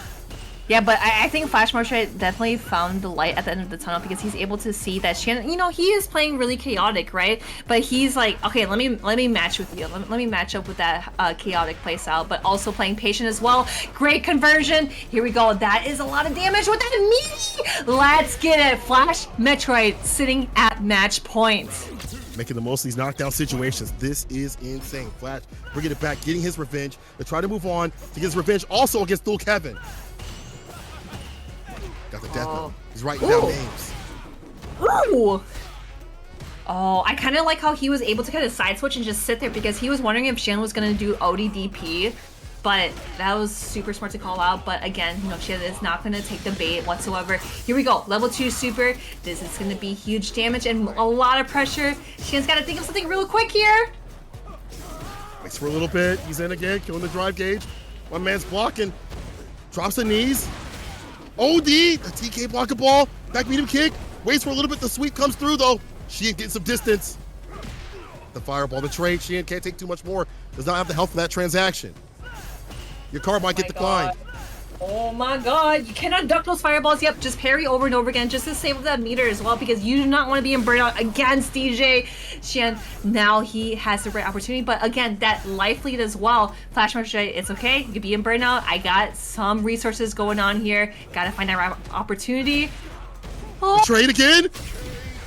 Yeah, but I think FlashMetroid definitely found the light at the end of the tunnel because he's able to see that Hsien, you know, he is playing really chaotic, right? But he's like, okay, let me match with you. Let me match up with that chaotic playstyle, but also playing patient as well. Great conversion. Here we go. That is a lot of damage with that meaty. Let's get it. FlashMetroid sitting at match point. Making the most of these knockdown situations. This is insane. Flash bringing it back, getting his revenge. They try to move on to get his revenge also against Dual Kevin. Got the death note. He's writing down names. Ooh. Oh, I kind of like how he was able to kind of side switch and just sit there because he was wondering if Hsien was going to do ODDP, but that was super smart to call out. But again, you know, Hsien is not going to take the bait whatsoever. Here we go. Level 2 super. This is going to be huge damage and a lot of pressure. Hsien's got to think of something real quick here. Waits for a little bit. He's in again, killing the drive gauge. One man's blocking. Drops the knees. OD, a TK block a ball, back medium kick, waits for a little bit, the sweep comes through though. Hsien getting some distance. The fireball, the trade, Hsien can't take too much more, does not have the health for that transaction. Your card might get declined. Oh my god, you cannot duck those fireballs. Yep, just parry over and over again just to save that meter as well because you do not want to be in burnout against DJ Hsien. Now he has the right opportunity, but again, that life lead as well. FlashMetroid, it's okay, you could be in burnout. I got some resources going on here. Gotta find that right opportunity. Oh. Trade again?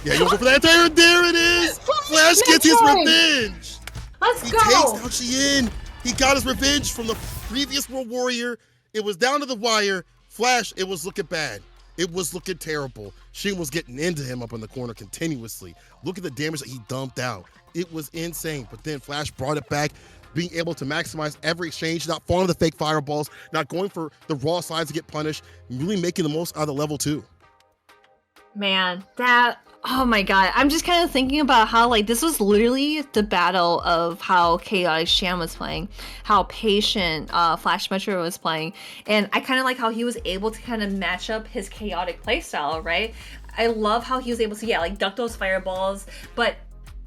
Yeah, you go for that there, and there it is! Flash gets his revenge! Let's go! He takes out Hsien. He got his revenge from the previous World Warrior. It was down to the wire. Flash, it was looking bad. It was looking terrible. Hsien was getting into him up in the corner continuously. Look at the damage that he dumped out. It was insane. But then Flash brought it back, being able to maximize every exchange, not falling the fake fireballs, not going for the raw sides to get punished, really making the most out of the level 2. Man, that, oh my god. I'm just kind of thinking about how, like, this was literally the battle of how chaotic Hsien was playing, how patient FlashMetroid was playing, and I kind of like how he was able to kind of match up his chaotic playstyle, right? I love how he was able to, yeah, like, duck those fireballs, but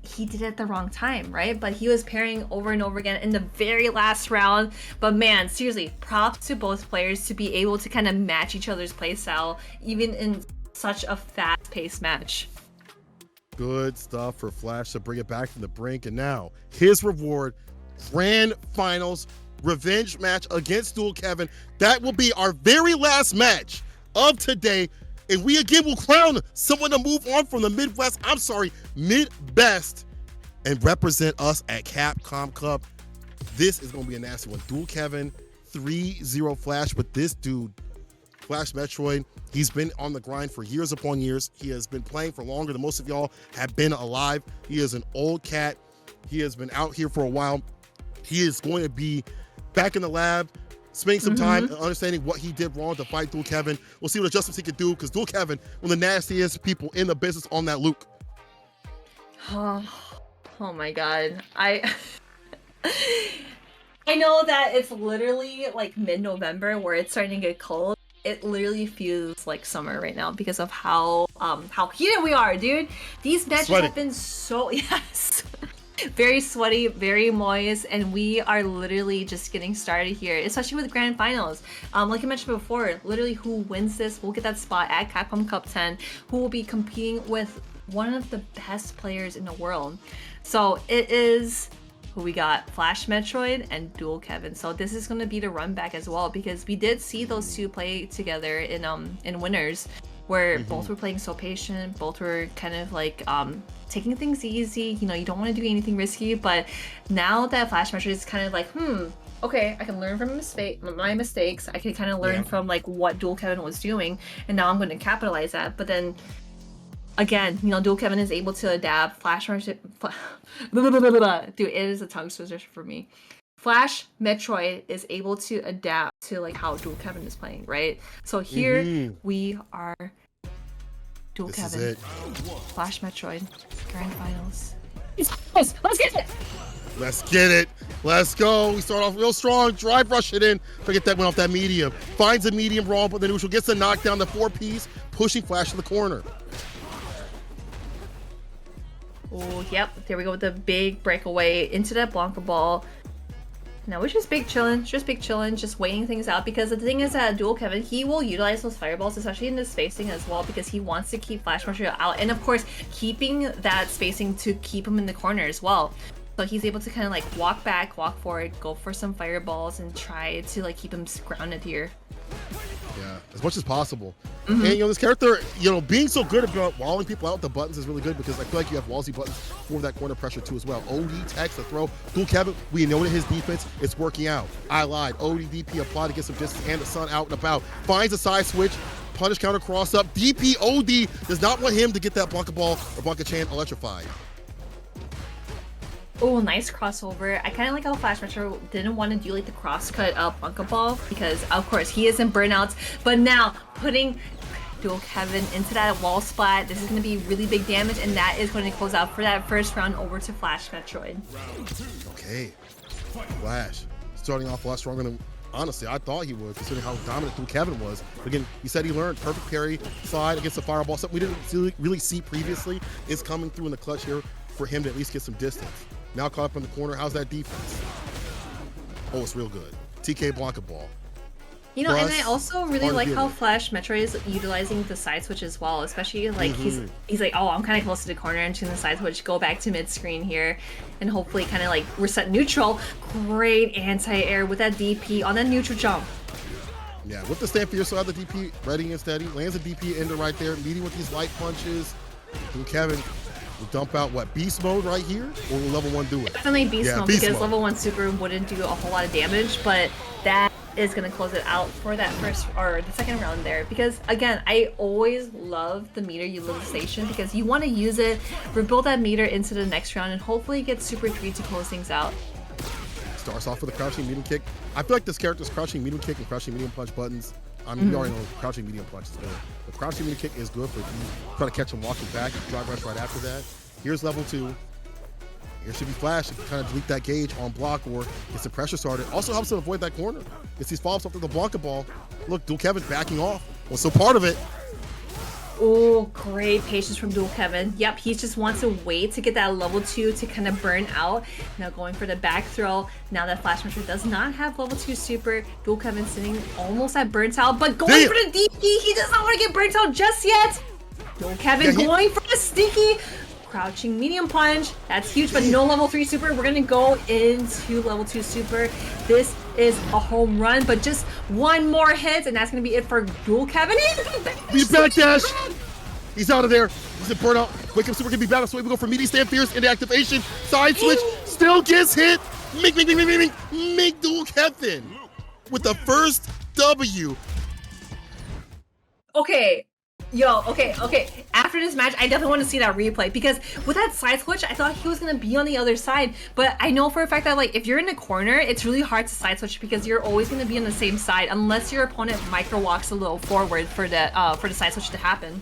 he did it at the wrong time, right? But he was pairing over and over again in the very last round. But man, seriously, props to both players to be able to kind of match each other's playstyle, even in such a fast-paced match. Good stuff for Flash to bring it back from the brink. And now his reward, grand finals revenge match against Dual Kevin. That will be our very last match of today. And we again will crown someone to move on from the Mid-Best and represent us at Capcom Cup. This is going to be a nasty one. Dual Kevin, 3-0 Flash, but this dude, FlashMetroid, he's been on the grind for years upon years. He has been playing for longer than most of y'all have been alive. He is an old cat. He has been out here for a while. He is going to be back in the lab, spending some time understanding what he did wrong to fight Dual Kevin. We'll see what adjustments he can do because Dual Kevin, one of the nastiest people in the business on that Luke. Oh my god. I know that it's literally like mid-November where it's starting to get cold. It literally feels like summer right now because of how heated we are, dude. These matches have been so, yes, very sweaty, very moist, and we are literally just getting started here, especially with grand finals. Like I mentioned before, literally who wins this will get that spot at Capcom Cup 10, who will be competing with one of the best players in the world. So it is who we got, FlashMetroid and Dual Kevin. So this is going to be the run back as well because we did see those two play together in winners where both were playing so patient, both were kind of like taking things easy, you know, you don't want to do anything risky. But now that FlashMetroid is kind of like, okay, I can learn from my mistakes. I can kind of learn from like what Dual Kevin was doing, and now I'm going to capitalize that. But then again, you know, Dual Kevin is able to adapt. FlashMetroid, dude, it is a tongue twister for me. FlashMetroid is able to adapt to like how Dual Kevin is playing, right? So here we are, Dual Kevin, FlashMetroid, grand finals. Let's get it. Let's get it. Let's go. We start off real strong. Drive rush it in. Forget that went off that medium. Finds a medium wrong, but the neutral gets the knockdown, the 4-piece, pushing Flash to the corner. Oh, yep. There we go with the big breakaway into that Blanka ball. Now we're just big chillin', just waiting things out, because the thing is that ElChakotay, he will utilize those fireballs, especially in the spacing as well, because he wants to keep FlashMetroid out, and of course, keeping that spacing to keep him in the corner as well. So he's able to kind of like walk back, walk forward, go for some fireballs, and try to like keep him grounded here. Yeah, as much as possible. And you know, this character, you know, being so good about walling people out with the buttons is really good, because I feel like you have wallsy buttons for that corner pressure too as well. OD text, the throw. ElChakotay, we know that his defense is working out. I lied. OD DP applied to get some distance, and the sun out and about. Finds a side switch, punish counter cross up. DP OD does not want him to get that Blanka ball or Blanka Chan electrified. Oh, nice crossover. I kind of like how FlashMetroid didn't want to do like the cross-cut Blanka ball, because of course he is in burnouts, but now putting ElChakotay into that wall splat, this is going to be really big damage, and that is going to close out for that first round over to FlashMetroid. Okay, Flash starting off a lot stronger than honestly I thought he would, considering how dominant ElChakotay was. But again, he said he learned perfect parry slide against the fireball, something we didn't really see previously, is coming through in the clutch here for him to at least get some distance. Now caught up in the corner. How's that defense? Oh, it's real good. TK Blanka ball. You know, Plus, and I also really like how unbeatable. FlashMetroid is utilizing the side switch as well, especially like he's like, oh, I'm kind of close to the corner, and to the side switch, go back to mid screen here, and hopefully kind of like reset neutral. Great anti-air with that DP on that neutral jump. Yeah, with the stand fierce, so have the DP ready and steady. Lands a DP into right there, leading with these light punches. ElChakotay will dump out what, beast mode right here, or will level 1 do it? Definitely beast mode, beast because mode. level 1 super wouldn't do a whole lot of damage, but that is going to close it out for that first or the second round there. Because again, I always love the meter utilization, because you want to use it, rebuild that meter into the next round, and hopefully get super 3 to close things out. Starts off with a crouching medium kick. I feel like this character's crouching medium kick and crouching medium punch buttons. I mean, we already know crouching medium punch is good. But crouching medium kick is good for if you try to catch him walking back, drive rush right after that. Here's level 2. Here should be Flash to kind of delete that gauge on block or get some pressure started. Also helps him avoid that corner. Gets these follow-ups after the Blanka ball. Look, ElChakotay backing off. Well, so part of it. Oh, great patience from ElChakotay. Yep, he just wants to wait to get that level 2 to kind of burn out. Now going for the back throw. Now that FlashMetroid does not have level 2 super, ElChakotay sitting almost at burnt out, but going for the DP. He does not want to get burnt out just yet. ElChakotay going for the sneaky crouching medium punch. That's huge, but no level 3 super. We're gonna go into level 2 super. This is a home run, but just one more hit, and that's gonna be it for ElChakotay. He's backdash. He's out of there. He's in burnout. Wake up super can be battle, so we go for meaty stand fierce into activation. Side switch still gets hit. Make ElChakotay with the first W. Okay. Okay. After this match, I definitely want to see that replay, because with that side switch, I thought he was going to be on the other side. But I know for a fact that like if you're in a corner, it's really hard to side switch, because you're always going to be on the same side unless your opponent micro walks a little forward for the side switch to happen.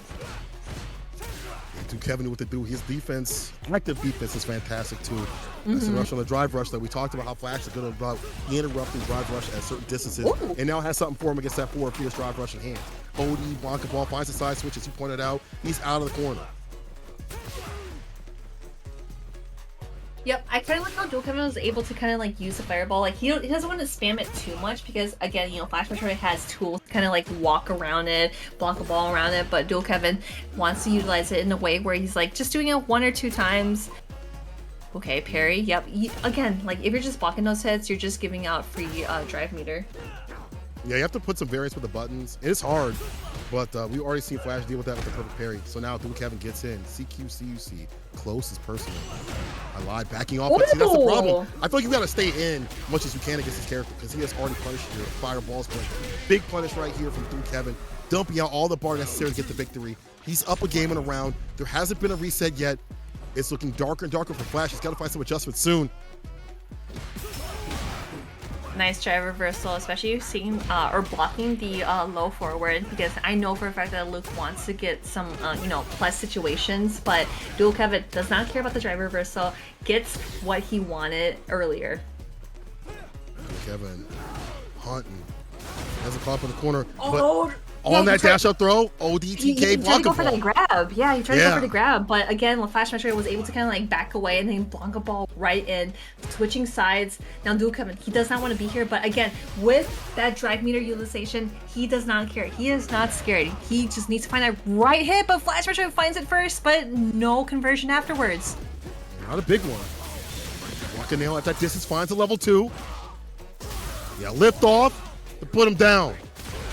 ElChakotay with the do. His defense, active defense is fantastic too. That's the rush on the drive rush that we talked about, how Flash is good about interrupting drive rush at certain distances. Ooh. And now has something for him against that forward fierce drive rush in hand. OD, Blanka ball, finds the side switch, as you pointed out. He's out of the corner. Yep, I kind of like how ElChakotay was able to kind of like use the fireball. Like he doesn't want to spam it too much, because again, you know, FlashMetroid has tools to kind of like walk around it, block a ball around it, but ElChakotay wants to utilize it in a way where he's like just doing it 1 or 2 times. Okay, parry. Yep. Again, like if you're just blocking those hits, you're just giving out free drive meter. Yeah, you have to put some variance with the buttons. It's hard, but we already seen Flash deal with that with the perfect parry. So now ElChakotay gets in. CQCUC. Close is personal. I lied. Backing off. But see, that's the problem. I feel like you got to stay in as much as you can against this character, because he has already punished your fireballs. But big punish right here from ElChakotay. Dumping out all the bar necessary to get the victory. He's up a game in a round. There hasn't been a reset yet. It's looking darker and darker for Flash. He's got to find some adjustments soon. Nice drive reversal, especially seeing or blocking the low forward, because I know for a fact that Luke wants to get some you know, plus situations, but ElChakotay does not care about the drive reversal, gets what he wanted earlier. ElChakotay hunting. Has a caught up in the corner. Oh, On that dash up throw, ODTK he tried to go Blanka for ball. that grab. Yeah, he tried to go for the grab, but again, FlashMetroid was able to kind of like back away and then Blanka ball right in, switching sides. Now DualKevin, he does not want to be here, but again, with that drive meter utilization, he does not care. He is not scared. He just needs to find that right hit, but FlashMetroid finds it first, but no conversion afterwards. Not a big one. Blanka nail at that distance finds a level 2. Yeah, lift off to put him down.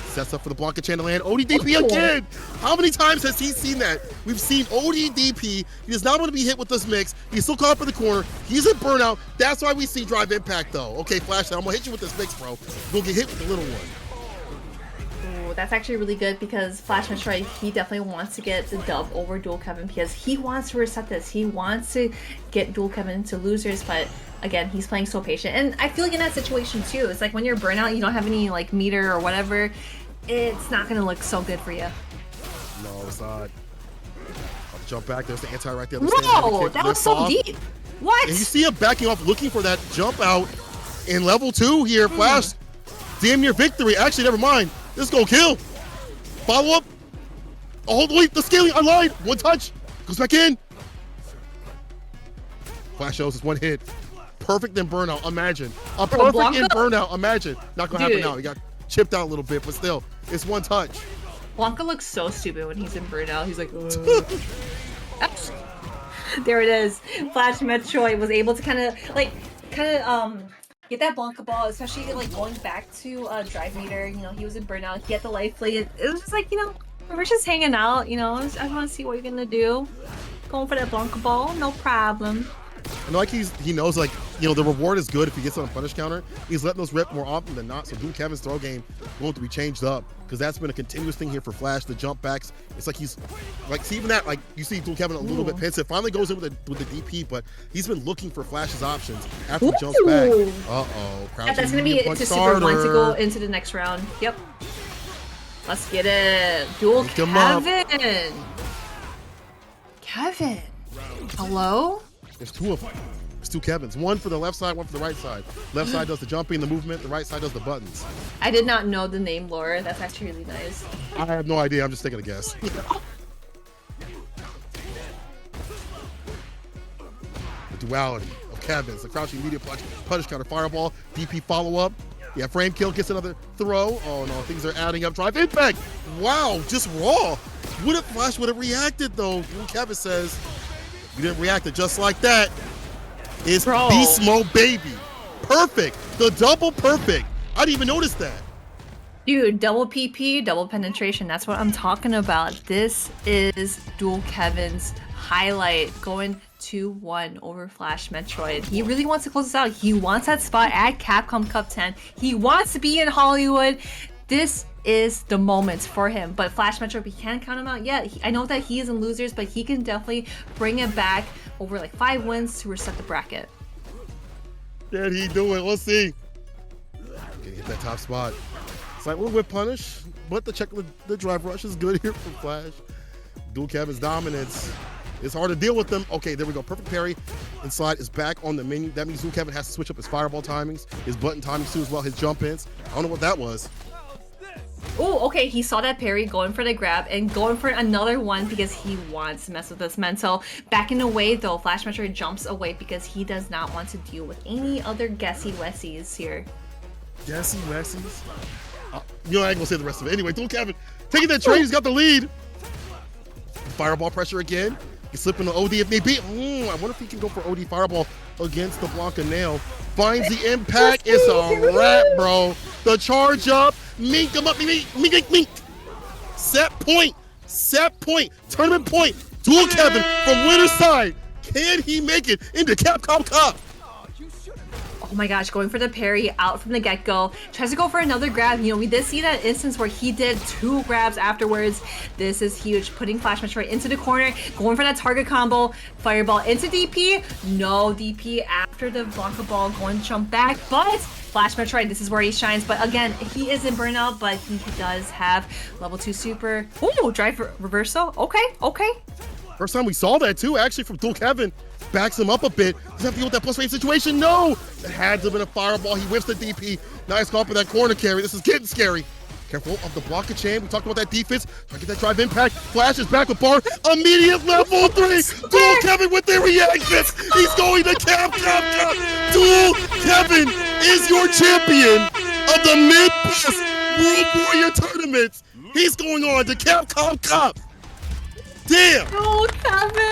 Sets up for the Blanka chain to land. ODDP again! How many times has he seen that? We've seen ODDP. He does not want to be hit with this mix. He's still caught up in the corner. He's in burnout. That's why we see drive impact though. Okay, Flash, I'm gonna hit you with this mix, bro. You're gonna get hit with the little one. Ooh, that's actually really good because FlashMetroid, he definitely wants to get the dub over DualKevin because he wants to reset this. He wants to get DualKevin to losers, but again, he's playing so patient. And I feel like in that situation too, it's like when you're burnout, you don't have any like meter or whatever, it's not gonna look so good for you. No, it's not. I'll jump back. There's the anti right there. Whoa, that was so deep. What? And you see him backing off, looking for that jump out in level 2 here. Flash, damn near victory. Actually, never mind. This is gonna kill. Follow up. Oh, wait, the scaling. I lied. One touch. Goes back in. Flash shows us one hit. Perfect in burnout. Imagine. A perfect in burnout. Imagine. Not gonna happen now. He got chipped out a little bit, but still, it's one touch. Blanka looks so stupid when he's in burnout. He's like, there it is. FlashMetroid was able to kind of get that Blanka ball, especially like going back to drive meter. You know, he was in burnout. He had the life plate. It was just like, you know, we're just hanging out. You know, I want to see what you're gonna do. Going for that Blanka ball, no problem. And like he knows, like, you know, the reward is good if he gets on a punish counter. He's letting those rip more often than not. So DualKevin's throw game going to be changed up because that's been a continuous thing here for Flash. The jump backs, it's like he's like, see, even that, like you see DualKevin a little bit pensive. Finally goes in with the DP, but he's been looking for Flash's options after he jumps back. Yeah, that's gonna be into Super 1 to go into the next round. Yep. Let's get it. DualKevin. Kevin. Hello? There's 2 of them. There's 2 Kevins. One for the left side, one for the right side. Left side does the jumping, the movement. The right side does the buttons. I did not know the name lore. That's actually really nice. I have no idea. I'm just taking a guess. The duality of Kevins. The crouching immediate punish counter fireball. DP follow-up. Yeah, frame kill gets another throw. Oh no, things are adding up. Drive impact. Wow, just raw. What if Flash would have reacted though? Kevin says, you didn't react it just like that. It's beast mode, baby. Perfect. The double perfect. I didn't even notice that. Dude, double PP, double penetration. That's what I'm talking about. This is DualKevin's highlight, going 2-1 over FlashMetroid. He really wants to close this out. He wants that spot at Capcom Cup 10. He wants to be in Hollywood. This is the moment for him, but FlashMetroid, we can't count him out yet. I know that he is in losers, but he can definitely bring it back over like 5 wins to reset the bracket. Can he do it? We'll see. Can hit that top spot. It's like we're with punish, but the drive rush is good here for Flash. DualKevin's dominance. It's hard to deal with them. Okay, there we go. Perfect parry. Inside is back on the menu. That means DualKevin has to switch up his fireball timings, his button timings too as well, his jump ins. I don't know what that was. Oh, okay, he saw that parry, going for the grab, and going for another one because he wants to mess with this mental. Backing away though, FlashMetroid jumps away because he does not want to deal with any other guessy wessies here. Guessy wessies? You know, I ain't gonna say the rest of it. Anyway, DualKevin taking that trade, he's got the lead. Fireball pressure again. He's slipping the OD if need be. I wonder if he can go for OD fireball against the Blanka nail. Finds the impact. It's a wrap, bro. The charge up. Mink him up. Mink. Set point. Tournament point. DualKevin from winner's side. Can he make it into Capcom Cup? Oh my gosh, going for the parry out from the get-go. Tries to go for another grab. You know, we did see that instance where he did 2 grabs afterwards. This is huge. Putting FlashMetroid into the corner, going for that target combo. Fireball into DP. No DP after the Blanka ball, going to jump back. But FlashMetroid, this is where he shines. But again, he is in burnout, but he does have level 2 super. Ooh, drive reversal. Okay. First time we saw that too, actually, from DualKevin. Backs him up a bit. Does have to deal with that plus range situation? No! It had to have been a fireball. He whips the DP. Nice call for that corner carry. This is getting scary. Careful of the Blanka chain. We talked about that defense. Trying to get that drive impact. Flash is back with bar. Immediate level 3. Dual Kevin with their reactions. He's going to Cap. Dual Kevin is your champion of the Midwest World Warrior tournaments. He's going on to Capcom Cup. Damn. Dual Kevin.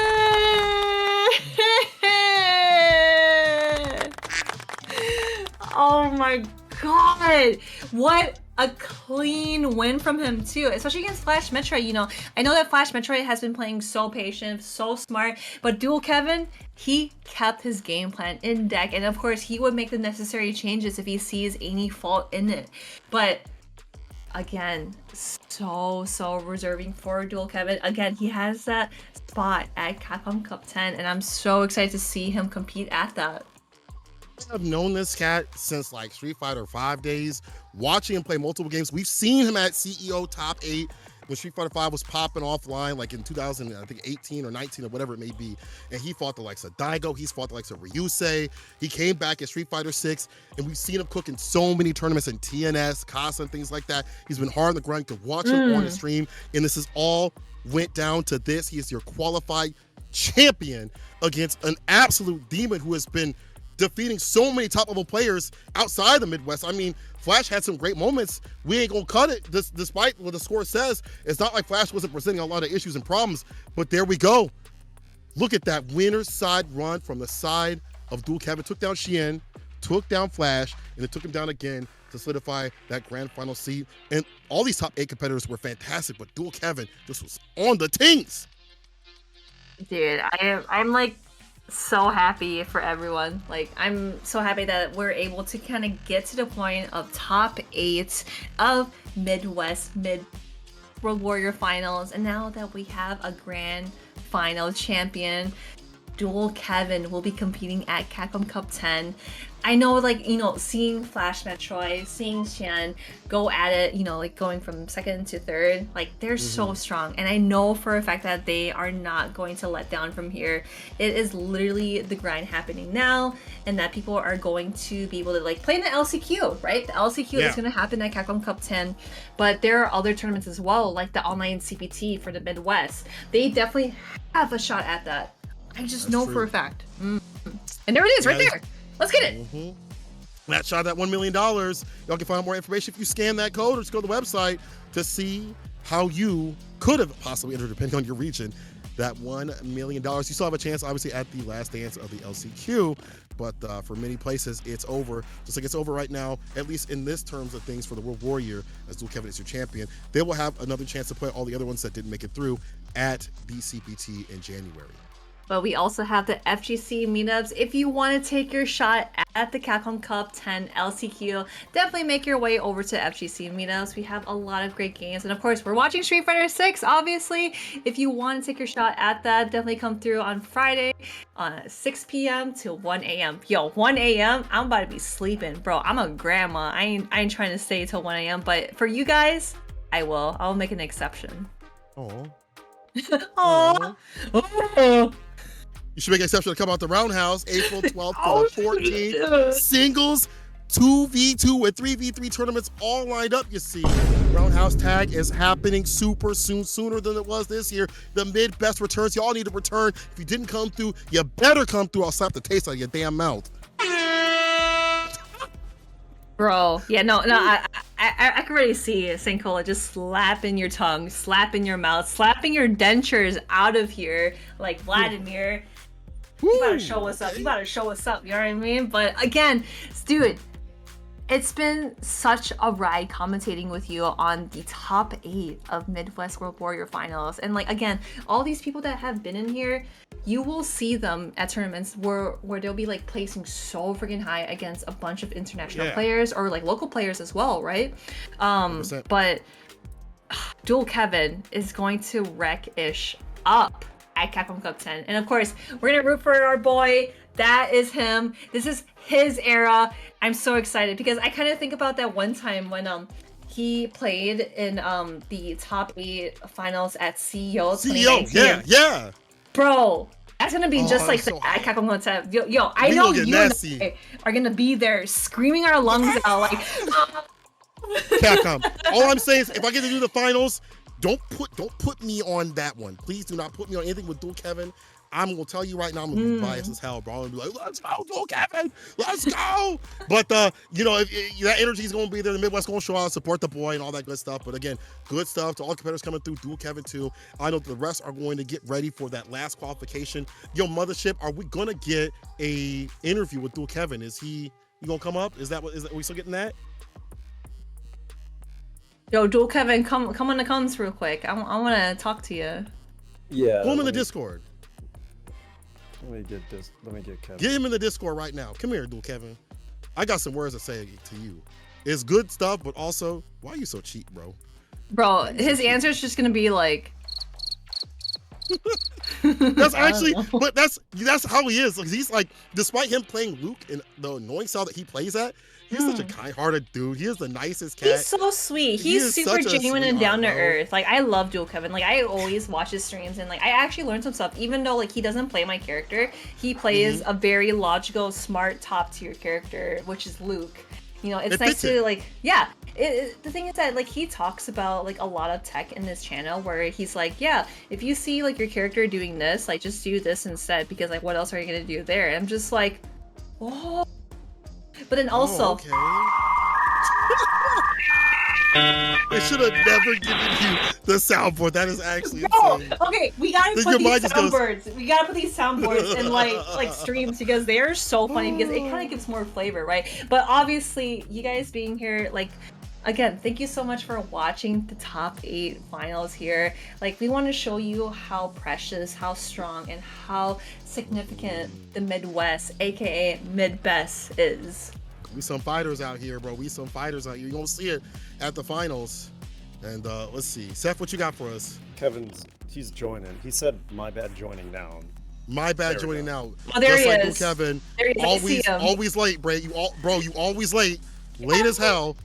Oh my god. What a clean win from him too, especially against FlashMetroid. You know, I know that FlashMetroid has been playing so patient, so smart, but Dual Kevin, he kept his game plan in deck, and of course he would make the necessary changes if he sees any fault in it. But again, so reserving for Dual Kevin. Again, he has that spot at Capcom Cup 10, and I'm so excited to see him compete at that. I've known this cat since like Street Fighter 5 days, watching him play multiple games. We've seen him at CEO Top 8 when Street Fighter 5 was popping offline, like in 2018 or 19 or whatever it may be. And he fought the likes of Daigo, he's fought the likes of Ryusei. He came back at Street Fighter 6, and we've seen him cook in so many tournaments in TNS, CASA, and things like that. He's been hard on the grind to watch him on the stream, and this is all went down to this. He is your qualified champion against an absolute demon who has been defeating so many top-level players outside the Midwest. I mean, Flash had some great moments. We ain't gonna cut it, despite what the score says. It's not like Flash wasn't presenting a lot of issues and problems, but there we go. Look at that winner's side run from the side of Dual Kevin. Took down Hsien, took down Flash, and then took him down again to solidify that grand final seed. And all these top 8 competitors were fantastic, but Dual Kevin just was on the tings. Dude, I'm like so happy for everyone. Like, I'm so happy that we're able to kind of get to the point of top 8 of Midwest World Warrior finals, and now that we have a grand final champion, Dual Kevin will be competing at Capcom Cup 10. I know, like, you know, seeing FlashMetroid, seeing Hsien go at it, you know, like going from second to third, like they're so strong. And I know for a fact that they are not going to let down from here. It is literally the grind happening now, and that people are going to be able to like play in the LCQ, right? The LCQ is going to happen at Capcom Cup 10, but there are other tournaments as well, like the online CPT for the Midwest. They definitely have a shot at that. I just know for a fact. And there it is, right there. Let's get it. That shot at $1 million. Y'all can find out more information if you scan that code or just go to the website to see how you could have possibly entered, depending on your region, that $1 million. You still have a chance, obviously, at the last dance of the LCQ, but for many places, it's over. Just like it's over right now, at least in this terms of things for the World Warrior, as Dual Kevin is your champion. They will have another chance to play all the other ones that didn't make it through at the CPT in January. But we also have the FGC meetups. If you want to take your shot at the Capcom Cup 10 LCQ, definitely make your way over to FGC meetups. We have a lot of great games. And of course, we're watching Street Fighter 6, obviously. If you want to take your shot at that, definitely come through on Friday, 6 p.m. to 1 a.m. Yo, 1 a.m., I'm about to be sleeping. Bro, I'm a grandma. I ain't trying to stay till 1 a.m. But for you guys, I'll make an exception. Oh. Oh. You should make an exception to come out the Roundhouse April 12th to the 14th. Singles, 2v2 and 3v3 tournaments all lined up, you see. Roundhouse tag is happening super soon, sooner than it was this year. The mid-best returns. Y'all need to return. If you didn't come through, you better come through. I'll slap the taste out of your damn mouth. Bro, yeah, no, I can already see Sankola just slapping your tongue, slapping your mouth, slapping your dentures out of here, like Vladimir. You gotta show us up. You gotta show us up. You know what I mean? But again, dude, it's been such a ride commentating with you on the top 8 of Midwest World Warrior finals. And like, again, all these people that have been in here, you will see them at tournaments where they'll be like placing so freaking high against a bunch of international players or like local players as well, right? 100%. But Dual Kevin is going to wreck Ish up at Capcom Cup 10. And of course, we're gonna root for our boy. That is him. This is his era. I'm so excited because I kind of think about that one time when he played in the top 8 finals at CEO 2019. Yeah. Bro, that's gonna be just like so at Capcom Cup 10. Yo, I know you and I are gonna be there screaming our lungs out like Capcom. All I'm saying is, if I get to do the finals, don't put me on that one. Please do not put me on anything with Dual Kevin. I'm gonna tell you right now, I'm gonna be biased as hell, bro. I'm gonna be like, let's go, Dual Kevin, let's go. But you know, if that energy is gonna be there, the Midwest gonna show out, support the boy, and all that good stuff. But again, good stuff to all competitors coming through. Dual Kevin too. I know the rest are going to get ready for that last qualification. Yo, Mothership, are we gonna get a interview with Dual Kevin? Is he gonna come up? Are we still getting that? Yo, Dual Kevin, come on the comms real quick. I want to talk to you. Yeah. Go him in the Discord. Let me get Kevin. Get him in the Discord right now. Come here, Dual Kevin. I got some words to say to you. It's good stuff, but also, why are you so cheap, bro? Bro, his answer is just gonna be like. That's actually, but that's how he is. Like, he's like, despite him playing Luke and the annoying style that he plays at, he's such a kind-hearted dude. He is the nicest cat. He's so sweet. He's super genuine and down to earth. Like, I love Dual Kevin. Like, I always watch his streams and like I actually learned some stuff. Even though like he doesn't play my character, he plays a very logical, smart, top tier character, which is Luke. You know, it's nice to like, yeah. The thing is that like he talks about like a lot of tech in this channel where he's like, yeah, if you see like your character doing this, like just do this instead, because like what else are you gonna do there? And I'm just like, oh. But then also, okay. They should have never given you the soundboard. That is actually insane. Okay, we gotta put these soundboards. We gotta put these soundboards in like streams because they're so funny because it kind of gives more flavor, right? But obviously, you guys being here, like, again, thank you so much for watching the top 8 finals here. Like, we want to show you how precious, how strong, and how significant the Midwest, aka Midbest, is. We some fighters out here, bro. We some fighters out here. You're gonna see it at the finals. And let's see. Seth, what you got for us? He's joining. He said, my bad joining now. My bad joining now. Oh, there Just he like is. Kevin. There he is. Always late, bro. You always late. Late as hell.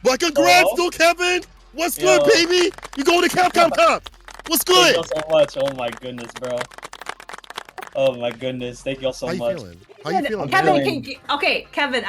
But congrats, Dual Kevin. What's good, baby? You going to Capcom Cup. What's good? Thank you so much. Oh my goodness, bro. Oh my goodness. Thank you so much. How you feeling? Kevin, okay, Kevin,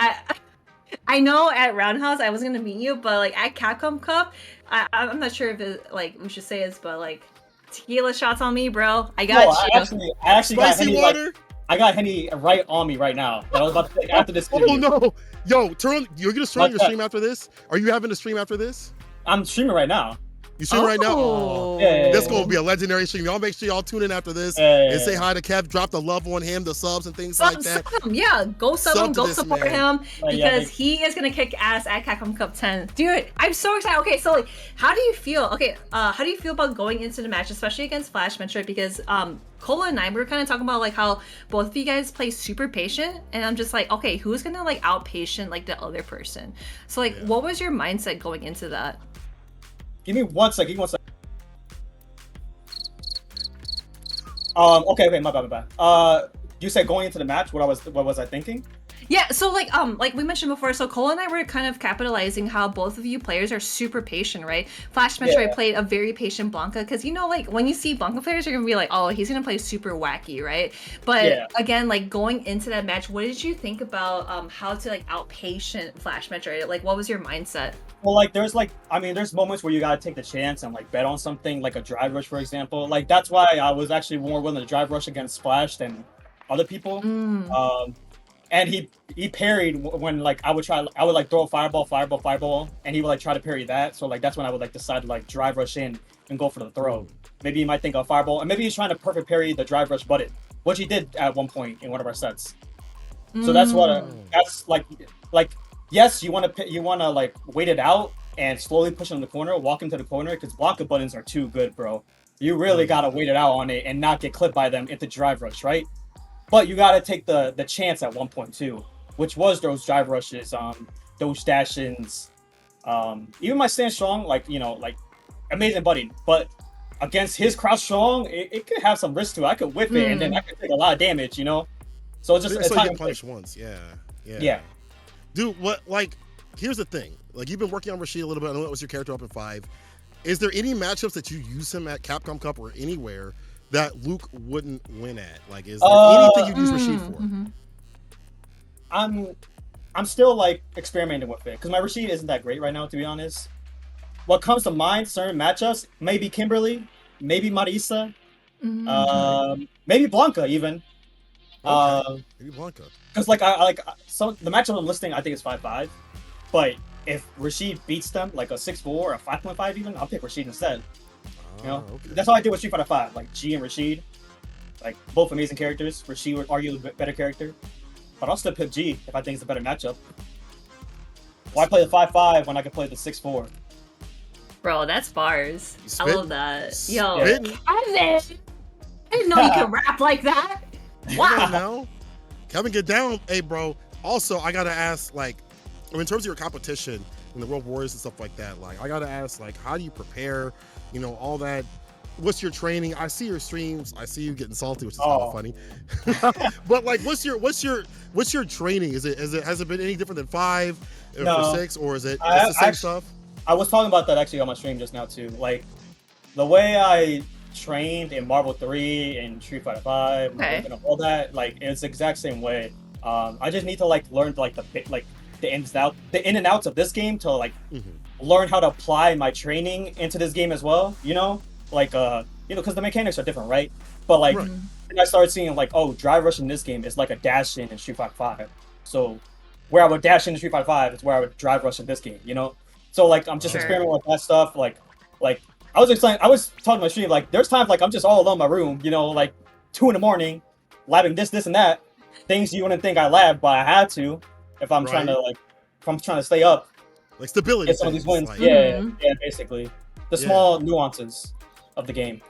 I know at Roundhouse I was gonna meet you, but like at Capcom Cup, I'm not sure if it, like we should say this, but like tequila shots on me, bro. I got you. I actually got Spicy Henny, water. like, I got Henny right on me right now. I was about to take after this video. Oh no, yo, you're gonna turn on your stream after this? Are you having a stream after this? I'm streaming right now. You stream right now? Oh, yeah. This gonna be a legendary stream. Y'all make sure y'all tune in after this and say hi to Kev. Drop the love on him, the subs and things like that. Yeah, go sub him, go support him because yeah, he is gonna kick ass at Capcom Cup 10. Dude, I'm so excited. Okay, so like, how do you feel? Okay, how do you feel about going into the match, especially against FlashMetroid? Because Cola and I were kind of talking about like how both of you guys play super patient, and I'm just like, okay, who's gonna like out patient like the other person? So like, what was your mindset going into that? Give me 1 second. Okay, my bad. You said going into the match, what was I thinking? Yeah, so like we mentioned before, so Cole and I were kind of capitalizing how both of you players are super patient, right? FlashMetroid played a very patient Blanka, because you know, like when you see Blanka players, you're gonna be like, oh, he's gonna play super wacky, right? But again, like going into that match, what did you think about how to like out patient FlashMetroid? Like, what was your mindset? Well, like there's moments where you gotta take the chance and like bet on something, like a drive rush, for example. Like that's why I was actually more willing to drive rush against Splash than other people. And he parried when like I would like throw a fireball, and he would like try to parry that. So like that's when I would like decide to like drive rush in and go for the throw. Maybe he might think of fireball, and maybe he's trying to perfect parry the drive rush button, which he did at one point in one of our sets. So that's what that's like yes, you want to like wait it out and slowly push in the corner, walk into the corner, because Blanka buttons are too good, bro. You really gotta wait it out on it and not get clipped by them into drive rush, right? But you gotta take the chance at 1.2, which was those drive rushes, those dash-ins, even my stand strong, like, you know, like amazing butting. But against his crouch strong, it could have some risk to it. I could whip it and then I could take a lot of damage, you know. So it's just so you get punished once, yeah. Dude, here's the thing. Like, you've been working on Rashid a little bit. I know that was your character up in 5. Is there any matchups that you use him at Capcom Cup or anywhere that Luke wouldn't win at? Like, is there anything you'd use Rashid for? I'm still like experimenting with it because my Rashid isn't that great right now, to be honest. What comes to mind, certain matchups, maybe Kimberly, maybe Marisa, maybe Blanka even. Okay. Maybe Blanka. Because like I like so the matchup I'm listing, I think is 5-5, but if Rashid beats them like a 6-4 or a 5.5 even, I'll pick Rashid instead. You know, Okay. that's how I did with Street Fighter 5. Like G and Rashid, like both amazing characters. Rashid would argue a better character, but I'll still pick G if I think it's a better matchup. Why play the 5-5 when I can play the 6-4? Bro, that's bars. I Spitting. love that. Yo, Spitting. Kevin! I didn't know you could rap like that. Come Wow. on now. Kevin, get down. Hey, bro. Also, I gotta ask, like, in terms of your competition in the World Warriors and stuff like that, like, I gotta ask, like, how do you prepare? You know, all that. What's your training? I see your streams. I see you getting salty, which is kind of funny. But like, what's your training? Has it been any different than 5 or No. 6, or is it the same stuff? I was talking about that actually on my stream just now too. Like the way I trained in Marvel 3 and Street Fighter 5, Okay. and all that, like it's the exact same way. I just need to like learn like the in and outs of this game to like learn how to apply my training into this game as well. You know, like because the mechanics are different, right? But like, Right. and I started seeing like, oh, drive rush in this game is like a dash in Street Fighter 5. So where I would dash in Street Fighter 5 is where I would drive rush in this game. You know, so like I'm just Sure. experimenting with that stuff. Like I was talking to my stream, like there's times like I'm just all alone in my room, you know, like 2 a.m, labbing this and that, things you wouldn't think I lab, but I had to if I'm trying to stay up, Like stability. get some of these things, wins. like- Yeah, basically the small nuances of the game.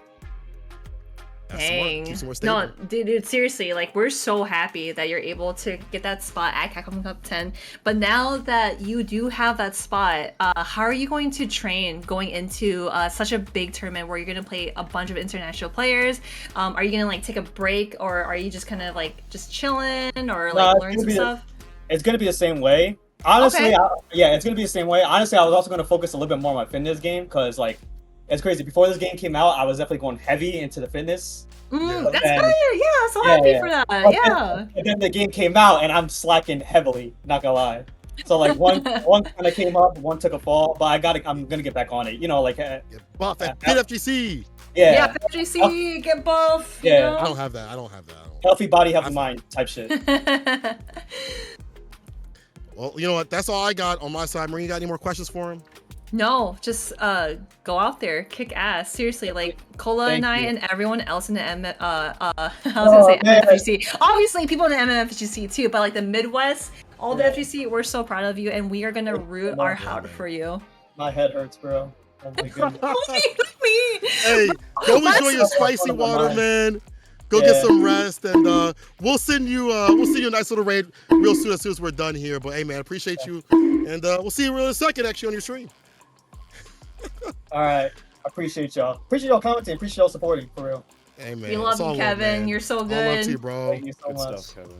That's smart. Dang. Keeps you more stable. No, dude, seriously, like we're so happy that you're able to get that spot at Capcom Cup 10. But now that you do have that spot, how are you going to train going into such a big tournament where you're going to play a bunch of international players? Are you going to like take a break, or are you just kind of like just chilling or like it's learn gonna some be stuff? It's gonna be the same way. Honestly, Okay. it's gonna be the same way. Honestly, I was also gonna focus a little bit more on my fitness game because like it's crazy. Before this game came out, I was definitely going heavy into the fitness. That's And- good. Yeah, so Yeah, happy yeah. for that. But Yeah. and then the game came out, and I'm slacking heavily. Not gonna lie. So like one kind of came up, one took a fall, but I'm gonna get back on it. You know, like Get buff at FGC. Yeah, FGC, get buff. Yeah. You know? I don't have that. I don't have that. healthy body, healthy mind type shit. Well, you know what? That's all I got on my side. Marine, you got any more questions for him? No, just go out there, kick ass. Seriously, like Cola Thank and I you. and everyone else in the I was gonna say man. MFGC. Obviously, people in the MFGC too, but like the Midwest, all the Yeah. FGC, we're so proud of you, and we are gonna root our heart for you. My head hurts, bro. Oh my goodness. Me. Hey, go enjoy That's your so spicy fun of water, mine. man. Go Yeah. get some rest, and we'll send you a nice little raid real soon as we're done here. But hey, man, appreciate you, and we'll see you in a second actually on your stream. All right. Appreciate y'all. Appreciate y'all commenting. Appreciate y'all supporting, for real. Hey, man, We it's love all you, love, Kevin. man. You're so All love good. to you, bro. Thank you so Good much. stuff, Kevin.